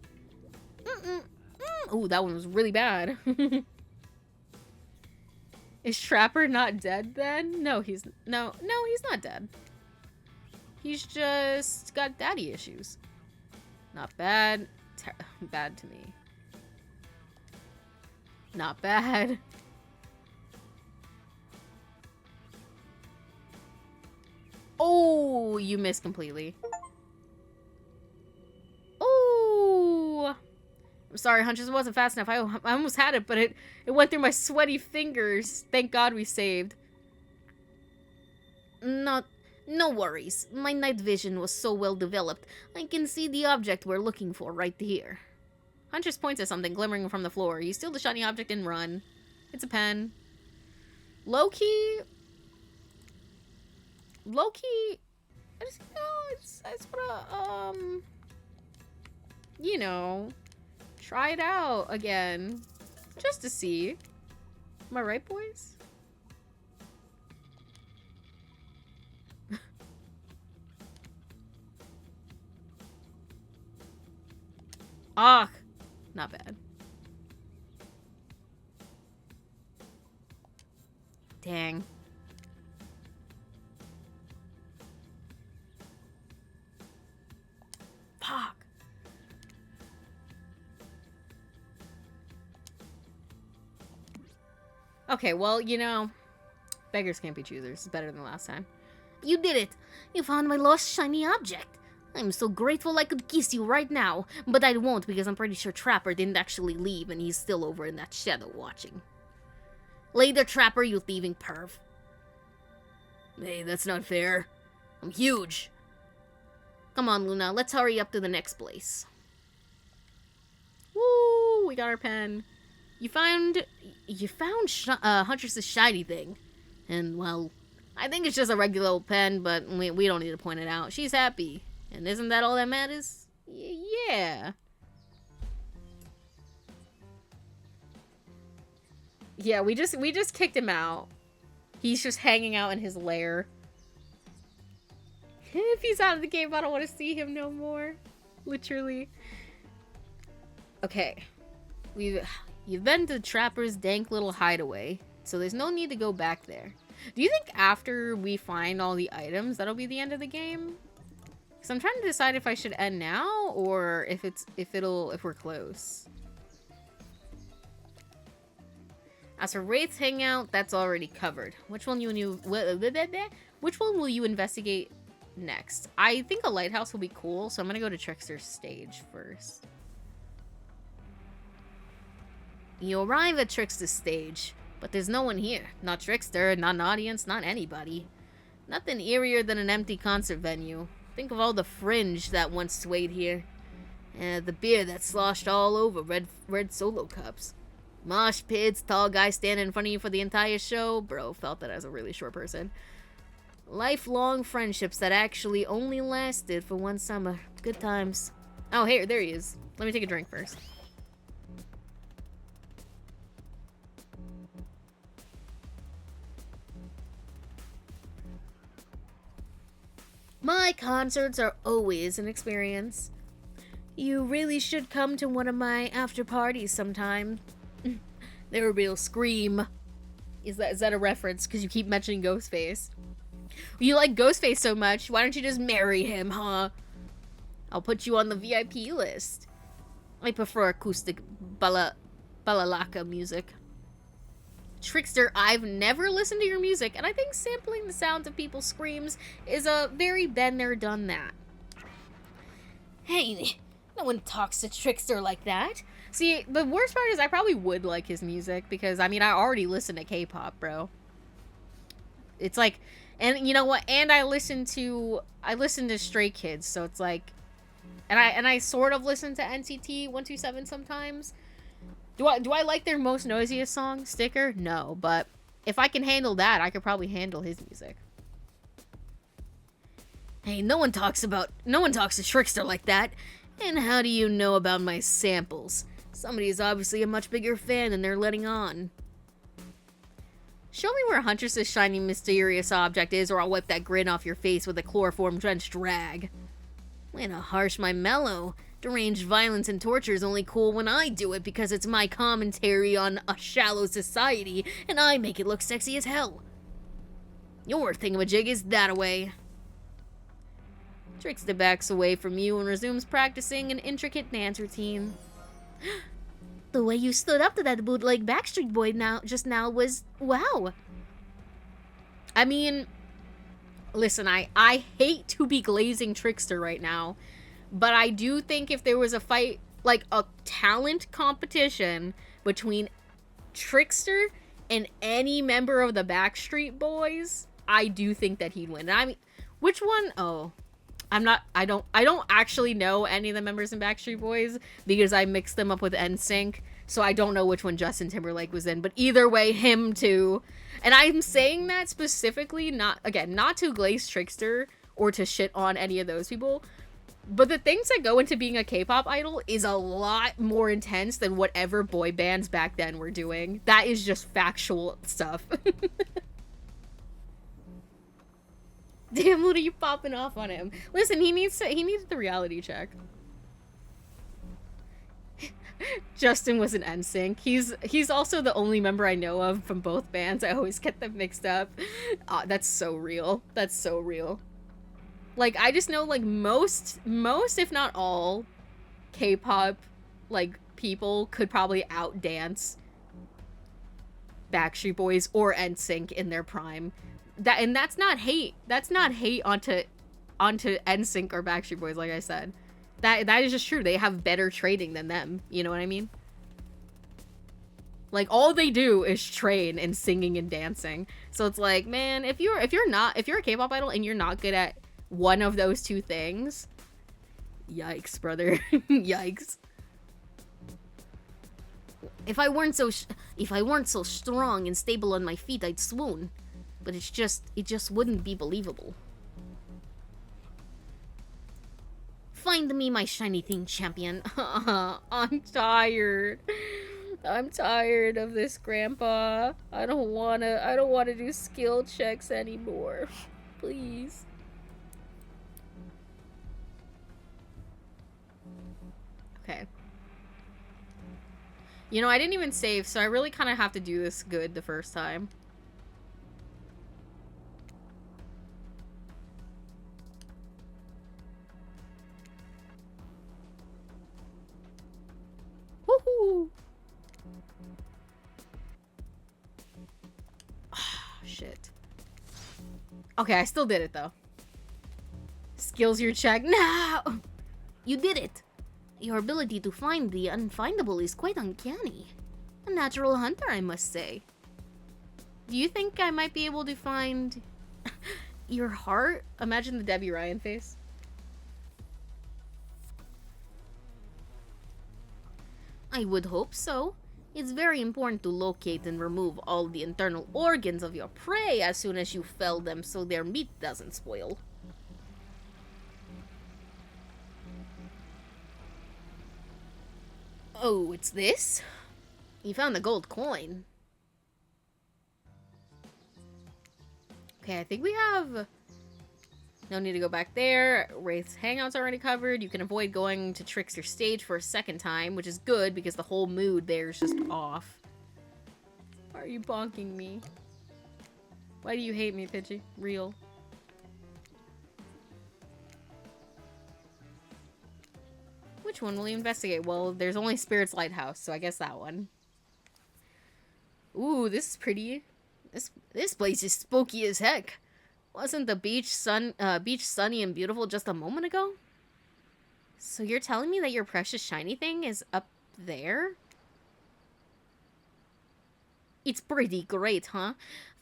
Ooh, that one was really bad. Is Trapper not dead then? No, he's not dead. He's just got daddy issues. Not bad. Bad to me. Not bad. you missed completely. Oh! I'm sorry, Huntress, it wasn't fast enough. I almost had it, but it went through my sweaty fingers. Thank God we saved. No worries. My night vision was so well developed, I can see the object we're looking for right here. Huntress points at something glimmering from the floor. You steal the shiny object and run. It's a pen. Low-key, I just, I just wanna, you know, try it out again. Just to see. Am I right, boys? Ah, not bad. Dang. Fuck. Okay, well, you know, beggars can't be choosers. It's better than last time. You did it! You found my lost shiny object! I'm so grateful I could kiss you right now, but I won't because I'm pretty sure Trapper didn't actually leave and he's still over in that shadow watching. Later, Trapper, you thieving perv. Hey, that's not fair. I'm huge. Come on, Luna, let's hurry up to the next place. Woo! We got our pen. You found Huntress's shiny thing. And, well, I think it's just a regular old pen, but we don't need to point it out. She's happy. And isn't that all that matters? Yeah. Yeah, we just kicked him out. He's just hanging out in his lair. If he's out of the game, I don't want to see him no more. Literally. Okay. You've been to the Trapper's dank little hideaway, so there's no need to go back there. Do you think after we find all the items, that'll be the end of the game? Because I'm trying to decide if I should end now or if we're close. As for Wraith's hangout, that's already covered. Which one will you investigate next? I think a lighthouse will be cool, so I'm gonna go to Trickster's stage first. You arrive at Trickster's stage, but there's no one here. Not Trickster, not an audience, not anybody. Nothing eerier than an empty concert venue. Think of all the fringe that once swayed here. The beer that sloshed all over red solo cups. Mosh pits, tall guy standing in front of you for the entire show. Bro, felt that as a really short person. Lifelong friendships that actually only lasted for one summer. Good times. Oh, here, there he is. Let me take a drink first. My concerts are always an experience. You really should come to one of my after parties sometime. They're a real scream. Is that a reference? Because you keep mentioning Ghostface. You like Ghostface so much, why don't you just marry him, huh? I'll put you on the VIP list. I prefer acoustic balalaka music. Trickster, I've never listened to your music, and I think sampling the sounds of people's screams is a very been there, done that. Hey, no one talks to Trickster like that. See, the worst part is I probably would like his music, because, I mean, I already listen to K-pop, bro. It's like, and you know what, and I listen to Stray Kids, so it's like, and I sort of listen to NCT 127 sometimes. Do I like their most noisiest song, Sticker? No, but if I can handle that, I could probably handle his music. Hey, no one talks to Trickster like that. And how do you know about my samples? Somebody is obviously a much bigger fan than they're letting on. Show me where Huntress's shiny mysterious object is, or I'll wipe that grin off your face with a chloroform-drenched rag. Way to harsh my mellow. Deranged violence and torture is only cool when I do it because it's my commentary on a shallow society, and I make it look sexy as hell. Your thingamajig is that-a-way. Trickster backs away from you and resumes practicing an intricate dance routine. The way you stood up to that bootleg Backstreet Boy just now was wow. I mean, Listen, I hate to be glazing Trickster right now, but I do think if there was a fight, like a talent competition between Trickster and any member of the Backstreet Boys, I do think that he'd win. And I mean, which one? Oh, I don't actually know any of the members in Backstreet Boys because I mixed them up with NSYNC. So I don't know which one Justin Timberlake was in, but either way, him too. And I'm saying that specifically, not to glaze Trickster or to shit on any of those people, but the things that go into being a K-pop idol is a lot more intense than whatever boy bands back then were doing. That is just factual stuff. Damn, what are you popping off on him? Listen, he needs the reality check. Justin was an NSYNC. He's also the only member I know of from both bands. I always get them mixed up. That's so real. That's so real. Like, I just know, like, most, if not all, K-pop, like, people could probably outdance Backstreet Boys or NSYNC in their prime. And that's not hate. That's not hate onto NSYNC or Backstreet Boys, like I said. That is just true. They have better trading than them. You know what I mean? Like, all they do is train and singing and dancing. So it's like, man, if you're a K-pop idol and you're not good at one of those two things, yikes, brother. Yikes. If I weren't so strong and stable on my feet, I'd swoon. But it just wouldn't be believable. Find me my shiny thing, champion. I'm tired. I'm tired of this, Grandpa. I don't wanna do skill checks anymore. Please. Okay. You know, I didn't even save, so I really kind of have to do this good the first time. Woohoo! Shit. Okay, I still did it, though. Skills your check. No! You did it! Your ability to find the unfindable is quite uncanny. A natural hunter, I must say. Do you think I might be able to find your heart? Imagine the Debbie Ryan face. I would hope so. It's very important to locate and remove all the internal organs of your prey as soon as you fell them so their meat doesn't spoil. Oh, it's this? You found the gold coin. Okay, I think we have... No need to go back there. Wraith's hangout's already covered. You can avoid going to Trickster stage for a second time, which is good because the whole mood there is just off. Why are you bonking me? Why do you hate me, Pidgey? Real. Which one will you investigate? Well, there's only Spirit's Lighthouse, so I guess that one. Ooh, this is pretty. This place is spooky as heck. Wasn't the beach sunny and beautiful just a moment ago? So you're telling me that your precious shiny thing is up there? It's pretty great, huh?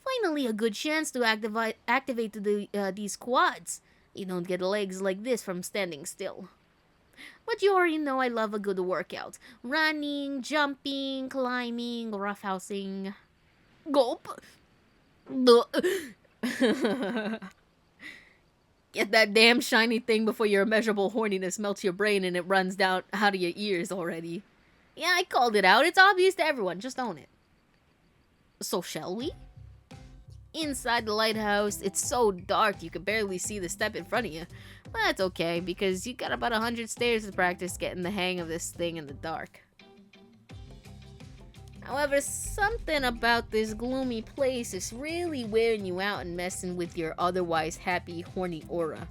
Finally a good chance to activate these quads. You don't get legs like this from standing still. But you already know I love a good workout. Running, jumping, climbing, roughhousing. Gulp! Get that damn shiny thing before your immeasurable horniness melts your brain and it runs down out of your ears already. Yeah, I called it out. It's obvious to everyone. Just own it. So shall we? Inside the lighthouse, it's so dark you can barely see the step in front of you. But that's okay, because you got about 100 stairs to practice getting the hang of this thing in the dark. However, something about this gloomy place is really wearing you out and messing with your otherwise happy, horny aura.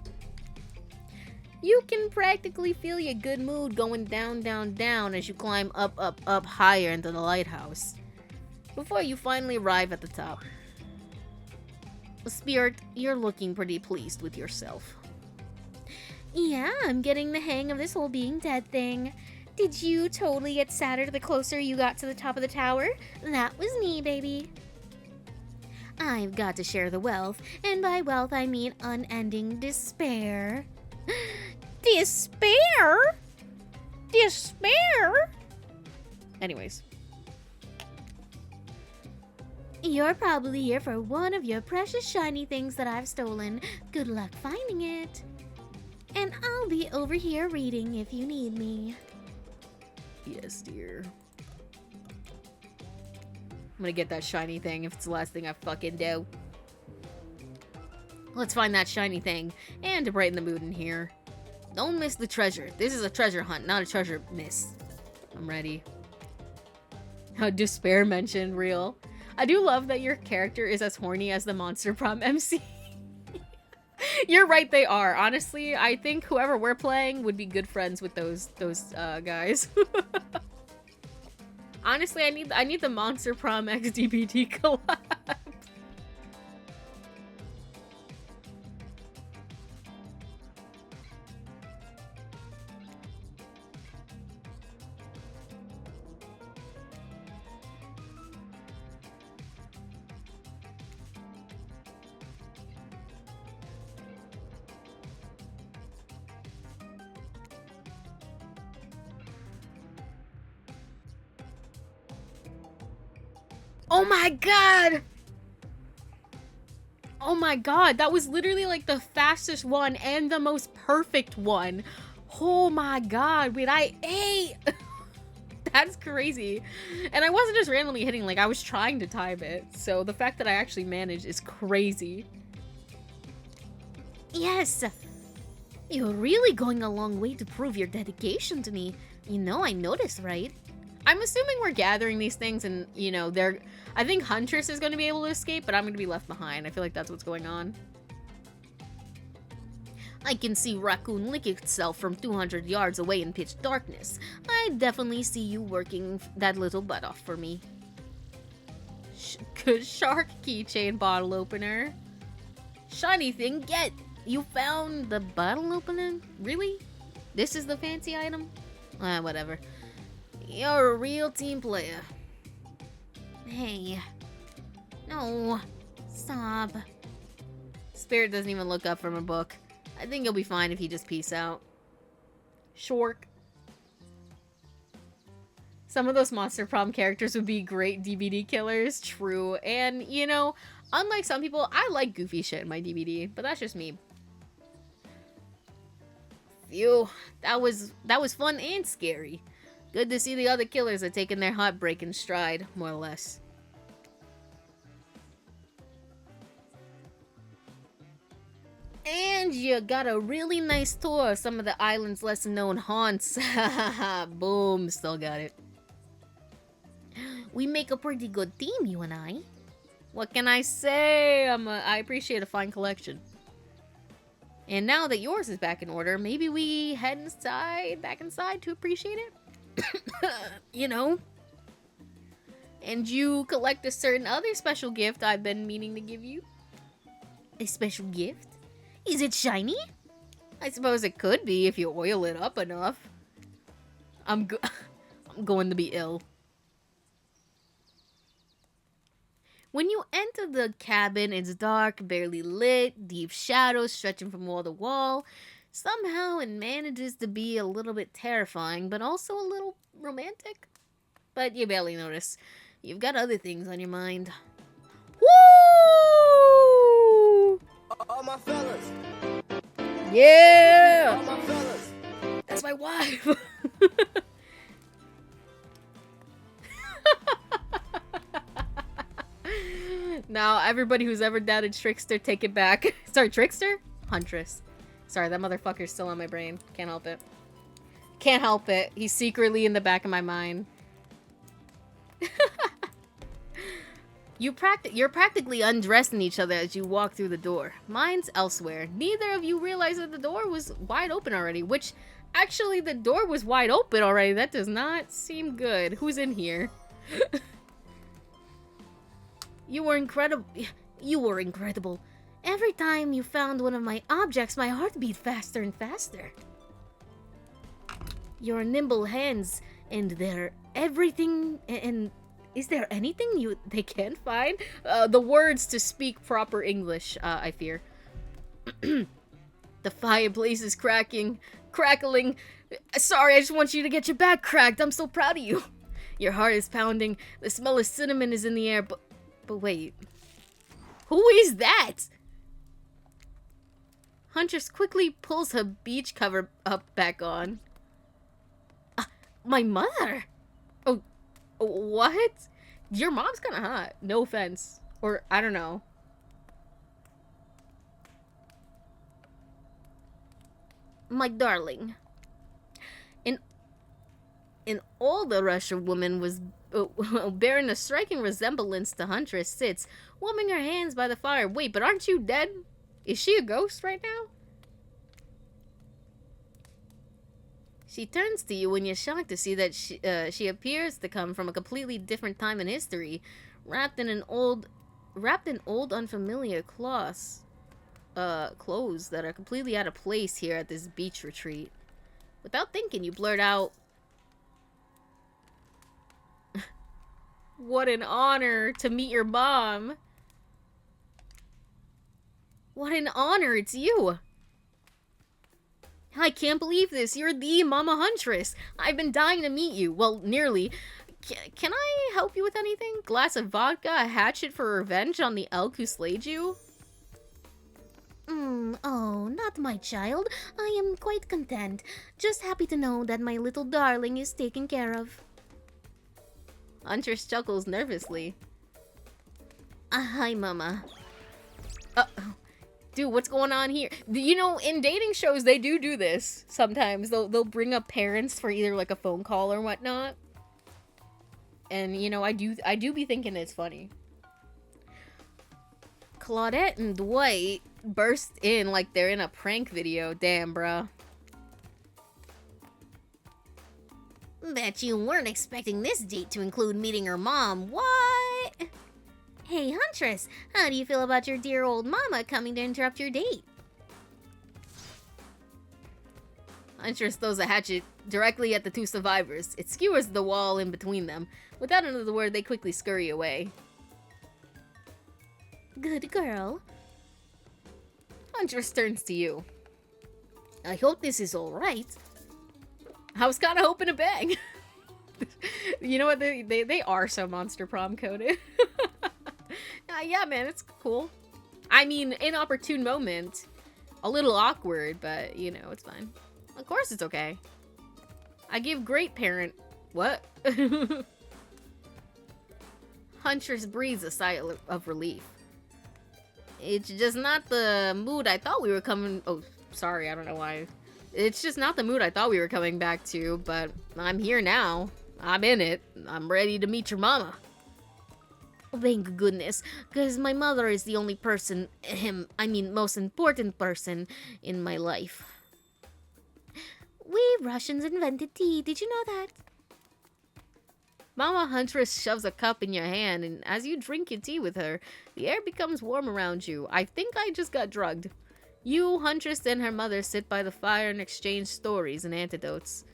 You can practically feel your good mood going down, down, down as you climb up, up, up higher into the lighthouse, before you finally arrive at the top. Spirit, you're looking pretty pleased with yourself. Yeah, I'm getting the hang of this whole being dead thing. Did you totally get sadder the closer you got to the top of the tower? That was me, baby. I've got to share the wealth, and by wealth I mean unending despair. Despair? Despair? Anyways. You're probably here for one of your precious shiny things that I've stolen. Good luck finding it. And I'll be over here reading if you need me. Yes, dear. I'm gonna get that shiny thing if it's the last thing I fucking do. Let's find that shiny thing. And to brighten the mood in here, don't miss the treasure. This is a treasure hunt, not a treasure miss. I'm ready. Despair mentioned, real. I do love that your character is as horny as the Monster Prom MC. You're right, they are. Honestly, I think whoever we're playing would be good friends with those guys. Honestly, I need the Monster Prom X DBD collab. Oh my god! Oh my god, that was literally like the fastest one and the most perfect one. Oh my god, wait, I ate! That's crazy. And I wasn't just randomly hitting, like I was trying to time it. So the fact that I actually managed is crazy. Yes! You're really going a long way to prove your dedication to me. You know I noticed, right? I'm assuming we're gathering these things and, you know, I think Huntress is going to be able to escape, but I'm going to be left behind. I feel like that's what's going on. I can see Raccoon lick itself from 200 yards away in pitch darkness. I definitely see you working that little butt off for me. Shark keychain bottle opener. Shiny thing, get! You found the bottle opener? Really? This is the fancy item? Whatever. You're a real team player. Hey. No. Stop. Spirit doesn't even look up from a book. I think he'll be fine if he just peace out. Shork. Some of those Monster Prom characters would be great DVD killers. True. And, you know, unlike some people, I like goofy shit in my DVD. But that's just me. Phew. That was fun and scary. Good to see the other killers are taking their heartbreak in stride, more or less. And you got a really nice tour of some of the island's lesser-known haunts. Boom, still got it. We make a pretty good team, you and I. What can I say? I appreciate a fine collection. And now that yours is back in order, maybe we head back inside to appreciate it? You know? And you collect a certain other special gift I've been meaning to give you. A special gift? Is it shiny? I suppose it could be if you oil it up enough. I'm going to be ill. When you enter the cabin, it's dark, barely lit, deep shadows stretching from wall to wall. Somehow it manages to be a little bit terrifying, but also a little romantic. But you barely notice. You've got other things on your mind. Woo! All my fellas. Yeah! All my fellas. That's my wife! Now, everybody who's ever doubted Trickster, take it back. Sorry, Trickster? Huntress. Sorry, that motherfucker's still on my brain. Can't help it. Can't help it. He's secretly in the back of my mind. You're practically undressing each other as you walk through the door. Mine's elsewhere. Neither of you realize that the door was wide open already, which, actually, the door was wide open already. That does not seem good. Who's in here? You were incredible. Every time you found one of my objects, my heart beat faster and faster. Your nimble hands and their everything and is there anything they can't find? The words to speak proper English, I fear. The fireplace is crackling. Sorry, I just want you to get your back cracked. I'm so proud of you. Your heart is pounding. The smell of cinnamon is in the air, but wait. Who is that? Huntress quickly pulls her beach cover up back on. My mother? Oh, what? Your mom's kind of hot. No offense. Or, I don't know. My darling. An older Russian woman was bearing a striking resemblance to Huntress sits, warming her hands by the fire. Wait, but aren't you dead? Is she a ghost right now? She turns to you when you're shocked to see that she appears to come from a completely different time in history, wrapped in old unfamiliar clothes that are completely out of place here at this beach retreat. Without thinking, you blurt out, "What an honor to meet your mom." What an honor, it's you. I can't believe this. You're the Mama Huntress. I've been dying to meet you. Well, nearly. Can I help you with anything? Glass of vodka, a hatchet for revenge on the elk who slayed you? Oh, not my child. I am quite content. Just happy to know that my little darling is taken care of. Huntress chuckles nervously. Hi, Mama. Dude, what's going on here? You know, in dating shows, they do this sometimes. They'll bring up parents for either like a phone call or whatnot. And you know, I do be thinking it's funny. Claudette and Dwight burst in like they're in a prank video. Damn, bruh. Bet you weren't expecting this date to include meeting her mom. What? Hey, Huntress, how do you feel about your dear old mama coming to interrupt your date? Huntress throws a hatchet directly at the two survivors. It skewers the wall in between them. Without another word, they quickly scurry away. Good girl. Huntress turns to you. I hope this is alright. I was kind of hoping to bang. You know what? They are so monster prom coded. Yeah, man, it's cool. I mean, inopportune moment. A little awkward, but, you know, it's fine. Of course it's okay. I give great parent... What? Huntress breathes a sigh of relief. It's just not the mood I thought we were coming... Oh, sorry, I don't know why. It's just not the mood I thought we were coming back to, but I'm here now. I'm in it. I'm ready to meet your mama. Thank goodness, because my mother is the only person, most important person in my life. We Russians invented tea, did you know that? Mama Huntress shoves a cup in your hand, and as you drink your tea with her, the air becomes warm around you. I think I just got drugged. You, Huntress, and her mother sit by the fire and exchange stories and anecdotes.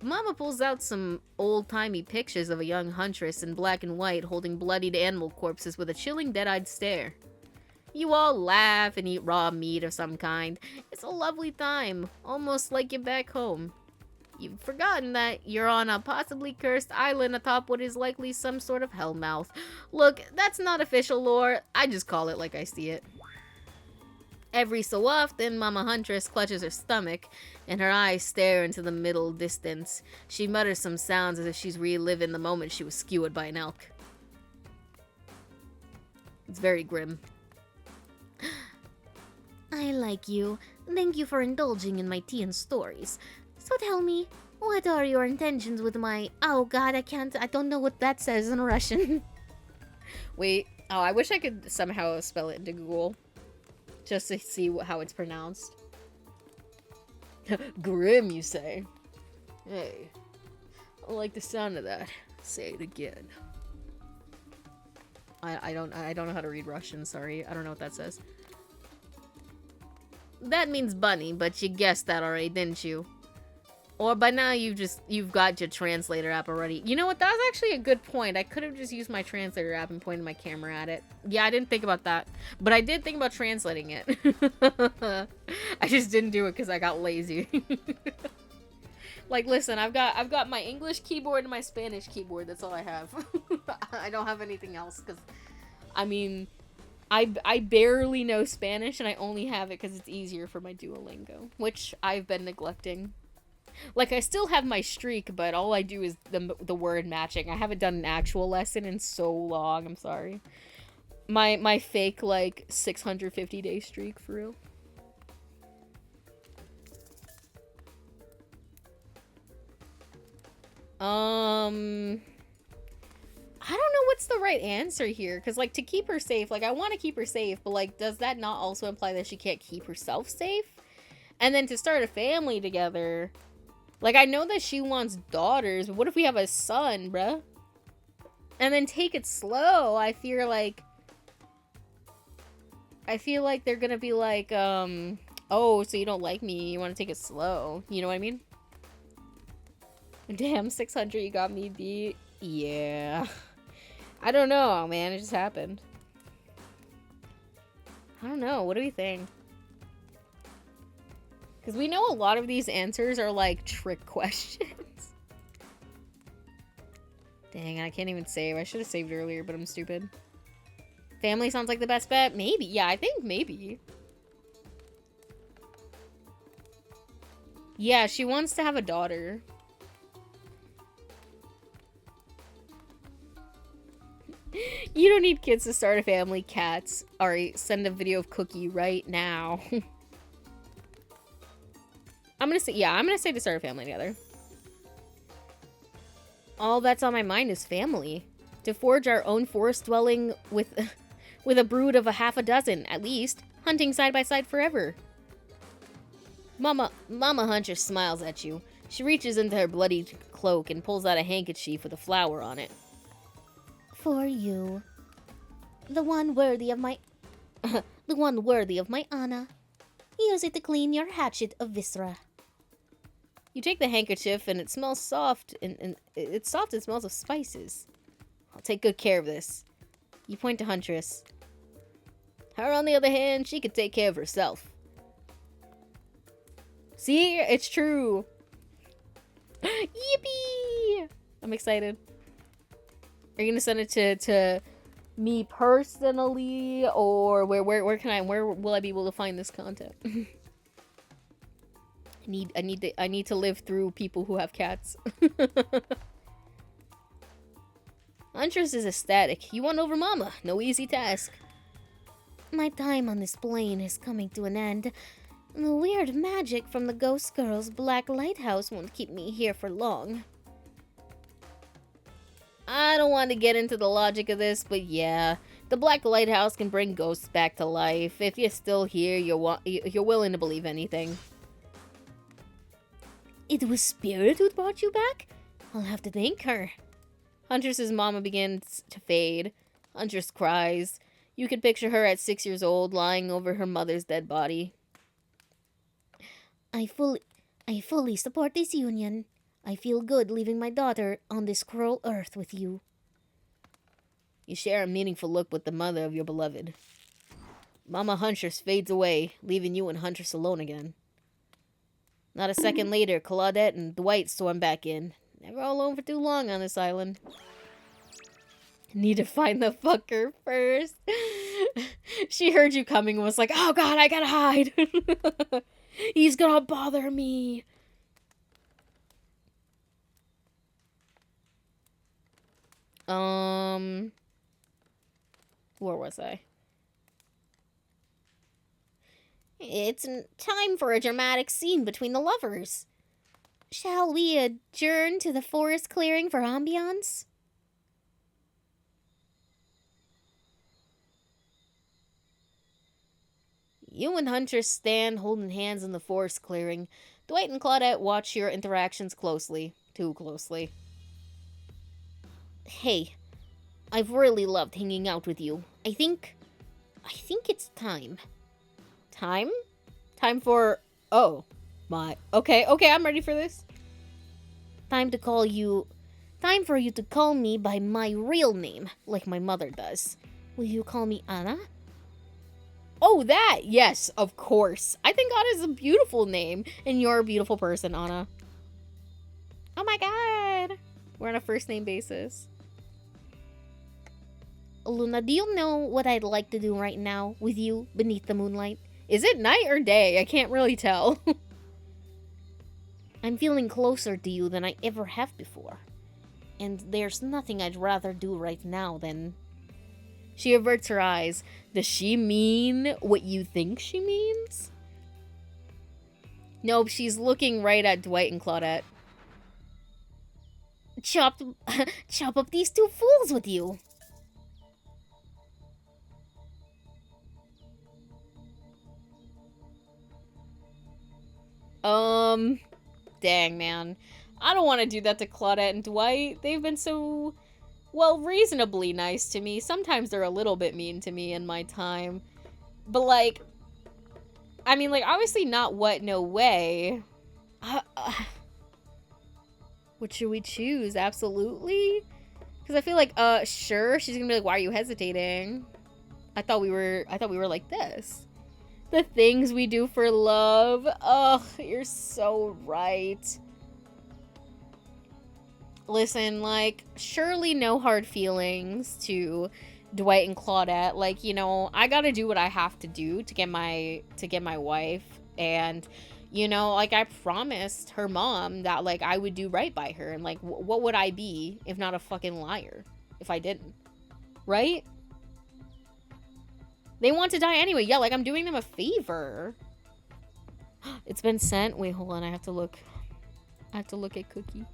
Mama pulls out some old-timey pictures of a young Huntress in black and white holding bloodied animal corpses with a chilling dead-eyed stare. You all laugh and eat raw meat of some kind. It's a lovely time, almost like you're back home. You've forgotten that you're on a possibly cursed island atop what is likely some sort of hellmouth. Look, that's not official lore, I just call it like I see it. Every so often, Mama Huntress clutches her stomach, and her eyes stare into the middle distance. She mutters some sounds as if she's reliving the moment she was skewered by an elk. It's very grim. I like you. Thank you for indulging in my tea and stories. So tell me, what are your intentions with my... Oh god, I don't know what that says in Russian. Wait, oh, I wish I could somehow spell it into Google. Just to see how it's pronounced. Grim, you say? Hey, I like the sound of that. Say it again. I don't know how to read Russian, sorry. I don't know what that says. That means bunny, but you guessed that already, didn't you? Or by now you've got your translator app already. You know what? That was actually a good point. I could have just used my translator app and pointed my camera at it. Yeah, I didn't think about that. But I did think about translating it. I just didn't do it because I got lazy. Like, listen, I've got my English keyboard and my Spanish keyboard. That's all I have. I don't have anything else because, I mean, I barely know Spanish and I only have it because it's easier for my Duolingo, which I've been neglecting. Like, I still have my streak, but all I do is the word matching. I haven't done an actual lesson in so long. I'm sorry. My fake, like, 650-day streak, for real. I don't know what's the right answer here. Because, like, to keep her safe, like, I want to keep her safe, but, like, does that not also imply that she can't keep herself safe? And then to start a family together... Like, I know that she wants daughters, but what if we have a son, bruh? And then take it slow. I feel like they're gonna be like, oh, so you don't like me, you want to take it slow. You know what I mean? Damn, 600, you got me beat. Yeah. I don't know, man. It just happened. I don't know. What do we think? Because we know a lot of these answers are, like, trick questions. Dang, I can't even save. I should have saved earlier, but I'm stupid. Family sounds like the best bet? Maybe. Yeah, I think maybe. Yeah, she wants to have a daughter. You don't need kids to start a family, cats. Alright, send a video of Cookie right now. I'm gonna say to start a family together. All that's on my mind is family. To forge our own forest dwelling with a brood of a half a dozen, at least. Hunting side by side forever. Mama Huntress smiles at you. She reaches into her bloody cloak and pulls out a handkerchief with a flower on it. For you. The one worthy of my... the one worthy of my Anna. Use it to clean your hatchet of viscera. You take the handkerchief and it smells soft, and it's soft and smells of spices. I'll take good care of this. You point to Huntress. Her, on the other hand, she could take care of herself. See? It's true. Yippee! I'm excited. Are you gonna send it to me personally, or where will I be able to find this content? I need to live through people who have cats. Huntress is ecstatic. You won over Mama. No easy task. My time on this plane is coming to an end. The weird magic from the Ghost Girl's Black Lighthouse won't keep me here for long. I don't want to get into the logic of this, but yeah. The Black Lighthouse can bring ghosts back to life. If you're still here, you're willing to believe anything. It was Spirit who brought you back? I'll have to thank her. Huntress's mama begins to fade. Huntress cries. You can picture her at 6 years old, lying over her mother's dead body. I fully support this union. I feel good leaving my daughter on this cruel earth with you. You share a meaningful look with the mother of your beloved. Mama Huntress fades away, leaving you and Huntress alone again. Not a second later, Claudette and Dwight storm back in. Never alone for too long on this island. Need to find the fucker first. She heard you coming and was like, oh god, I gotta hide. He's gonna bother me. Where was I? It's time for a dramatic scene between the lovers. Shall we adjourn to the forest clearing for ambiance? You and Huntress stand holding hands in the forest clearing. Dwight and Claudette watch your interactions closely. Too closely. Hey, I've really loved hanging out with you. I think it's time. Time? Time for... Oh. My... Okay, I'm ready for this. Time for you to call me by my real name, like my mother does. Will you call me Anna? Oh, that! Yes, of course. I think Anna's a beautiful name. And you're a beautiful person, Anna. Oh my god! We're on a first name basis. Luna, do you know what I'd like to do right now with you beneath the moonlight? Is it night or day? I can't really tell. I'm feeling closer to you than I ever have before. And there's nothing I'd rather do right now than... She averts her eyes. Does she mean what you think she means? Nope, she's looking right at Dwight and Claudette. Chop up these two fools with you. Dang, man. I don't want to do that to Claudette and Dwight. They've been so, well, reasonably nice to me. Sometimes they're a little bit mean to me in my time. But, like, I mean, like, obviously not what, no way. What should we choose? Absolutely? Because I feel like, sure, she's gonna be like, why are you hesitating? I thought we were like this. The things we do for love. Ugh, you're so right. Listen, like, surely no hard feelings to Dwight and Claudette. Like, you know, I gotta do what I have to do to get my wife. And, you know, like, I promised her mom that, like, I would do right by her. And, like, what would I be if not a fucking liar if I didn't? Right? They want to die anyway. Yeah, like, I'm doing them a favor. It's been sent. Wait, hold on. I have to look at Cookie.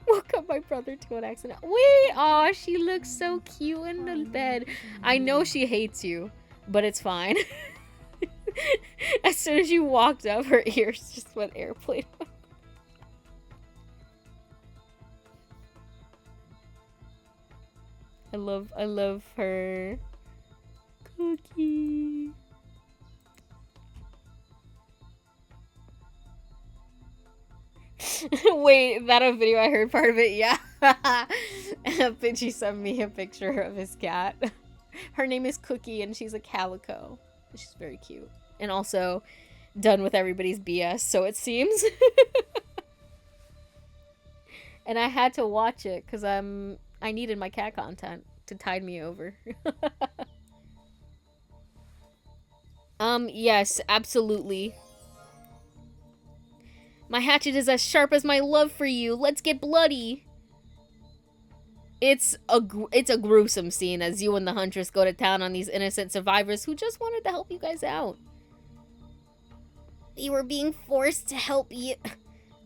Woke up my brother to an accident. Wait, aw, she looks so cute in the bed. I know she hates you, but it's fine. As soon as you walked up, her ears just went airplane. I love her. Cookie. Wait, that a video I heard part of it? Yeah. She sent me a picture of his cat. Her name is Cookie and she's a calico. She's very cute. And also done with everybody's BS, so it seems. And I had to watch it because I needed my cat content to tide me over. Yes, absolutely. My hatchet is as sharp as my love for you. Let's get bloody. It's a gruesome scene as you and the Huntress go to town on these innocent survivors who just wanted to help you guys out. You were being forced to help you.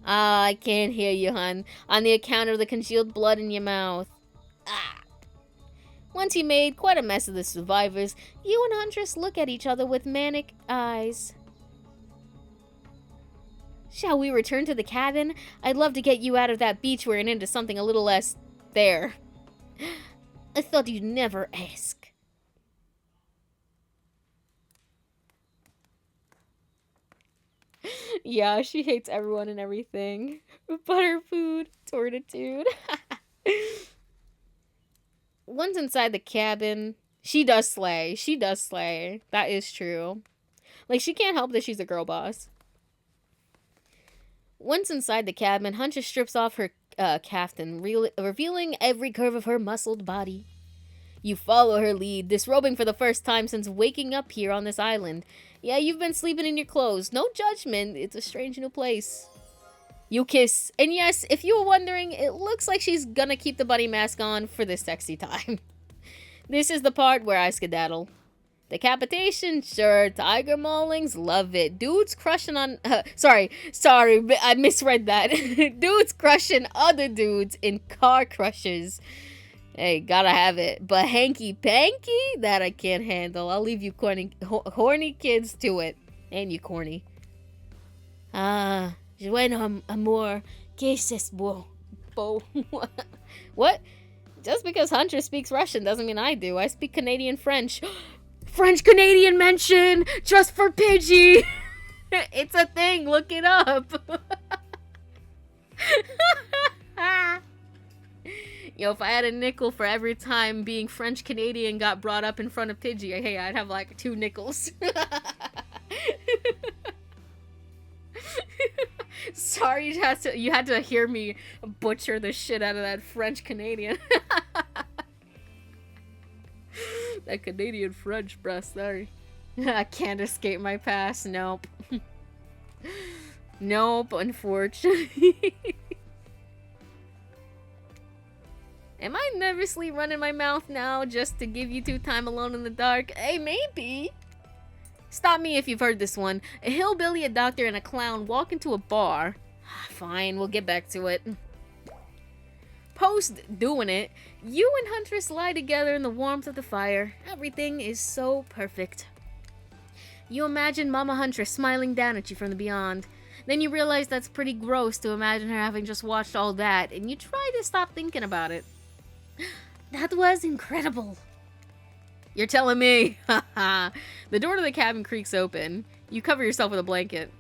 Ah, I can't hear you, hun. On the account of the congealed blood in your mouth. Ah. Once you made quite a mess of the survivors, you and Huntress look at each other with manic eyes. Shall we return to the cabin? I'd love to get you out of that beach we're in into something a little less there. I thought you'd never ask. Yeah, she hates everyone and everything. Butterfood, tortitude. Once inside the cabin, she does slay. She does slay. That is true. Like, she can't help that she's a girl boss. Once inside the cabin, Huntress strips off her caftan, revealing every curve of her muscled body. You follow her lead, disrobing for the first time since waking up here on this island. Yeah, you've been sleeping in your clothes. No judgment. It's a strange new place. You kiss. And yes, if you were wondering, it looks like she's gonna keep the bunny mask on for this sexy time. This is the part where I skedaddle. Decapitation, sure. Tiger maulings, love it. Dudes crushing on... sorry, I misread that. Dudes crushing other dudes in car crushes. Hey, gotta have it. But hanky-panky? That I can't handle. I'll leave you horny kids to it. And you corny. Ah, bueno, amor. ¿Qué es eso? What? Just because Hunter speaks Russian doesn't mean I do. I speak Canadian French. French-Canadian mention! Just for Pidgey! It's a thing, look it up! Yo, if I had a nickel for every time being French-Canadian got brought up in front of Pidgey, hey, I'd have like 2 nickels. Sorry you had to hear me butcher the shit out of that French-Canadian. That Canadian French, bruh, sorry. I can't escape my past, nope. Nope, unfortunately. Am I nervously running my mouth now just to give you 2 time alone in the dark? Hey, maybe. Stop me if you've heard this one. A hillbilly, a doctor, and a clown walk into a bar. Fine, we'll get back to it. Post doing it, you and Huntress lie together in the warmth of the fire. Everything is so perfect. You imagine Mama Huntress smiling down at you from the beyond. Then you realize that's pretty gross to imagine her having just watched all that, and you try to stop thinking about it. That was incredible. You're telling me. The door to the cabin creaks open. You cover yourself with a blanket.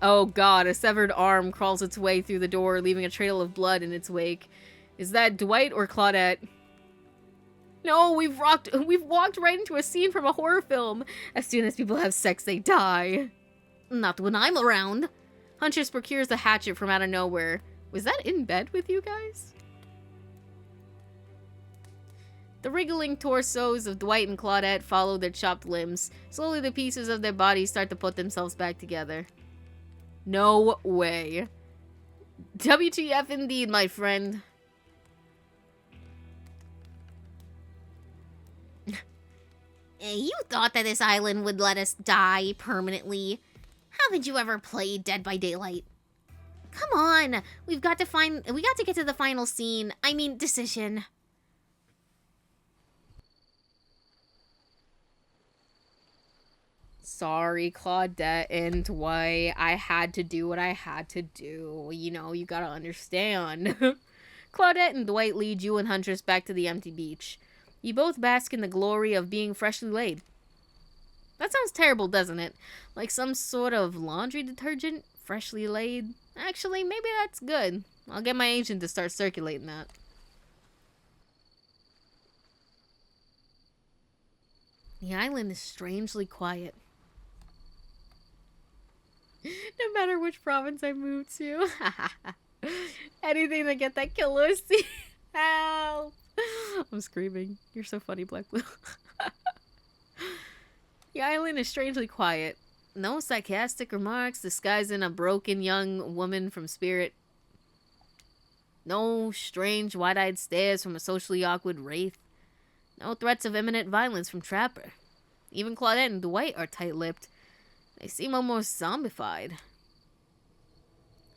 Oh god, a severed arm crawls its way through the door, leaving a trail of blood in its wake. Is that Dwight or Claudette? No, we've walked right into a scene from a horror film. As soon as people have sex, they die. Not when I'm around. Huntress procures a hatchet from out of nowhere. Was that in bed with you guys? The wriggling torsos of Dwight and Claudette follow their chopped limbs. Slowly, the pieces of their bodies start to put themselves back together. No way. WTF indeed, my friend. You thought that this island would let us die permanently. Haven't you ever played Dead by Daylight? Come on, we got to get to the final scene. I mean, decision. Sorry, Claudette and Dwight. I had to do what I had to do. You know, you gotta understand. Claudette and Dwight lead you and Huntress back to the empty beach. You both bask in the glory of being freshly laid. That sounds terrible, doesn't it? Like some sort of laundry detergent? Freshly laid? Actually, maybe that's good. I'll get my agent to start circulating that. The island is strangely quiet. No matter which province I move to. Anything to get that killer scene. Help! I'm screaming. You're so funny, Black Blue. The island is strangely quiet. No sarcastic remarks disguising a broken young woman from spirit. No strange wide-eyed stares from a socially awkward wraith. No threats of imminent violence from Trapper. Even Claudette and Dwight are tight-lipped. They seem almost zombified.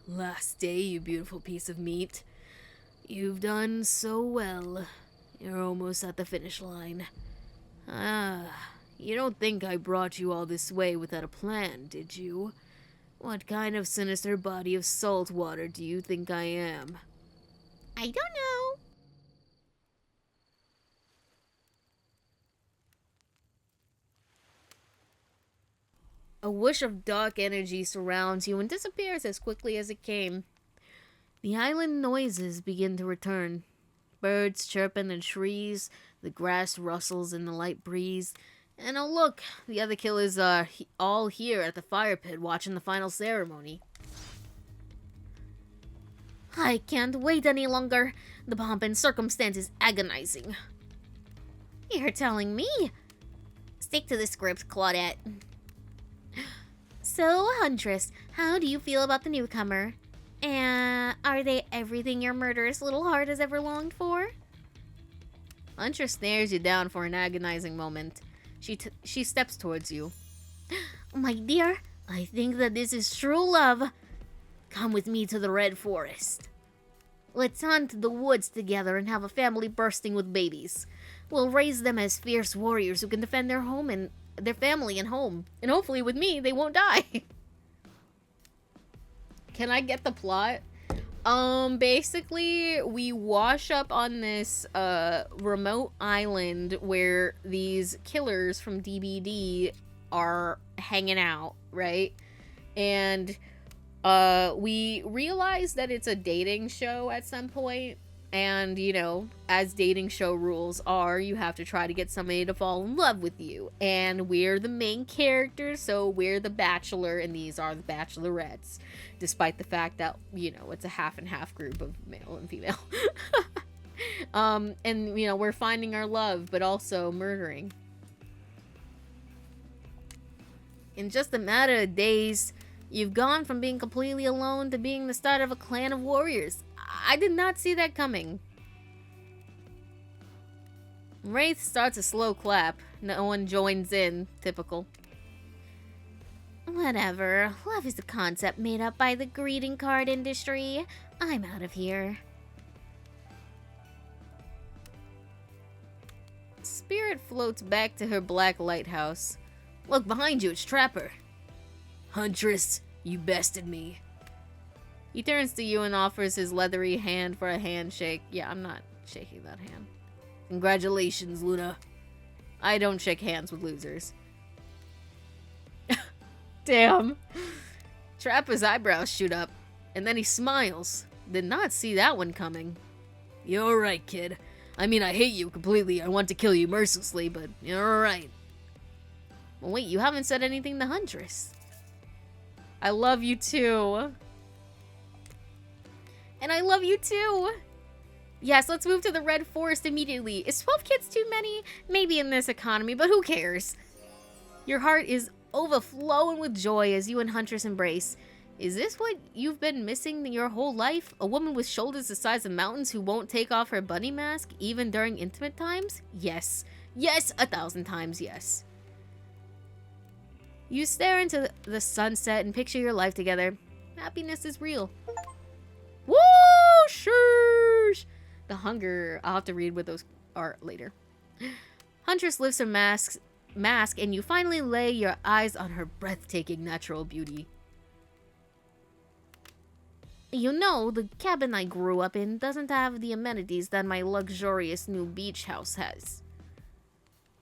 Last day, you beautiful piece of meat. You've done so well. You're almost at the finish line. You don't think I brought you all this way without a plan, did you? What kind of sinister body of salt water do you think I am? I don't know. A whoosh of dark energy surrounds you and disappears as quickly as it came. The island noises begin to return. Birds chirp in the trees, the grass rustles in the light breeze, and oh look, the other killers are all here at the fire pit watching the final ceremony. I can't wait any longer. The pomp and circumstance is agonizing. You're telling me? Stick to the script, Claudette. So, Huntress, how do you feel about the newcomer? And are they everything your murderous little heart has ever longed for? Huntress stares you down for an agonizing moment. She steps towards you. My dear, I think that this is true love. Come with me to the Red Forest. Let's hunt the woods together and have a family bursting with babies. We'll raise them as fierce warriors who can defend their home and their family and home. And hopefully with me, they won't die. Can I get the plot? Basically, we wash up on this remote island where these killers from DBD are hanging out, right? And we realize that it's a dating show at some point. And, you know, as dating show rules are, you have to try to get somebody to fall in love with you. And we're the main characters, so we're the bachelor, and these are the bachelorettes. Despite the fact that, you know, it's a half and half group of male and female. And, you know, we're finding our love, but also murdering. In just a matter of days, you've gone from being completely alone to being the start of a clan of warriors. I did not see that coming. Wraith starts a slow clap. No one joins in. Typical. Whatever. Love is a concept made up by the greeting card industry. I'm out of here. Spirit floats back to her black lighthouse. Look behind you, it's Trapper. Huntress, you bested me. He turns to you and offers his leathery hand for a handshake. Yeah, I'm not shaking that hand. Congratulations, Luna. I don't shake hands with losers. Damn. Trapper's eyebrows shoot up, and then he smiles. Did not see that one coming. You're alright, kid. I mean, I hate you completely. I want to kill you mercilessly, but you're alright. Well, wait, you haven't said anything to Huntress. I love you too. And I love you too. Yes, let's move to the Red Forest immediately. Is 12 kids too many? Maybe in this economy, but who cares? Your heart is overflowing with joy as you and Huntress embrace. Is this what you've been missing your whole life? A woman with shoulders the size of mountains who won't take off her bunny mask even during intimate times? Yes. Yes, 1,000 times yes. You stare into the sunset and picture your life together. Happiness is real. Woo! Sheesh! The hunger. I'll have to read what those are later. Huntress lifts her mask and you finally lay your eyes on her breathtaking natural beauty. You know, the cabin I grew up in doesn't have the amenities that my luxurious new beach house has.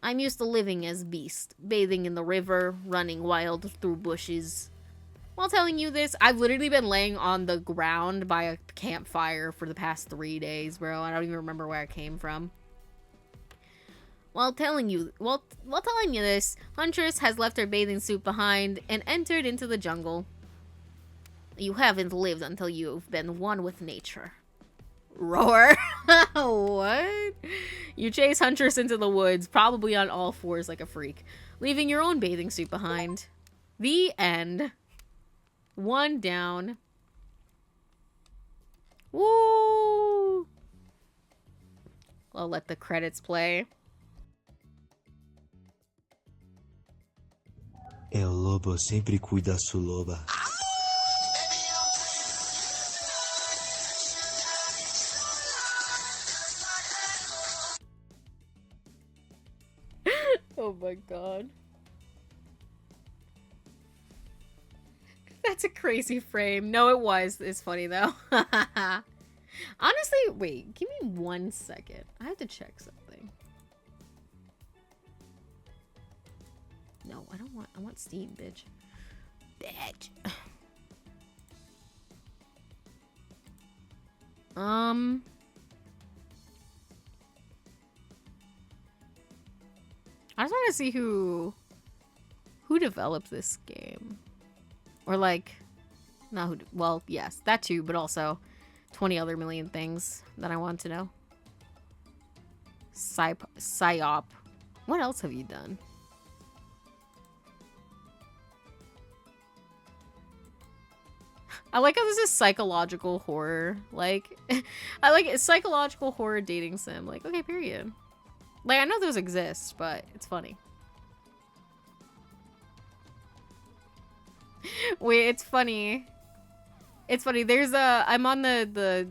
I'm used to living as Beast, bathing in the river, running wild through bushes. While telling you this, I've literally been laying on the ground by a campfire for the past 3 days, bro. I don't even remember where I came from. While telling you this, Huntress has left her bathing suit behind and entered into the jungle. You haven't lived until you've been one with nature. Roar. What? You chase Huntress into the woods, probably on all fours like a freak, leaving your own bathing suit behind. The end. One down. Woo! I'll let the credits play. E o lobo sempre cuida sua loba. Oh my god. That's a crazy frame. No, it was. It's funny though. Honestly, wait, give me 1 second. I have to check something. No, I don't want. I want Steam, bitch. Bitch. I just want to see who developed this game, or like, not who. Well, yes, that too, but also 20 other million things that I want to know. Psyop. What else have you done? I like how this is psychological horror. Like, I like it. Psychological horror dating sim. Like, okay, period. Like, I know those exist, but it's funny. Wait, it's funny. It's funny. There's a. I'm on the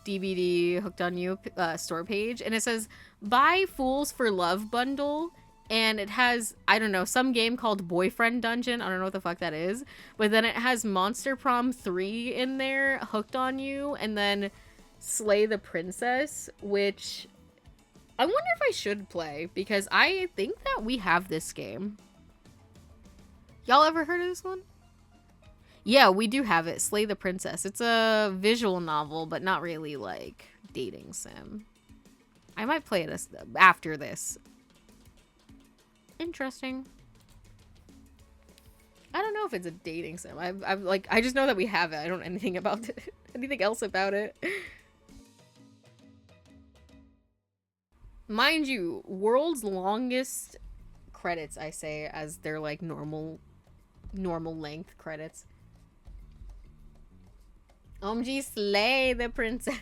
DVD Hooked on You store page, and it says buy Fools for Love bundle, and it has, I don't know, some game called Boyfriend Dungeon. I don't know what the fuck that is. But then it has Monster Prom 3 in there, Hooked on You, and then Slay the Princess, which I wonder if I should play, because I think that we have this game. Y'all ever heard of this one? Yeah, we do have it. Slay the Princess. It's a visual novel, but not really like dating sim. I might play this after this. Interesting. I don't know if it's a dating sim. I've like, I just know that we have it. I don't know anything about it. Anything else about it. Mind you, world's longest credits, I say, as their like normal length credits. OMG, Slay the Princess.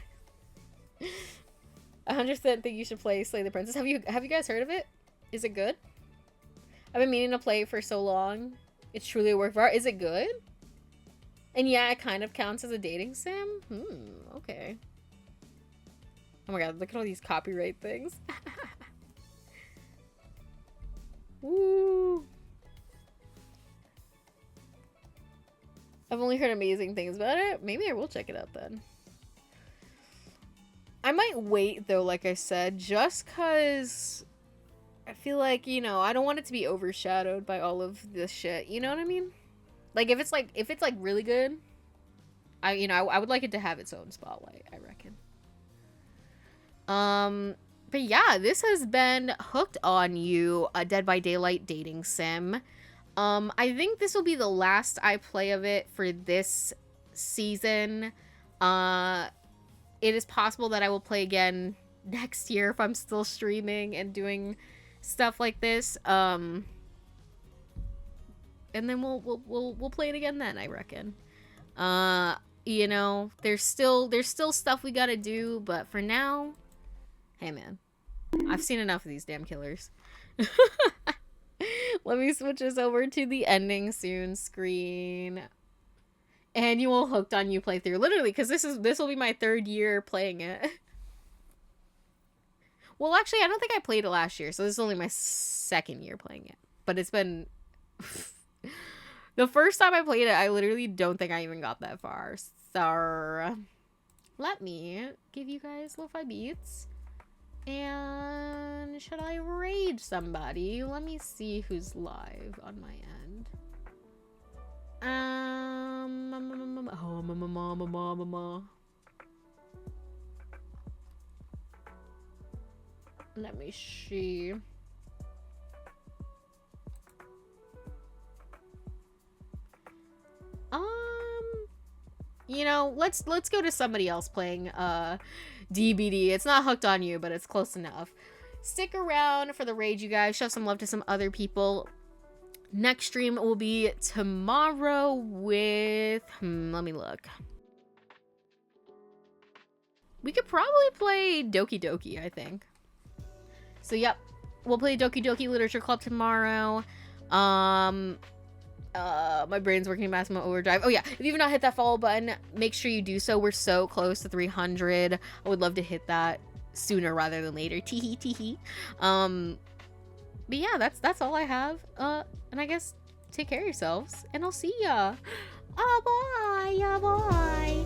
100% think you should play Slay the Princess. Have you guys heard of it? Is it good? I've been meaning to play it for so long. It's truly a work of art. Is it good? And yeah, it kind of counts as a dating sim? Okay. Oh my god, look at all these copyright things. Woo! I've only heard amazing things about it. Maybe I will check it out then. I might wait though, like I said, just cause I feel like, you know, I don't want it to be overshadowed by all of this shit. You know what I mean? Like if it's like really good, I would like it to have its own spotlight, I reckon. But yeah, this has been Hooked on You, a Dead by Daylight dating sim. I think this will be the last I play of it for this season. It is possible that I will play again next year if I'm still streaming and doing stuff like this. And then we'll play it again then, I reckon. You know, there's still stuff we gotta do, but for now, hey man, I've seen enough of these damn killers. Let me switch this over to the ending soon screen. Annual Hooked on You playthrough. Literally, because this will be my 3rd year playing it. Well, actually, I don't think I played it last year, so this is only my 2nd year playing it. But it's been... The first time I played it, I literally don't think I even got that far. So, let me give you guys lo-fi beats. And should I raid somebody? Let me see who's live on my end. Let me see. You know, let's go to somebody else playing DBD. It's not Hooked on You, but it's close enough. Stick around for the raid, you guys. Show some love to some other people. Next stream will be tomorrow with... let me look. We could probably play Doki Doki, I think. So, yep. We'll play Doki Doki Literature Club tomorrow. My brain's working maximum overdrive. Oh yeah, if you've not hit that follow button, make sure you do so. We're so close to 300. I would love to hit that sooner rather than later. Teehee teehee. But yeah, that's all I have. And I guess take care of yourselves, and I'll see ya. Oh boy, oh boy.